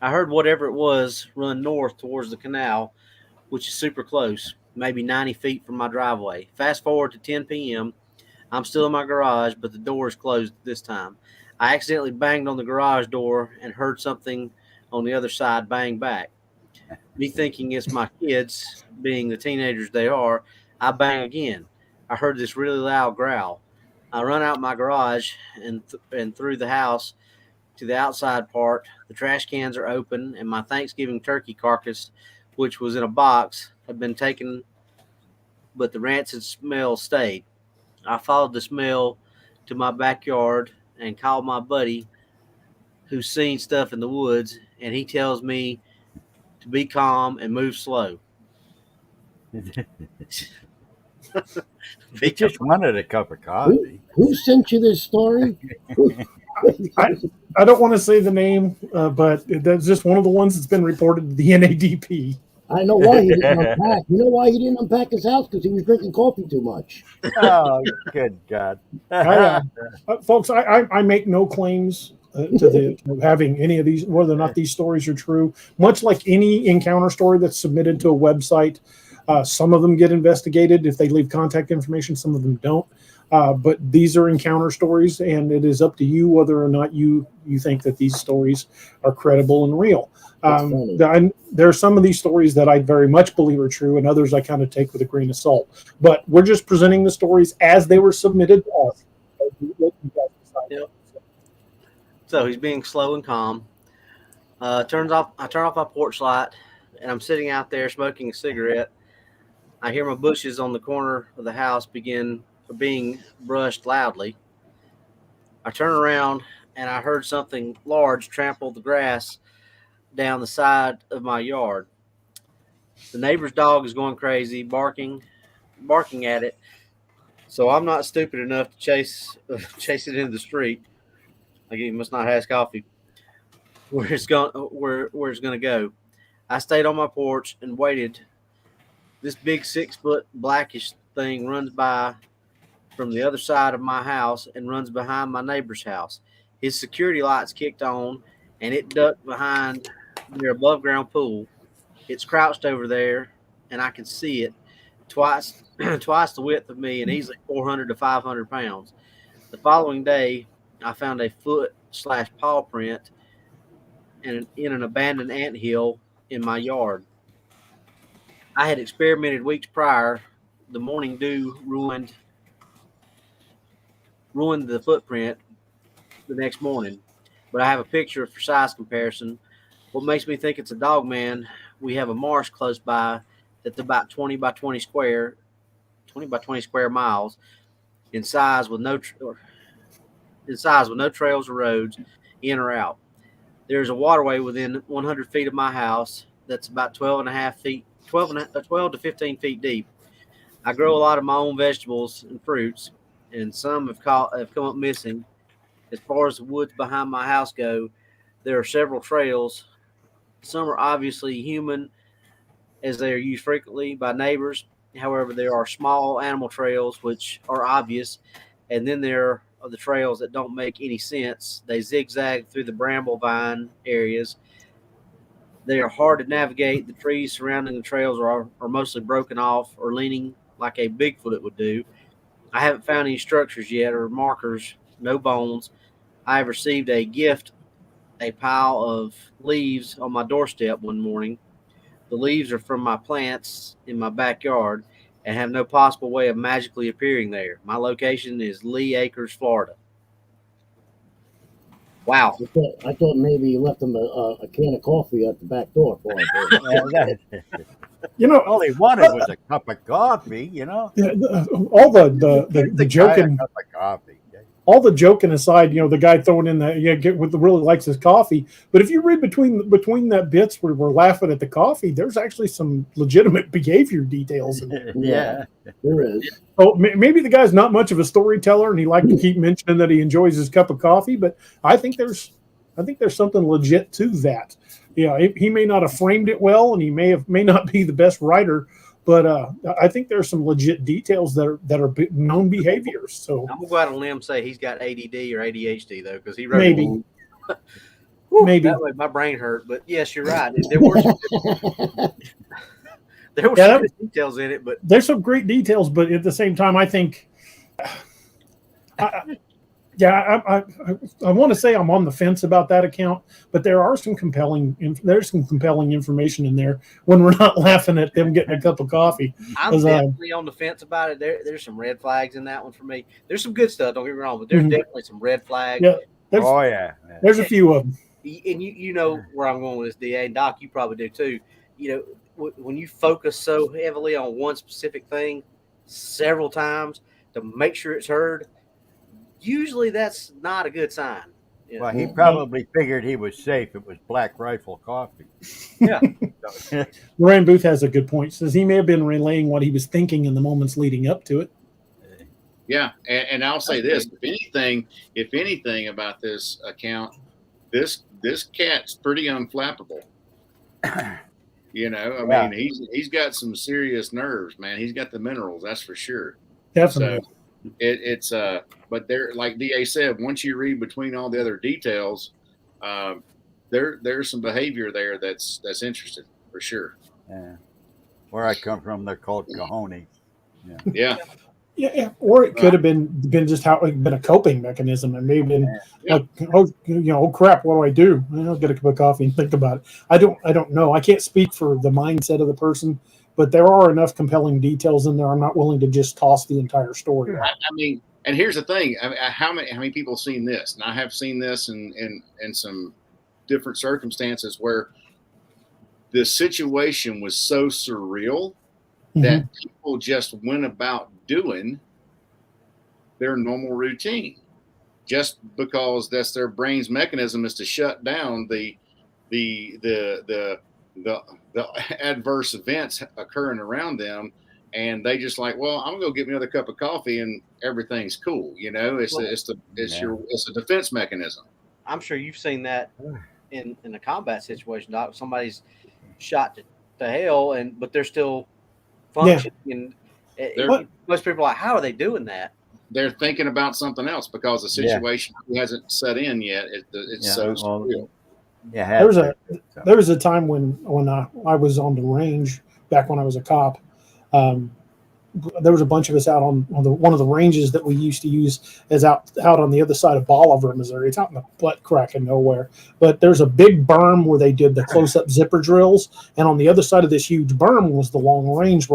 I heard whatever it was run north towards the canal, which is super close, maybe 90 feet from my driveway. Fast forward to 10 p.m. I'm still in my garage, but the door is closed this time. I accidentally banged on the garage door and heard something on the other side bang back. Me thinking it's my kids, being the teenagers they are, I bang again. I heard this really loud growl. I run out my garage and through the house to the outside part. The trash cans are open, and my Thanksgiving turkey carcass, which was in a box, had been taken, but the rancid smell stayed. I followed the smell to my backyard and called my buddy who's seen stuff in the woods, and he tells me to be calm and move slow. He just wanted a cup of coffee. Who sent you this story? I don't want to say the name, but that's just one of the ones that's been reported to the NADP. I know why he didn't unpack. You know why he didn't unpack his house? Because he was drinking coffee too much. Oh, good God. Folks, I make no claims to having any of these, whether or not these stories are true. Much like any encounter story that's submitted to a website, some of them get investigated if they leave contact information. Some of them don't. But these are encounter stories, and it is up to you whether or not you think that these stories are credible and real. There are some of these stories that I very much believe are true, and others I kind of take with a grain of salt. But we're just presenting the stories as they were submitted to us. Yep. So he's being slow and calm. I turn off my porch light, and I'm sitting out there smoking a cigarette. I hear my bushes on the corner of the house begin being brushed loudly. I turn around, and I heard something large trample the grass down the side of my yard. The neighbor's dog is going crazy, barking at it. So I'm not stupid enough to chase it into the street. Like he must not have his coffee. Where it's going to go. I stayed on my porch and waited. This big 6-foot blackish thing runs by from the other side of my house and runs behind my neighbor's house. His security lights kicked on, and it ducked behind their above ground pool. It's crouched over there, and I can see it twice the width of me and easily 400 to 500 pounds. The following day, I found a foot/paw print in an abandoned anthill in my yard. I had experimented weeks prior. The morning dew ruined the footprint the next morning, but I have a picture for size comparison. What makes me think it's a Dogman, we have a marsh close by that's about 20 by 20 square miles in size with no trails or roads in or out. There's a waterway within 100 feet of my house that's about 12 to 15 feet deep. I grow a lot of my own vegetables and fruits, and some have come up missing. As far as the woods behind my house go, there are several trails. Some are obviously human, as they are used frequently by neighbors. However, there are small animal trails which are obvious, and then there are the trails that don't make any sense. They zigzag through the bramble vine areas. They are hard to navigate. The trees surrounding the trails are mostly broken off or leaning like a Bigfoot would do. I haven't found any structures yet or markers, no bones. I have received a gift, a pile of leaves on my doorstep one morning. The leaves are from my plants in my backyard and have no possible way of magically appearing there. My location is Lee Acres, Florida. Wow. I thought maybe you left him a can of coffee at the back door for him. All he wanted was a cup of coffee, All the joking, cup of coffee. all the joking aside, the guy throwing in that really likes his coffee. But if you read between that bits where we're laughing at the coffee, there's actually some legitimate behavior details in there. Yeah, there is. Oh, maybe the guy's not much of a storyteller, and he liked to keep mentioning that he enjoys his cup of coffee. But I think there's something legit to that. He may not have framed it well, and he may not be the best writer, but I think there's some legit details that are known behaviors. So I'm gonna go out on a limb and say he's got ADD or ADHD though, because he wrote maybe. Maybe that way my brain hurt. But yes, you're right. There were some good details in it, but there's some great details. But at the same time, I think, I want to say I'm on the fence about that account, but there's some compelling information in there when we're not laughing at them getting a cup of coffee. I'm definitely on the fence about it. There's some red flags in that one for me. There's some good stuff, don't get me wrong, but there's definitely some red flags. Yeah, there's a few of them. And you know where I'm going with this, DA, and Doc, you probably do too. When you focus so heavily on one specific thing several times to make sure it's heard, usually that's not a good sign. Well, he probably figured he was safe. It was Black Rifle coffee. Yeah. Lorraine Booth has a good point. Says he may have been relaying what he was thinking in the moments leading up to it. Yeah, and I'll say this: if anything about this account, this cat's pretty unflappable. You know, I Yeah. mean, he's got some serious nerves, man. He's got the minerals, that's for sure. Definitely. So it's but there, like DA said, once you read between all the other details, there's some behavior there that's interesting for sure. Yeah. Where I come from, they're called cojones. Yeah, Yeah, or it could have been just how it been a coping mechanism, and maybe been like, oh crap, what do I do? I'll get a cup of coffee and think about it. I don't know. I can't speak for the mindset of the person, but there are enough compelling details in there. I'm not willing to just toss the entire story. I mean, and here's the thing: I mean, how many people have seen this? And I have seen this in some different circumstances where the situation was so surreal that people just went about doing their normal routine just because that's their brain's mechanism is to shut down the adverse events occurring around them, and they just like, well, I'm gonna go get me another cup of coffee and everything's cool. You know, it's a defense mechanism. I'm sure you've seen that in a combat situation, Doc. Somebody's shot to hell, but they're still functioning. And most people are like, how are they doing that? They're thinking about something else because the situation hasn't set in yet. It's so surreal. Yeah, there was a time when I was on the range back when I was a cop. There was a bunch of us out on one of the ranges that we used to use as out on the other side of Bolivar, Missouri. It's out in the butt crack of nowhere. But there's a big berm where they did the close-up zipper drills, and on the other side of this huge berm was the long range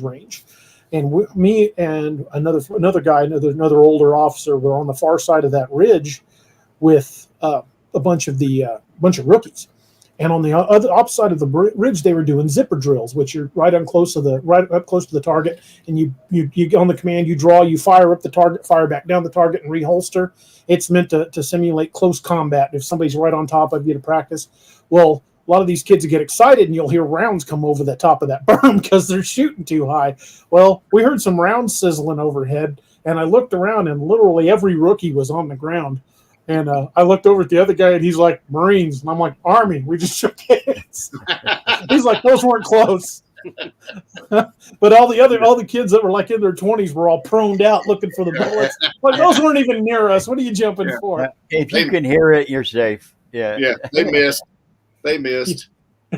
range. And me and another guy, another older officer, were on the far side of that ridge with a bunch of rookies. And on the opposite side of the ridge, they were doing zipper drills, which are right up close to the target. And you on the command, you draw, you fire up the target, fire back down the target, and reholster. It's meant to simulate close combat if somebody's right on top of you to practice. Well, a lot of these kids get excited, and you'll hear rounds come over the top of that berm because they're shooting too high. Well, we heard some rounds sizzling overhead, and I looked around, and literally every rookie was on the ground. And I looked over at the other guy, and he's like, Marines. And I'm like, Army. We just shook hands. He's like, those weren't close. But all the kids that were like in their 20s were all proned out looking for the bullets. Like, those weren't even near us. What are you jumping for? If you can hear it, you're safe. Yeah. Yeah, they missed.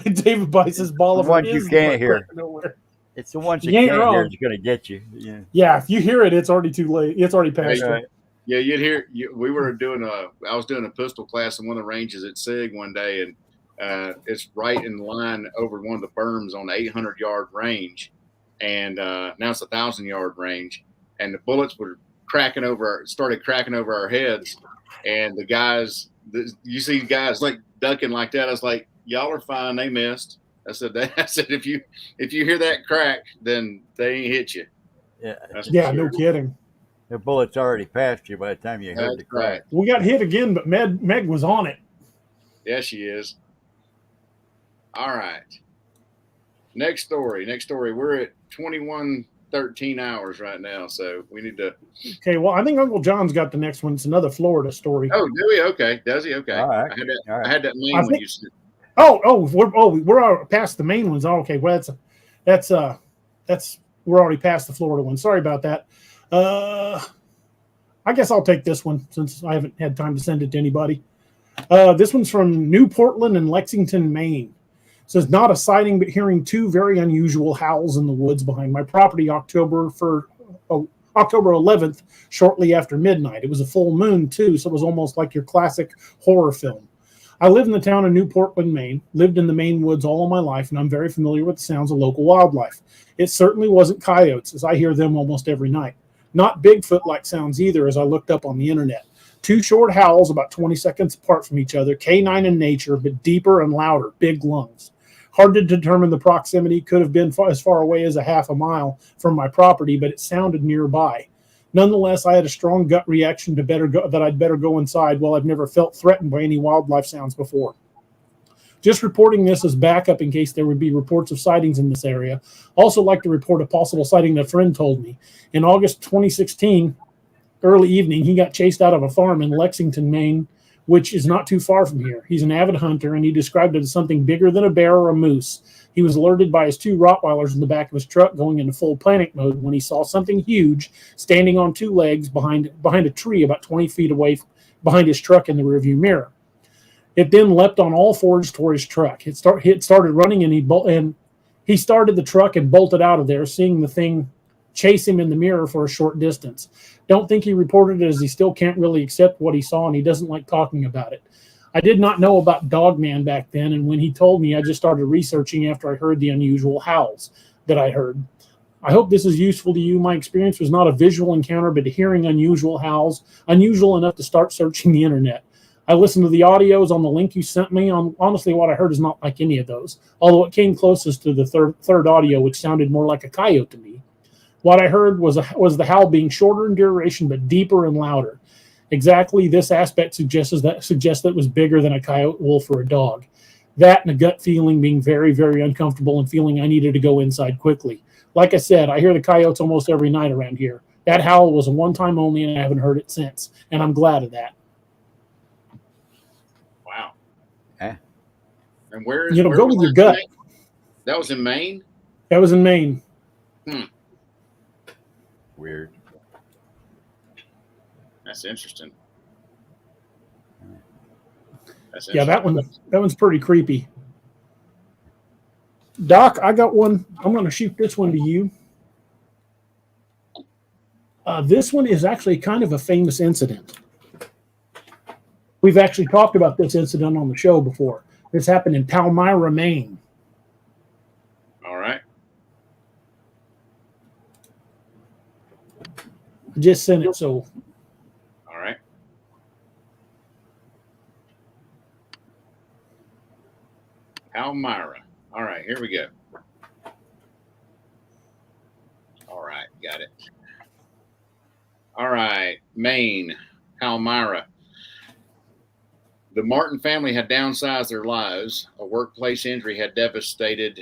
David bites his ball of the ones you can't hear. Nowhere. It's the ones you can't hear that's going to get you. Yeah, if you hear it, it's already too late. It's already past you. Yeah, you'd hear. We were I was doing a pistol class in one of the ranges at SIG one day, and it's right in line over one of the berms on the 800-yard range, and now it's 1,000-yard range, and the bullets were started cracking over our heads, and the guys, you see guys like ducking like that. I was like, y'all are fine. They missed. I said if you hear that crack, then they ain't hit you. Yeah, no kidding. The bullet's already passed you by the time you heard the crack. We got hit again, but Meg was on it. Yeah, she is. All right. Next story. We're at 21:13 hours right now, so we need to. Okay, well, I think Uncle John's got the next one. It's another Florida story. Oh, do we? Okay. Does he? Okay. All right. I had that main one you said. We're past the main ones. Oh, okay. Well, that's we're already past the Florida one. Sorry about that. I guess I'll take this one since I haven't had time to send it to anybody. This one's from New Portland and Lexington, Maine. It says, not a sighting, but hearing two very unusual howls in the woods behind my property October 11th, shortly after midnight. It was a full moon, too, so it was almost like your classic horror film. I live in the town of New Portland, Maine, lived in the Maine woods all of my life, and I'm very familiar with the sounds of local wildlife. It certainly wasn't coyotes, as I hear them almost every night. Not Bigfoot-like sounds either, as I looked up on the internet. Two short howls about 20 seconds apart from each other, canine in nature, but deeper and louder, big lungs. Hard to determine the proximity, could have been as far away as a half a mile from my property, but it sounded nearby. Nonetheless, I had a strong gut reaction that I'd better go inside. While I've never felt threatened by any wildlife sounds before. Just reporting this as backup in case there would be reports of sightings in this area. Also like to report a possible sighting that a friend told me. In August 2016, early evening, he got chased out of a farm in Lexington, Maine, which is not too far from here. He's an avid hunter, and he described it as something bigger than a bear or a moose. He was alerted by his 2 Rottweilers in the back of his truck going into full panic mode when he saw something huge standing on 2 legs behind a tree about 20 feet away behind his truck in the rearview mirror. It then leapt on all fours toward his truck. It started running, and he started the truck and bolted out of there, seeing the thing chase him in the mirror for a short distance. Don't think he reported it, as he still can't really accept what he saw, and he doesn't like talking about it. I did not know about Dogman back then, and when he told me, I just started researching after I heard the unusual howls that I heard. I hope this is useful to you. My experience was not a visual encounter, but hearing unusual howls, unusual enough to start searching the internet. I listened to the audios on the link you sent me. Honestly, what I heard is not like any of those, although it came closest to the third audio, which sounded more like a coyote to me. What I heard was the howl being shorter in duration, but deeper and louder. Exactly, this aspect suggests that it was bigger than a coyote, wolf, or a dog. That and a gut feeling being very, very uncomfortable and feeling I needed to go inside quickly. Like I said, I hear the coyotes almost every night around here. That howl was a one-time only, and I haven't heard it since, and I'm glad of that. Wow. Eh? And where Go was with your that gut. Maine? That was in Maine? That was in Maine. Weird. That's interesting. Yeah, that one's pretty creepy. Doc, I got one. I'm going to shoot this one to you. This one is actually kind of a famous incident. We've actually talked about this incident on the show before. This happened in Palmyra, Maine. All right. I just sent it, so. All right. Palmyra. All right, here we go. All right, got it. All right, Maine, Palmyra. The Martin family had downsized their lives. A workplace injury had devastated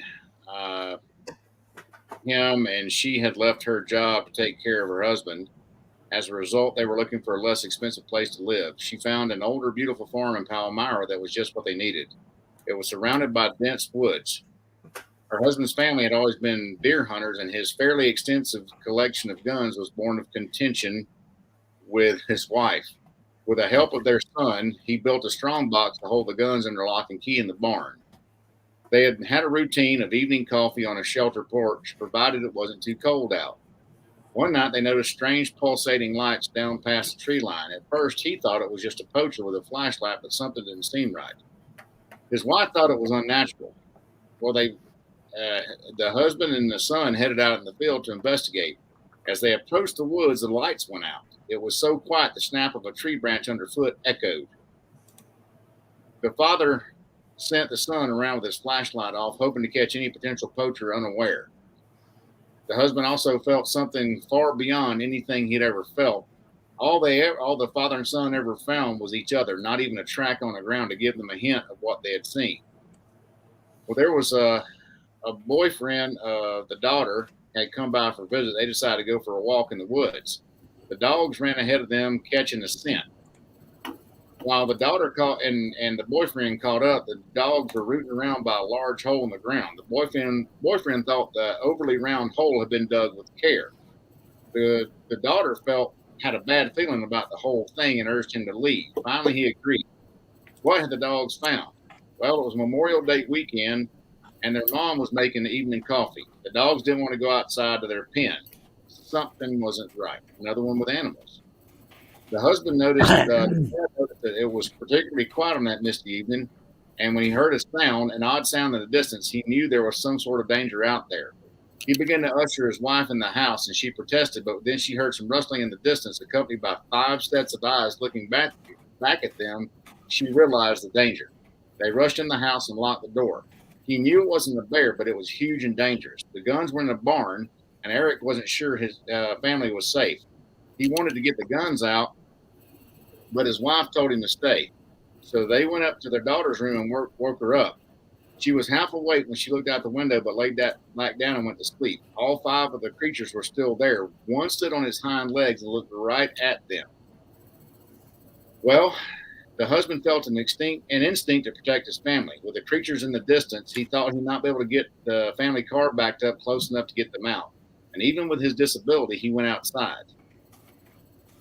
him, and she had left her job to take care of her husband. As a result, they were looking for a less expensive place to live. She found an older, beautiful farm in Palmyra that was just what they needed. It was surrounded by dense woods. Her husband's family had always been deer hunters, and his fairly extensive collection of guns was born of contention with his wife. With the help of their son, he built a strong box to hold the guns under lock and key in the barn. They had had a routine of evening coffee on a shelter porch, provided it wasn't too cold out. One night, they noticed strange pulsating lights down past the tree line. At first, he thought it was just a poacher with a flashlight, but something didn't seem right. His wife thought it was unnatural. Well, the husband and the son headed out in the field to investigate. As they approached the woods, the lights went out. It was so quiet, the snap of a tree branch underfoot echoed. The father sent the son around with his flashlight off, hoping to catch any potential poacher unaware. The husband also felt something far beyond anything he'd ever felt. All the father and son ever found was each other, not even a track on the ground to give them a hint of what they had seen. Well, there was a boyfriend of the daughter had come by for a visit. They decided to go for a walk in the woods. The dogs ran ahead of them, catching the scent. While the daughter caught and the boyfriend caught up, the dogs were rooting around by a large hole in the ground. The boyfriend thought the overly round hole had been dug with care. The daughter had a bad feeling about the whole thing and urged him to leave. Finally, he agreed. What had the dogs found? Well, it was Memorial Day weekend, and their mom was making the evening coffee. The dogs didn't want to go outside to their pen. Something wasn't right. Another one with animals. The husband noticed that it was particularly quiet on that misty evening, and when he heard an odd sound in the distance, he knew there was some sort of danger out there. He began to usher his wife in the house, and she protested, but then she heard some rustling in the distance, accompanied by 5 sets of eyes looking back at them. She realized the danger. They rushed in the house and locked the door. He knew it wasn't a bear, but it was huge and dangerous. The guns were in a barn, and Eric wasn't sure his family was safe. He wanted to get the guns out, but his wife told him to stay. So they went up to their daughter's room and woke her up. She was half awake when she looked out the window, but laid back down and went to sleep. All 5 of the creatures were still there. One stood on his hind legs and looked right at them. Well, The husband felt an instinct to protect his family. With the creatures in the distance, he thought he might be able to get the family car backed up close enough to get them out. And even with his disability, he went outside.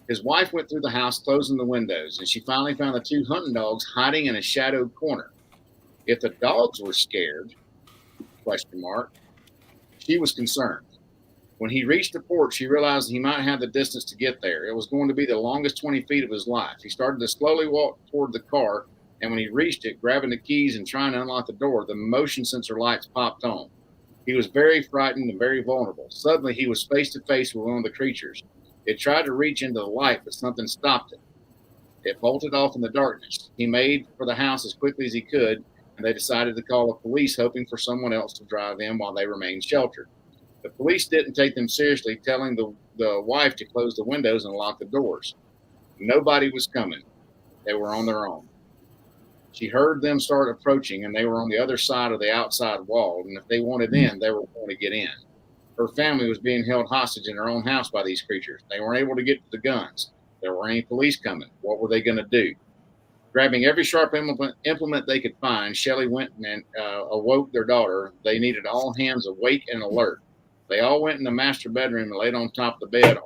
His wife went through the house, closing the windows, and she finally found the 2 hunting dogs hiding in a shadowed corner. If the dogs were scared, ? She was concerned. When he reached the porch, he realized he might have the distance to get there. It was going to be the longest 20 feet of his life. He started to slowly walk toward the car, and when he reached it, grabbing the keys and trying to unlock the door, the motion sensor lights popped on. He was very frightened and very vulnerable. Suddenly, he was face to face with one of the creatures. It tried to reach into the light, but something stopped it. It bolted off in the darkness. He made for the house as quickly as he could, and they decided to call the police, hoping for someone else to drive in while they remained sheltered. The police didn't take them seriously, telling the wife to close the windows and lock the doors. Nobody was coming. They were on their own. She heard them start approaching, and they were on the other side of the outside wall, and if they wanted in, they were going to get in. Her family was being held hostage in her own house by these creatures. They weren't able to get to the guns. There weren't any police coming. What were they going to do? Grabbing every sharp implement they could find, Shelley went and awoke their daughter. They needed all hands awake and alert. They all went in the master bedroom and laid on top of the bed,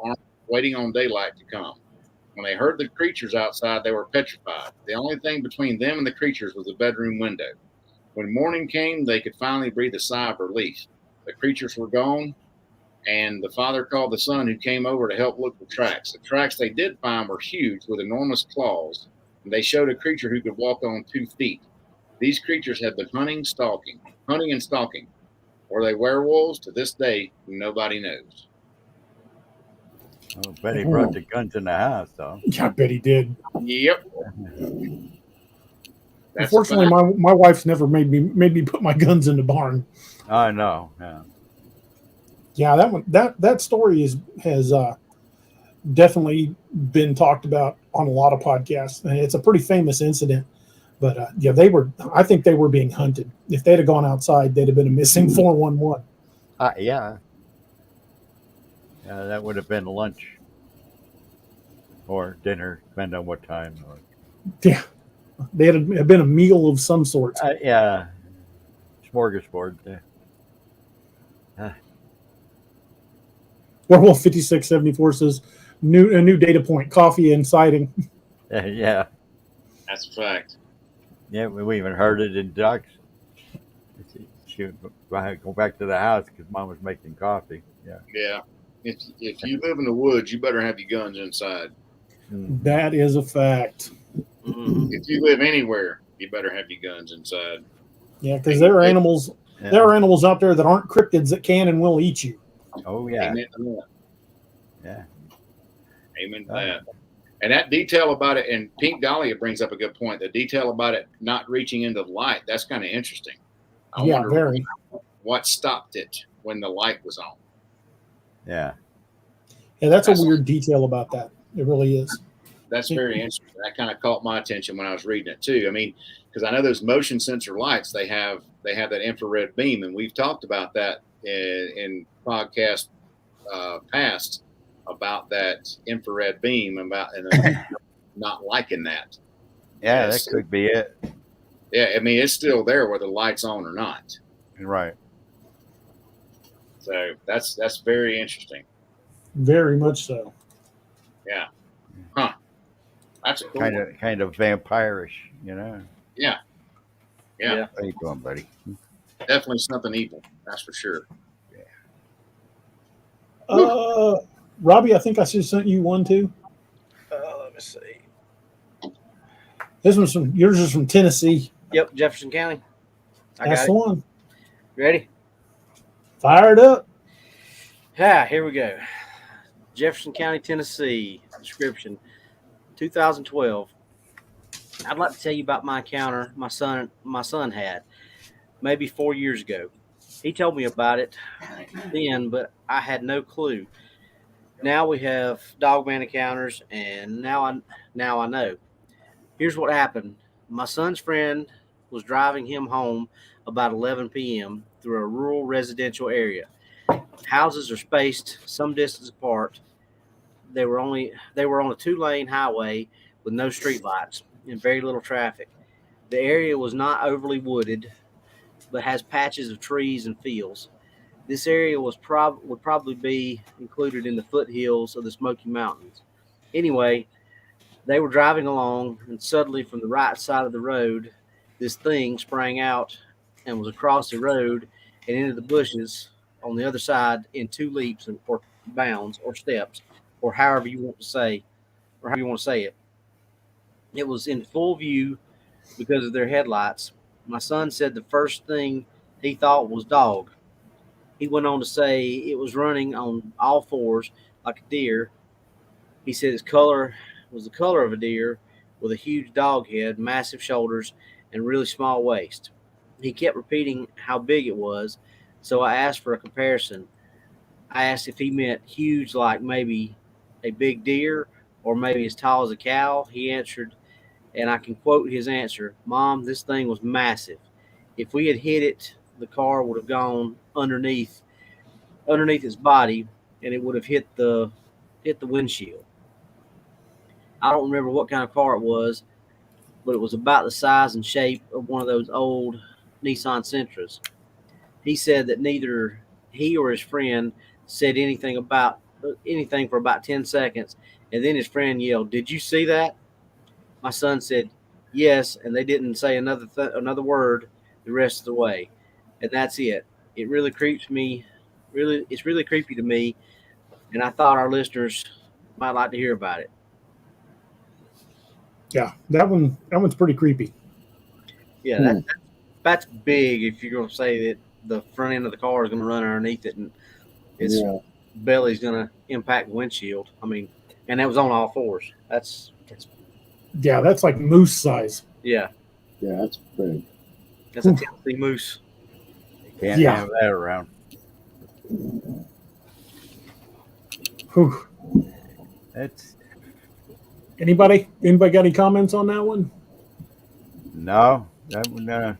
waiting on daylight to come. When they heard the creatures outside, they were petrified. The only thing between them and the creatures was the bedroom window. When morning came, they could finally breathe a sigh of relief. The creatures were gone, and the father called the son, who came over to help look for tracks. The tracks they did find were huge with enormous claws, and they showed a creature who could walk on 2 feet. These creatures had been hunting and stalking. Were they werewolves? To this day, nobody knows. Oh, Betty brought the guns in the house, though. Yeah, I bet he did. Yep. Unfortunately, my wife's never made me put my guns in the barn. I know. Yeah. Yeah, that story has definitely been talked about on a lot of podcasts. And it's a pretty famous incident. But yeah, I think they were being hunted. If they'd have gone outside, they'd have been a missing 411. Yeah. That would have been lunch or dinner, depending on what time. Yeah, they had been a meal of some sort. Yeah, smorgasbord. Werewolf 5674 says, a new data point, coffee and sighting. Yeah. That's a fact. Yeah, we even heard it in ducks. She would go back to the house because Mom was making coffee. Yeah. Yeah. If you live in the woods, you better have your guns inside. That is a fact. If you live anywhere, you better have your guns inside. Yeah, because there are animals. Yeah. There are animals out there that aren't cryptids that can and will eat you. Oh yeah. Amen to that. Yeah. Amen to that. And that detail about it, and Pink Dahlia brings up a good point. The detail about it not reaching into the light, that's kind of interesting. I wonder very. What stopped it when the light was on. Yeah. Yeah, that's a weird detail about that. It really is. That's very interesting. That kind of caught my attention when I was reading it too. I mean, because I know those motion sensor lights, they have that infrared beam, and we've talked about that in podcast past about that infrared beam and not liking that. Yeah, that could be it. Yeah, I mean, it's still there whether the light's on or not. Right. So that's very interesting. Very much so. Yeah. Huh. That's a cool kind of vampirish, you know. Yeah. Yeah. How you doing, buddy? Definitely something evil. That's for sure. Yeah. Robbie, I think I should have sent you one too. Let me see. This one's yours is from Tennessee. Yep, Jefferson County. That's the one. Ready? Fired up. Here we go. Jefferson County, Tennessee. Description: 2012. I'd like to tell you about my encounter my son had maybe 4 years ago. He told me about it then, but I had no clue. Now we have Dogman encounters, and now I know. Here's what happened. My son's friend was driving him home about 11 p.m. through a rural residential area. Houses are spaced some distance apart. They were on a 2-lane highway with no street lights. and very little traffic. The area was not overly wooded, but has patches of trees and fields. This area would probably be included in the foothills of the Smoky Mountains. Anyway, they were driving along, and suddenly from the right side of the road, this thing sprang out and was across the road and into the bushes on the other side in two leaps or bounds or steps or however you want to say or however you want to say it. It was in full view because of their headlights. My son said the first thing he thought was dog. He went on to say it was running on all fours like a deer. He said its color was the color of a deer with a huge dog head, massive shoulders, and really small waist. He kept repeating how big it was, so I asked for a comparison. I asked if he meant huge, like maybe a big deer or maybe as tall as a cow. He answered, and I can quote his answer: "Mom, this thing was massive. If we had hit it, the car would have gone underneath its body, and it would have hit the windshield. I don't remember what kind of car it was, but it was about the size and shape of one of those old Nissan Sentras." He said that neither he or his friend said anything for about 10 seconds, and then his friend yelled, "Did you see that?" My son said, "Yes," and they didn't say another word the rest of the way. And that's it. It really creeps me. It's really creepy to me, and I thought our listeners might like to hear about it. Yeah, that one's pretty creepy. Yeah, that's big. If you're going to say that the front end of the car is going to run underneath it, and its Yeah. belly's going to impact the windshield. I mean, and that was on all fours. That's Yeah, that's like moose size. yeah, Yeah, that's big. that's a Tennessee moose. Can't Yeah. have that around. Whew. It's Anybody got any comments on that one? no, that one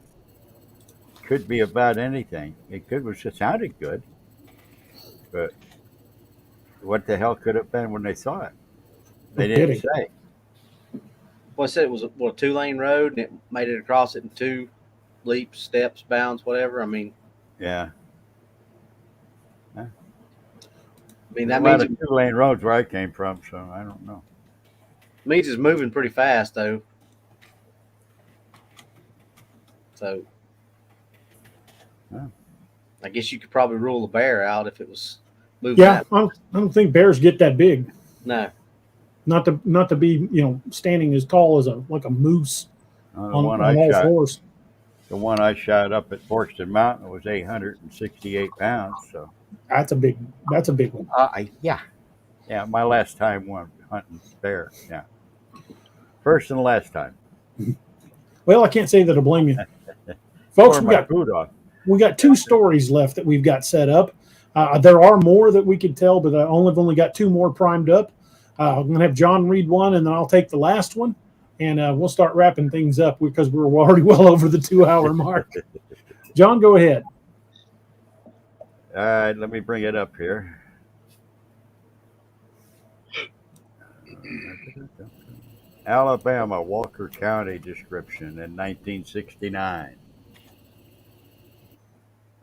could be about anything. It could was just sounded good, but what the hell could it have been when they saw it? They No didn't kidding. say. Well, I said it was a 2-lane road, and it made it across it in two leaps, steps, bounds, whatever. I mean, Yeah, that a means lot of 2-lane roads where I came from, so I don't know. means it's moving pretty fast though. So Yeah. I guess you could probably rule a bear out if it was moving. Yeah, I don't think bears get that big. No. Not to be standing as tall as a moose The on one all I shot, fours. the one I shot up at Forkston Mountain was 868 pounds. So That's a big one. yeah, my last time hunting bear. Yeah, first and last time. Well, I can't say that I blame you, folks. Or my food off. We got two stories left that we've got set up. There are more that we could tell, but I've only got two more primed up. I'm going to have John read one, and then I'll take the last one, and we'll start wrapping things up because we're already well over the 2-hour mark. John, go ahead. All right, let me bring it up here. Alabama, Walker County description in 1969.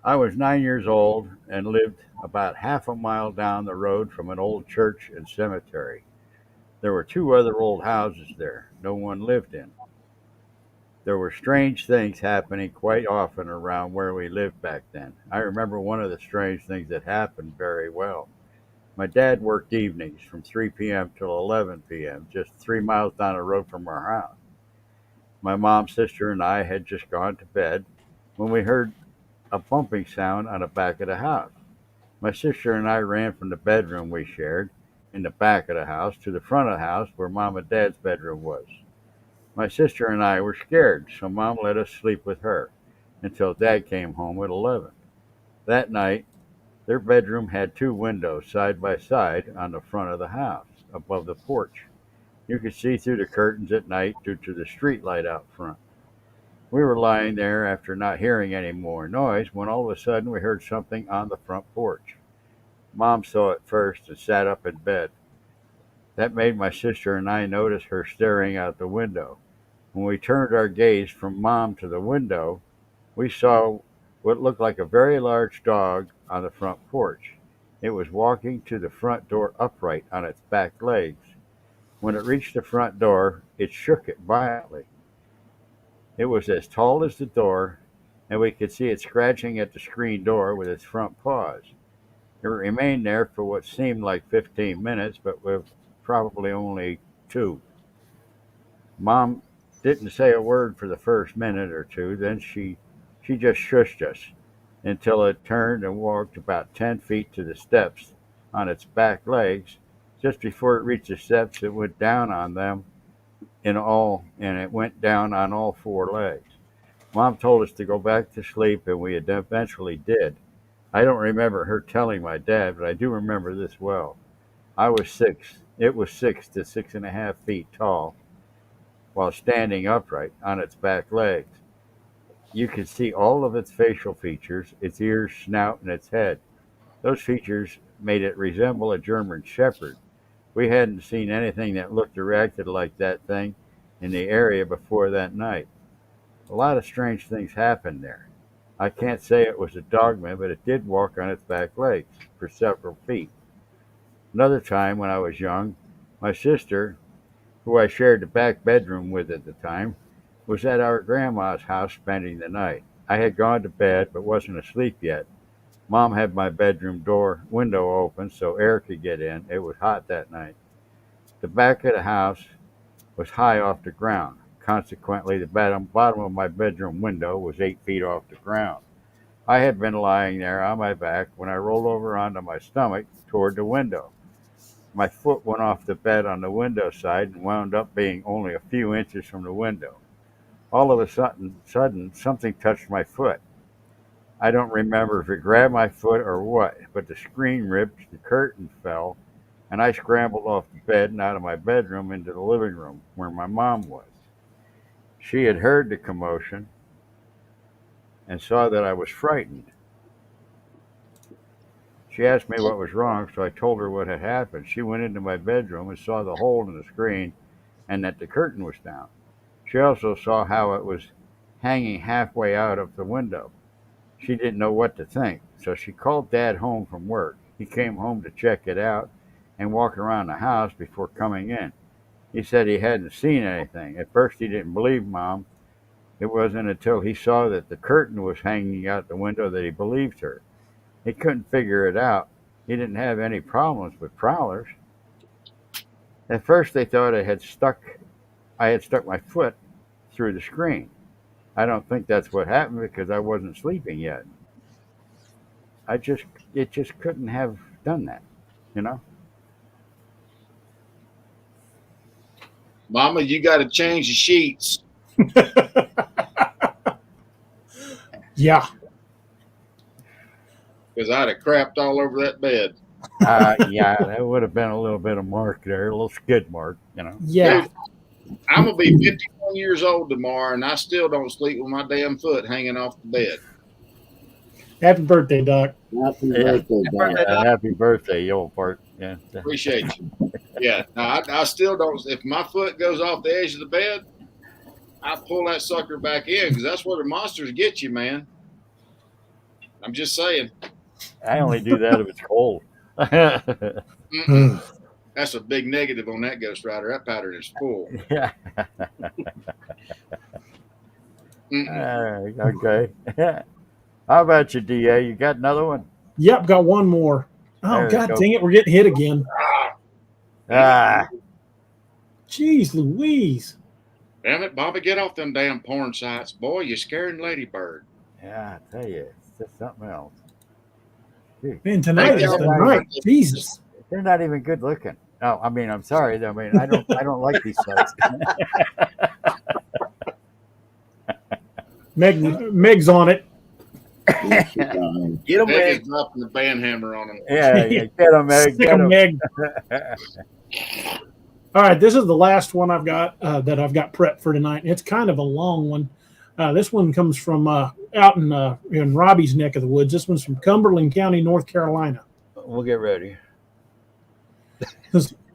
I was 9 years old and lived about half a mile down the road from an old church and cemetery. There were two other old houses there no one lived in. There were strange things happening quite often around where we lived back then. I remember one of the strange things that happened very well. My dad worked evenings from 3 p.m. till 11 p.m., just 3 miles down the road from our house. My mom, sister, and I had just gone to bed when we heard a bumping sound on the back of the house. My sister and I ran from the bedroom we shared in the back of the house to the front of the house where Mom and Dad's bedroom was. My sister and I were scared, so Mom let us sleep with her until Dad came home at 11. That night, their bedroom had two windows side by side on the front of the house, above the porch. You could see through the curtains at night due to the street light out front. We were lying there after not hearing any more noise when all of a sudden we heard something on the front porch. Mom saw it first and sat up in bed. That made my sister and I notice her staring out the window. When we turned our gaze from Mom to the window, we saw what looked like a very large dog on the front porch. It was walking to the front door upright on its back legs. When it reached the front door, it shook it violently. It was as tall as the door, and we could see it scratching at the screen door with its front paws. It remained there for what seemed like 15 minutes, but was probably only 2. Mom didn't say a word for the first minute or two, then she just shushed us until it turned and walked about 10 feet to the steps on its back legs. Just before it reached the steps, it went down on them and it went down on all 4 legs. Mom told us to go back to sleep, and we eventually did. I don't remember her telling my dad, but I do remember this well. I was 6. It was 6 to 6.5 feet tall, while standing upright on its back legs. You could see all of its facial features, its ears, snout, and its head. Those features made it resemble a German shepherd. We hadn't seen anything that looked or acted like that thing in the area before that night. A lot of strange things happened there. I can't say it was a dogman, but it did walk on its back legs for several feet. Another time when I was young, my sister, who I shared the back bedroom with at the time, was at our grandma's house spending the night. I had gone to bed but wasn't asleep yet. Mom had my bedroom window open so air could get in. It was hot that night. The back of the house was high off the ground. Consequently, the bottom of my bedroom window was 8 feet off the ground. I had been lying there on my back when I rolled over onto my stomach toward the window. My foot went off the bed on the window side and wound up being only a few inches from the window. All of a sudden, something touched my foot. I don't remember if it grabbed my foot or what, but the screen ripped, the curtain fell, and I scrambled off the bed and out of my bedroom into the living room where my mom was. She had heard the commotion and saw that I was frightened. She asked me what was wrong, so I told her what had happened. She went into my bedroom and saw the hole in the screen and that the curtain was down. She also saw how it was hanging halfway out of the window. She didn't know what to think, so she called Dad home from work. He came home to check it out and walk around the house before coming in. He said he hadn't seen anything. At first he didn't believe Mom. It wasn't until he saw that the curtain was hanging out the window that he believed her. He couldn't figure it out. He didn't have any problems with prowlers. At first they thought I had stuck my foot through the screen. I don't think that's what happened because I wasn't sleeping yet. It just couldn't have done that, you know? Mama, you got to change the sheets. Yeah. Because I'd have crapped all over that bed. Yeah, that would have been a little bit of mark there, a little skid mark, you know? Yeah. Dude, I'm going to be 51 years old tomorrow, and I still don't sleep with my damn foot hanging off the bed. Happy birthday, Doc. Happy birthday, Doc. Happy birthday, you old fart. Yeah. Appreciate you. Yeah, no, I still don't. If my foot goes off the edge of the bed, I pull that sucker back in because that's where the monsters get you, man. I'm just saying. I only do that if it's cold. That's a big negative on that Ghost Rider. That pattern is full. Yeah. Okay. How about you, DA? You got another one? Yep, got one more. Oh, There God we go. dang it. We're getting hit again. Ah, Jeez Louise. Damn it, Bobby, get off them damn porn sites. Boy, you're scaring Ladybird. yeah, I tell you, it's just something else. Gee, Man, tonight is the night. Jesus. they're not even good looking. No, I mean, I'm sorry. I mean, I don't like these sites. Meg's on it. Get them, Meg Meg. is dropping the band hammer on them. Yeah, get them, Meg. Stick Get 'em, 'em. Meg. All right, this is the last one I've got that I've got prepped for tonight. It's kind of a long one. This one comes from out in Robbie's neck of the woods. This one's from Cumberland County, North Carolina. We'll get ready.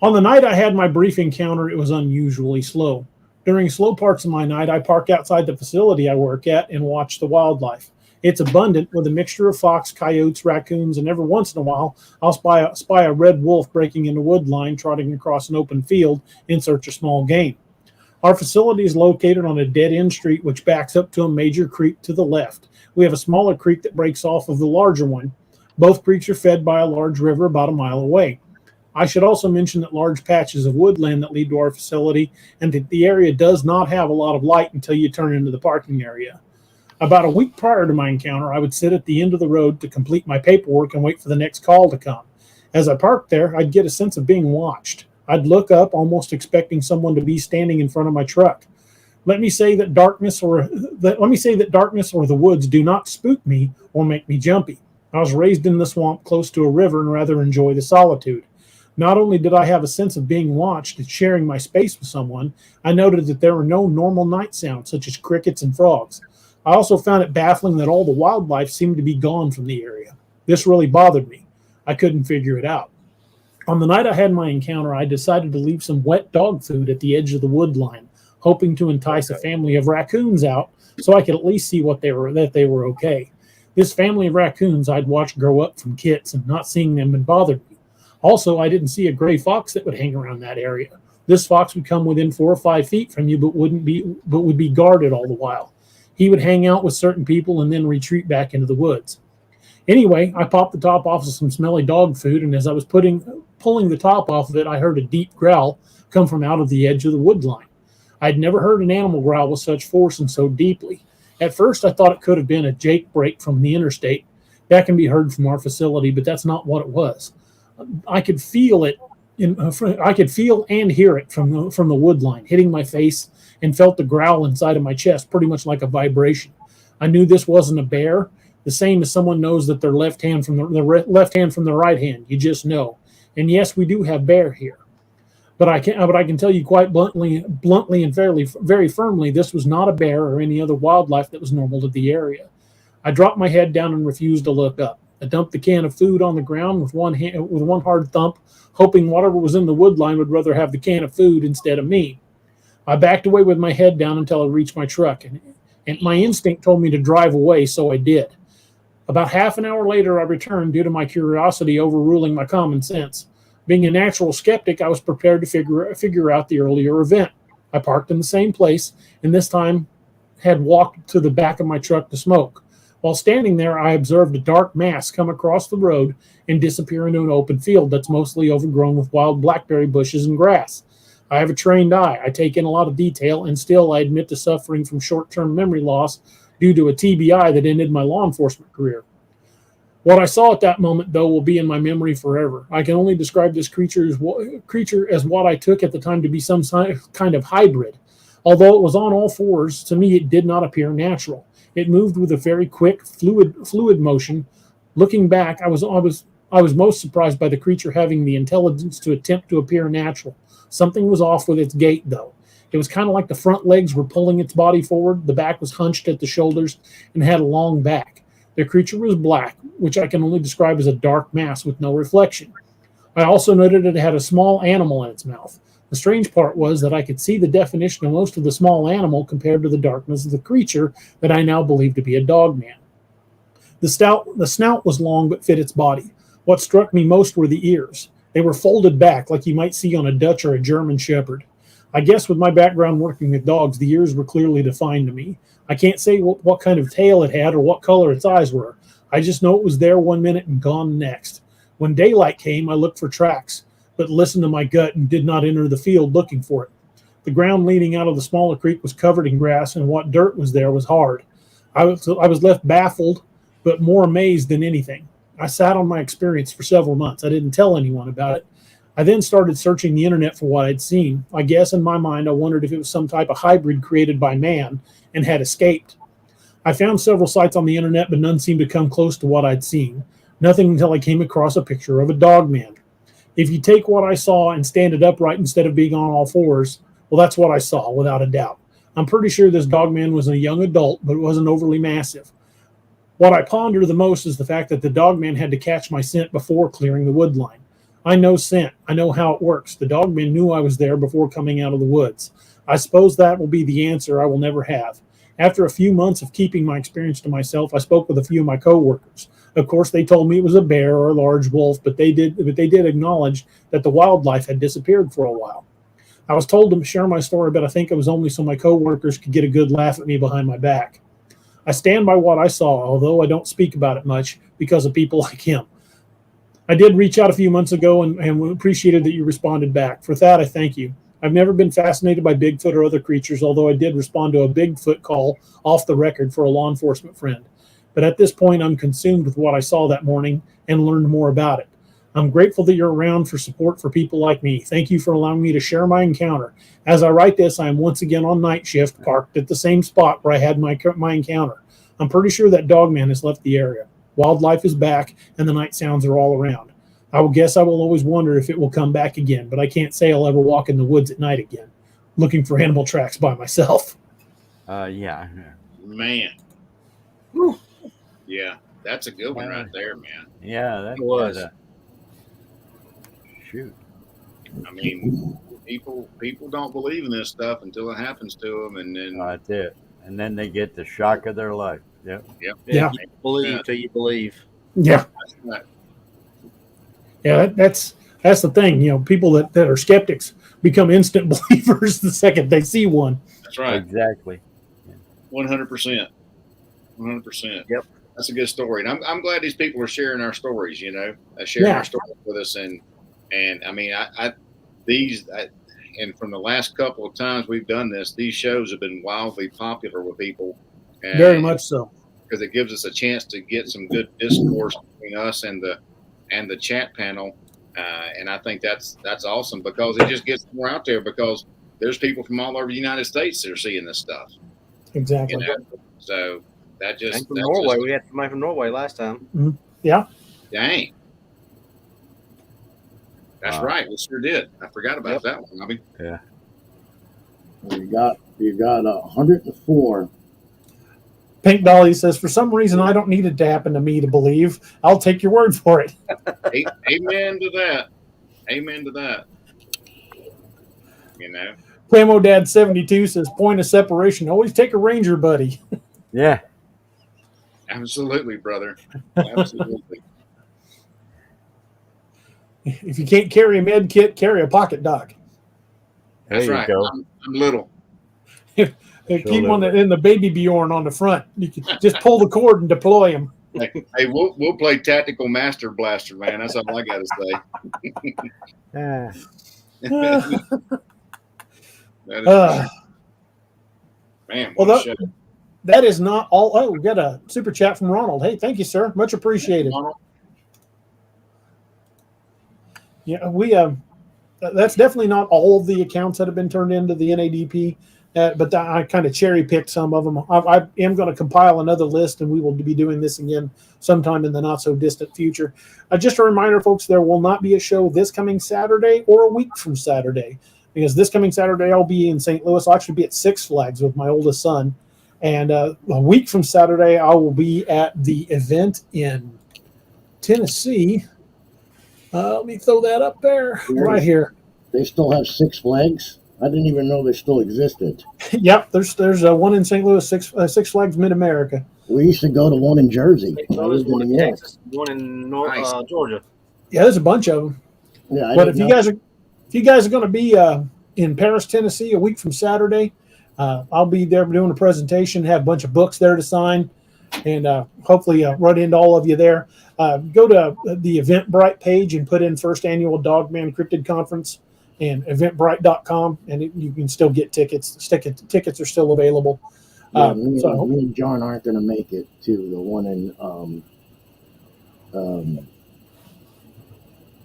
On the night I had my brief encounter, it was unusually slow. During slow parts of my night, I park outside the facility I work at and watch the wildlife. It's abundant with a mixture of fox, coyotes, raccoons, and every once in a while, I'll spy a red wolf breaking into wood line, trotting across an open field in search of small game. Our facility is located on a dead-end street which backs up to a major creek to the left. We have a smaller creek that breaks off of the larger one. Both creeks are fed by a large river about a mile away. I should also mention that large patches of woodland that lead to our facility and that the area does not have a lot of light until you turn into the parking area. About a week prior to my encounter, I would sit at the end of the road to complete my paperwork and wait for the next call to come. As I parked there, I'd get a sense of being watched. I'd look up, almost expecting someone to be standing in front of my truck. Let me say that darkness or the woods do not spook me or make me jumpy. I was raised in the swamp close to a river and rather enjoy the solitude. Not only did I have a sense of being watched and sharing my space with someone, I noted that there were no normal night sounds such as crickets and frogs. I also found it baffling that all the wildlife seemed to be gone from the area. This really bothered me. I couldn't figure it out. On the night I had my encounter, I decided to leave some wet dog food at the edge of the wood line, hoping to entice a family of raccoons out so I could at least see that they were okay. This family of raccoons I'd watched grow up from kits, and not seeing them had bothered me. Also, I didn't see a gray fox that would hang around that area. This fox would come within 4 or 5 feet from you, but would be guarded all the while. He would hang out with certain people and then retreat back into the woods. Anyway, I popped the top off of some smelly dog food, and as I was pulling the top off of it, I heard a deep growl come from out of the edge of the wood line. I'd never heard an animal growl with such force and so deeply. At first, I thought it could have been a jake brake from the interstate. That can be heard from our facility, but that's not what it was. I could feel it. I could feel and hear it from the wood line hitting my face, and felt the growl inside of my chest, pretty much like a vibration. I knew this wasn't a bear, the same as someone knows that their left hand from the right hand. You just know. And yes, we do have bear here, but I can tell you quite bluntly and very firmly, this was not a bear or any other wildlife that was normal to the area. I dropped my head down and refused to look up. I dumped the can of food on the ground with one hard thump, hoping whatever was in the wood line would rather have the can of food instead of me. I backed away with my head down until I reached my truck, and my instinct told me to drive away, so I did. About half an hour later, I returned due to my curiosity overruling my common sense. Being a natural skeptic, I was prepared to figure out the earlier event. I parked in the same place, and this time had walked to the back of my truck to smoke. While standing there, I observed a dark mass come across the road and disappear into an open field that's mostly overgrown with wild blackberry bushes and grass. I have a trained eye. I take in a lot of detail, and still I admit to suffering from short-term memory loss due to a TBI that ended my law enforcement career. What I saw at that moment, though, will be in my memory forever. I can only describe this creature as what I took at the time to be some kind of hybrid. Although it was on all fours, to me it did not appear natural. It moved with a very quick, fluid motion. Looking back, I was most surprised by the creature having the intelligence to attempt to appear natural. Something was off with its gait, though. It was kind of like the front legs were pulling its body forward, the back was hunched at the shoulders, and had a long back. The creature was black, which I can only describe as a dark mass with no reflection. I also noted it had a small animal in its mouth. The strange part was that I could see the definition of most of the small animal compared to the darkness of the creature that I now believe to be a dogman. The snout was long but fit its body. What struck me most were the ears. They were folded back like you might see on a Dutch or a German shepherd. I guess with my background working with dogs, the ears were clearly defined to me. I can't say what kind of tail it had or what color its eyes were. I just know it was there one minute and gone next. When daylight came, I looked for tracks, but listened to my gut and did not enter the field looking for it. The ground leading out of the smaller creek was covered in grass, and what dirt was there was hard. I was left baffled, but more amazed than anything. I sat on my experience for several months. I didn't tell anyone about it. I then started searching the internet for what I'd seen. I guess in my mind, I wondered if it was some type of hybrid created by man and had escaped. I found several sites on the internet, but none seemed to come close to what I'd seen. Nothing until I came across a picture of a dogman. If you take what I saw and stand it upright instead of being on all fours, well, that's what I saw, without a doubt. I'm pretty sure this dogman was a young adult, but wasn't overly massive. What I ponder the most is the fact that the dogman had to catch my scent before clearing the wood line. I know scent. I know how it works. The dogman knew I was there before coming out of the woods. I suppose that will be the answer I will never have. After a few months of keeping my experience to myself, I spoke with a few of my coworkers. Of course, they told me it was a bear or a large wolf, but they did acknowledge that the wildlife had disappeared for a while. I was told to share my story, but I think it was only so my coworkers could get a good laugh at me behind my back. I stand by what I saw, although I don't speak about it much because of people like him. I did reach out a few months ago and appreciated that you responded back. For that, I thank you. I've never been fascinated by Bigfoot or other creatures, although I did respond to a Bigfoot call off the record for a law enforcement friend. But at this point, I'm consumed with what I saw that morning and learned more about it. I'm grateful that you're around for support for people like me. Thank you for allowing me to share my encounter. As I write this, I am once again on night shift, parked at the same spot where I had my encounter. I'm pretty sure that Dogman has left the area. Wildlife is back, and the night sounds are all around. I will guess I will always wonder if it will come back again, but I can't say I'll ever walk in the woods at night again, looking for animal tracks by myself. Yeah. Man. Yeah, that's a good one right there, man. Yeah, that was. Shoot. I mean, people don't believe in this stuff until it happens to them, and then That's it. And then they get the shock of their life. Yep. Yeah. You believe till you believe. Yeah. that's not, Yeah, that's the thing. You know, people that are skeptics become instant believers the second they see one. that's right. Exactly. 100%. 100%. Yep. That's a good story, and I'm glad these people are sharing our stories. You know, sharing Yeah. our stories with us, and I mean, and from the last couple of times we've done this, these shows have been wildly popular with people. And Very much so. because it gives us a chance to get some good discourse between us and the chat panel, and I think that's awesome because it just gets more out there because there's people from all over the United States that are seeing this stuff. Exactly. You know? So that just And from Norway, we had somebody from Norway last time. Yeah. dang. That's Wow. right. We sure did. I forgot about that one. I mean, You got 104. Pink Dolly says, for some reason, I don't need it to happen to me to believe. I'll take your word for it. amen to that. Amen to that. You know, Plamo Dad 72 says, point of separation. Always take a ranger, buddy. Yeah. absolutely, brother. Absolutely. If you can't carry a med kit, carry a pocket dog. That's There you right. go. I'm little. Keep one in the baby Bjorn on the front. You can just pull the cord and deploy him. Hey, we'll play Tactical Master Blaster, man. That's all I got to say. Yeah. That is, man, Well, what a show. that is not all. Oh, we got a super chat from Ronald. Hey, thank you, sir. Much appreciated. Yeah, we that's definitely not all of the accounts that have been turned into the NADP, but I kind of cherry picked some of them. I am going to compile another list, and we will be doing this again sometime in the not so distant future. Just a reminder, folks, there will not be a show this coming Saturday or a week from Saturday, because this coming Saturday I'll be in St. Louis. I'll actually be at Six Flags with my oldest son, and a week from Saturday I will be at the event in Tennessee. Let me throw that up there, right here. They still have Six Flags. I didn't even know they still existed. Yep, there's one in St. Louis, Six Flags Mid America. We used to go to one in Jersey. I lived in One in New York. Texas, one in Nice. Georgia. Yeah, there's a bunch of them. Yeah, But if you guys are going to be in Paris, Tennessee, a week from Saturday, I'll be there doing a presentation. Have a bunch of books there to sign, and hopefully run into all of you there. Go to the Eventbrite page and put in First Annual Dogman Cryptid Conference and eventbrite.com, and you can still get tickets. Tickets are still available. Yeah, me and John aren't going to make it to the one in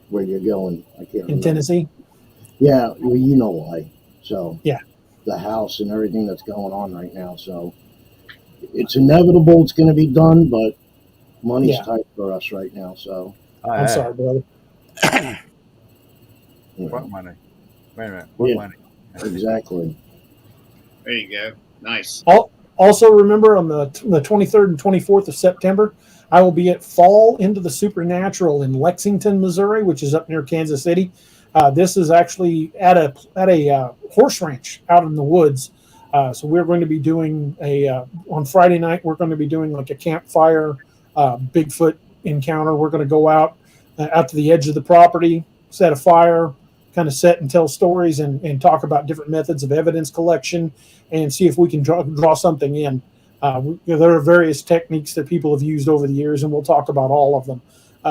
where you're going. I can't remember. In Tennessee. Yeah, well, you know why. So Yeah. the house and everything that's going on right now. So it's inevitable it's going to be done, but money's Yeah. tight for us right now. So I'm sorry, brother. you know, What money? Wait a minute. What Yeah. money? exactly. There you go. Nice. Also, remember on the 23rd and 24th of September, I will be at Fall Into the Supernatural in Lexington, Missouri, which is up near Kansas City. This is actually at a horse ranch out in the woods. So we're going to be doing on Friday night. We're going to be doing like a campfire Bigfoot encounter. We're going to go out to the edge of the property, set a fire, kind of set and tell stories, and talk about different methods of evidence collection, and see if we can draw something in. There are various techniques that people have used over the years, and we'll talk about all of them.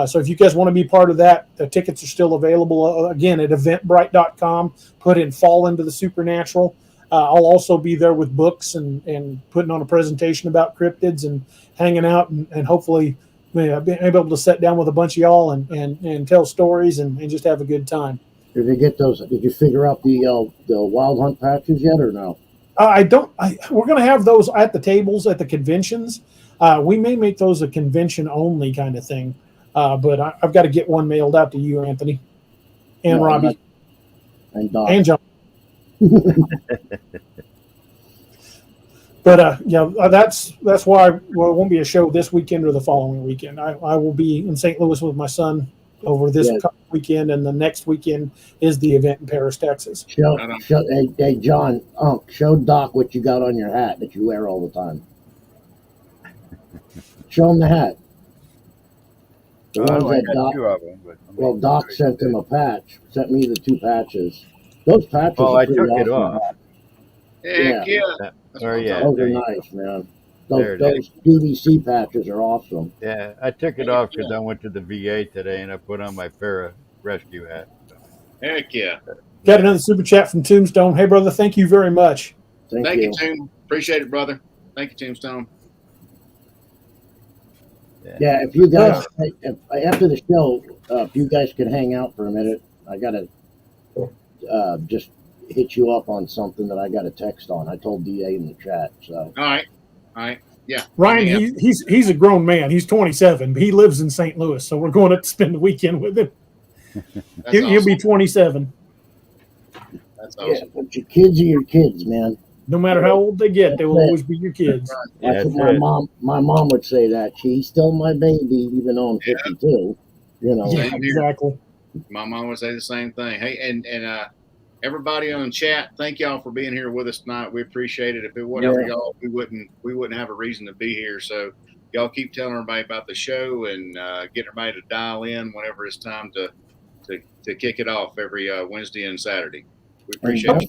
So if you guys want to be part of that, the tickets are still available. Again, at eventbrite.com, put in Fall into the Supernatural. I'll also be there with books and putting on a presentation about cryptids and hanging out and hopefully being able to sit down with a bunch of y'all and tell stories and just have a good time. Did you get those? Did you figure out the wild hunt patches yet, or no? We're going to have those at the tables at the conventions. We may make those a convention only kind of thing, but I've got to get one mailed out to you, Anthony, and No, Robbie, and Doc. and John. But that's why it won't be a show this weekend or the following weekend. I will be in St. Louis with my son over this weekend, and the next weekend is the event in Paris, Texas. Hey, John, show Doc what you got on your hat that you wear all the time. Show him the hat. The ones that Doc, two of them, but well, Doc sent him a patch. Sent me the two patches. Those patches. Well, are I pretty took it awesome. off. Heck yeah. Or yeah, Those there are you nice, man. There Those it PVC patches are awesome. Yeah, I took it off because I went to the VA today and I put on my Farrah rescue hat. Heck yeah. Got another super chat from Tombstone. Hey, brother, thank you very much. Thank you, Tomb. Appreciate it, brother. Thank you, Tombstone. Yeah, if you guys, after the show, if you guys could hang out for a minute, I got to just hit you up on something that I got a text on. I told DA in the chat. So. All right. Yeah. Ryan, he's a grown man. He's 27. But he lives in St. Louis, so we're going to spend the weekend with him. He'll be 27. That's awesome. Yeah, but your kids are your kids, man. No matter how old they get, they will always be your kids. That's what my mom would say that. She's still my baby, even though I'm 52. You know. Yeah, exactly. My mom would say the same thing. Hey, and everybody on the chat, thank y'all for being here with us tonight. We appreciate it. If it wasn't for y'all, we wouldn't have a reason to be here. So y'all keep telling everybody about the show and get everybody to dial in whenever it's time to kick it off every Wednesday and Saturday. We appreciate it.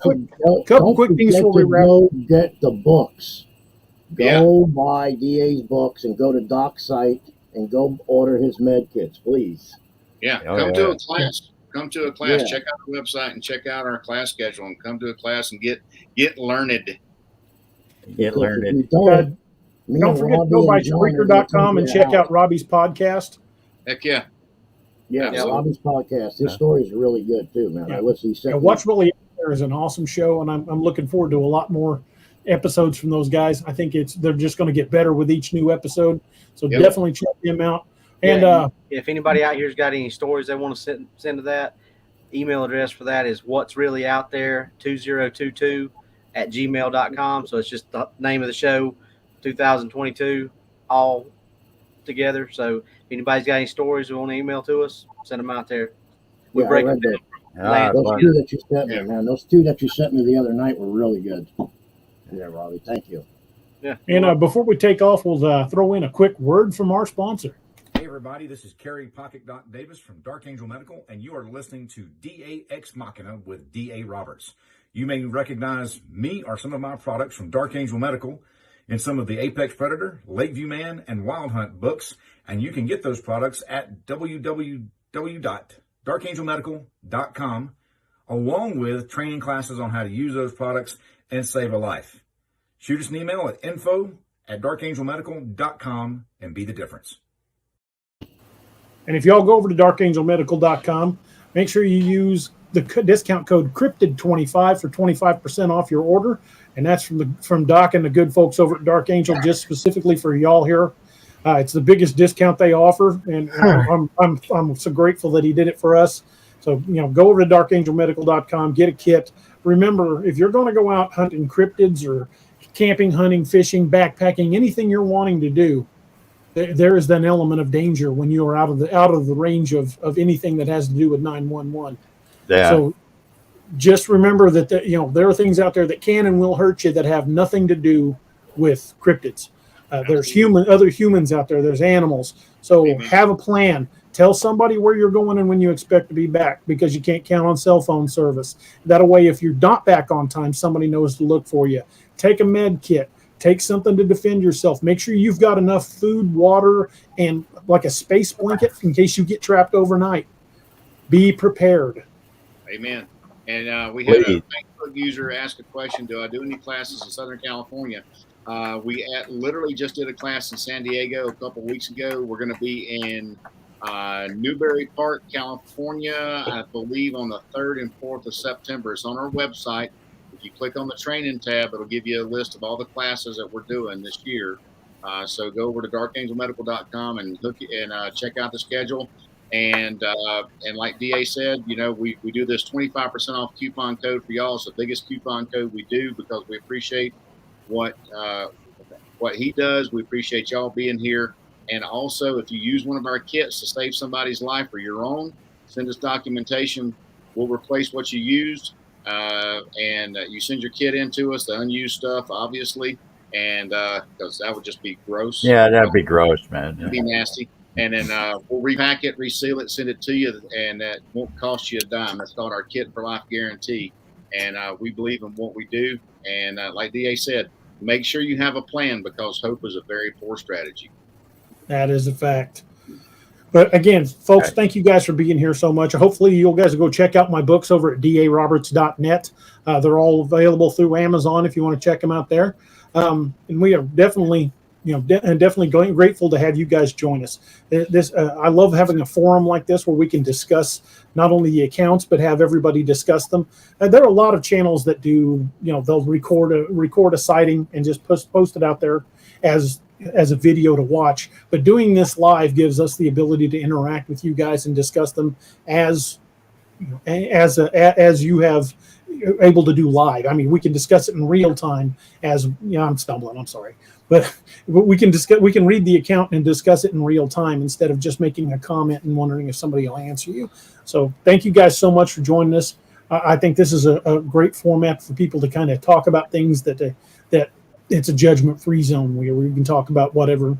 Couple quick things before we wrap. Go get the books. Go buy DA's books and go to Doc's site and go order his med kits, please. Yeah, come to a class. Come to a class. Check out the website and check out our class schedule and come to a class and get learned. Get learned. Don't forget to go by Spreaker.com and check out Robbie's podcast. Heck yeah. Yeah, Robbie's podcast. His story is really good too, man. I listen. What's Really Out There is an awesome show, and I'm looking forward to a lot more episodes from those guys. I think they're just going to get better with each new episode. So definitely check them out. And if anybody out here's got any stories they want to send to that, email address for that is what's really out there 2022@gmail.com. So it's just the name of the show, 2022, all together. So if anybody's got any stories they want to email to us, send them out there. We break them down. Those two that you sent me, man. Those two that you sent me the other night were really good. Yeah, Robbie, thank you. Yeah. And before we take off, we'll throw in a quick word from our sponsor. Hey everybody, this is Kerry Pocket Doc Davis from Dark Angel Medical, and you are listening to DA Ex Machina with DA Roberts. You may recognize me or some of my products from Dark Angel Medical in some of the Apex Predator, Lakeview Man, and Wild Hunt books, and you can get those products at www.darkangelmedical.com, along with training classes on how to use those products and save a life. Shoot us an email at info@darkangelmedical.com and be the difference. And if y'all go over to darkangelmedical.com, make sure you use the discount code Cryptid25 for 25% off your order. And that's from Doc and the good folks over at Dark Angel, just specifically for y'all here. It's the biggest discount they offer, and I'm so grateful that he did it for us. So go over to darkangelmedical.com, get a kit. Remember, if you're going to go out hunting cryptids or camping, hunting, fishing, backpacking, anything you're wanting to do, there is an element of danger when you are out of the range of anything that has to do with 911. Yeah. So just remember that there are things out there that can and will hurt you that have nothing to do with cryptids. There's other humans out there. There's animals. So have a plan. Tell somebody where you're going and when you expect to be back, because you can't count on cell phone service. That way, if you're not back on time, somebody knows to look for you. Take a med kit. Take something to defend yourself. Make sure you've got enough food, water, and like a space blanket in case you get trapped overnight. Be prepared. Amen. And we had a Facebook user ask a question: do I do any classes in Southern California? We literally just did a class in San Diego a couple weeks ago. We're going to be in Newberry Park, California, I believe on the 3rd and 4th of September. It's on our website. If you click on the training tab, it'll give you a list of all the classes that we're doing this year. So go over to darkangelmedical.com and check out the schedule. And like DA said, we do this 25% off coupon code for y'all. It's the biggest coupon code we do because we appreciate what he does. We appreciate y'all being here. And also, if you use one of our kits to save somebody's life or your own, send us documentation. We'll replace what you used. And you send your kit in to us, the unused stuff, obviously. And because that would just be gross. Yeah, that'd be gross, man. It'd be nasty. And then we'll repack it, reseal it, send it to you, and that won't cost you a dime. That's called our Kit for Life Guarantee. And we believe in what we do. And like DA said, make sure you have a plan, because hope is a very poor strategy. That is a fact. But again, folks, thank you guys for being here so much. Hopefully you guys will go check out my books over at daroberts.net. They're all available through Amazon if you want to check them out there. And we are definitely, definitely grateful to have you guys join us. I love having a forum like this where we can discuss not only the accounts, but have everybody discuss them. There are a lot of channels that do, they'll record a sighting and just post it out there as a video to watch. But doing this live gives us the ability to interact with you guys and discuss them as you have able to do live. I mean, we can discuss it in real time I'm stumbling, I'm sorry. But we can read the account and discuss it in real time instead of just making a comment and wondering if somebody will answer you. So thank you guys so much for joining us. I think this is a great format for people to kind of talk about things that it's a judgment-free zone where we can talk about whatever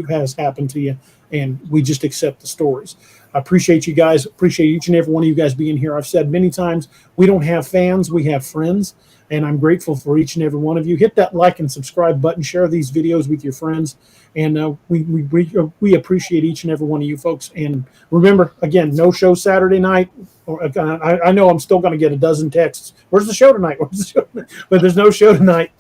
has happened to you, and we just accept the stories. I appreciate you guys. Appreciate each and every one of you guys being here. I've said many times, we don't have fans, we have friends, and I'm grateful for each and every one of you. Hit that like and subscribe button. Share these videos with your friends, and we appreciate each and every one of you folks. And remember, again, no show Saturday night. I know I'm still going to get a dozen texts. Where's the show tonight? Where's the show tonight? But there's no show tonight.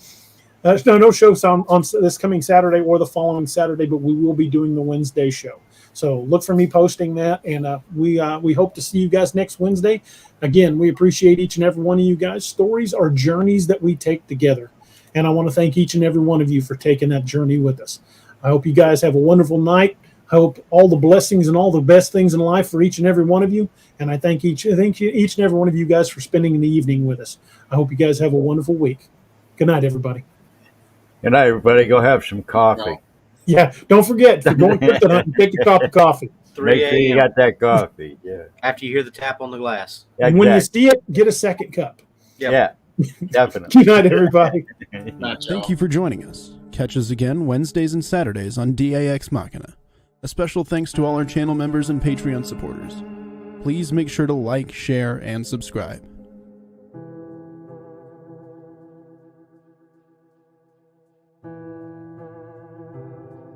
No shows on this coming Saturday or the following Saturday, but we will be doing the Wednesday show. So look for me posting that, and we hope to see you guys next Wednesday. Again, we appreciate each and every one of you guys. Stories are journeys that we take together, and I want to thank each and every one of you for taking that journey with us. I hope you guys have a wonderful night. I hope all the blessings and all the best things in life for each and every one of you, and I thank each and every one of you guys for spending the evening with us. I hope you guys have a wonderful week. Good night, everybody. Good night, everybody. Go have some coffee. Yeah, don't forget, if you're going kryptonite, take a cup of coffee. Make sure you got that coffee. Yeah. After you hear the tap on the glass. And when you see it, get a second cup. Yep. Yeah, definitely. Good night, everybody. Thank you for joining us. Catch us again Wednesdays and Saturdays on DAX Machina. A special thanks to all our channel members and Patreon supporters. Please make sure to like, share, and subscribe.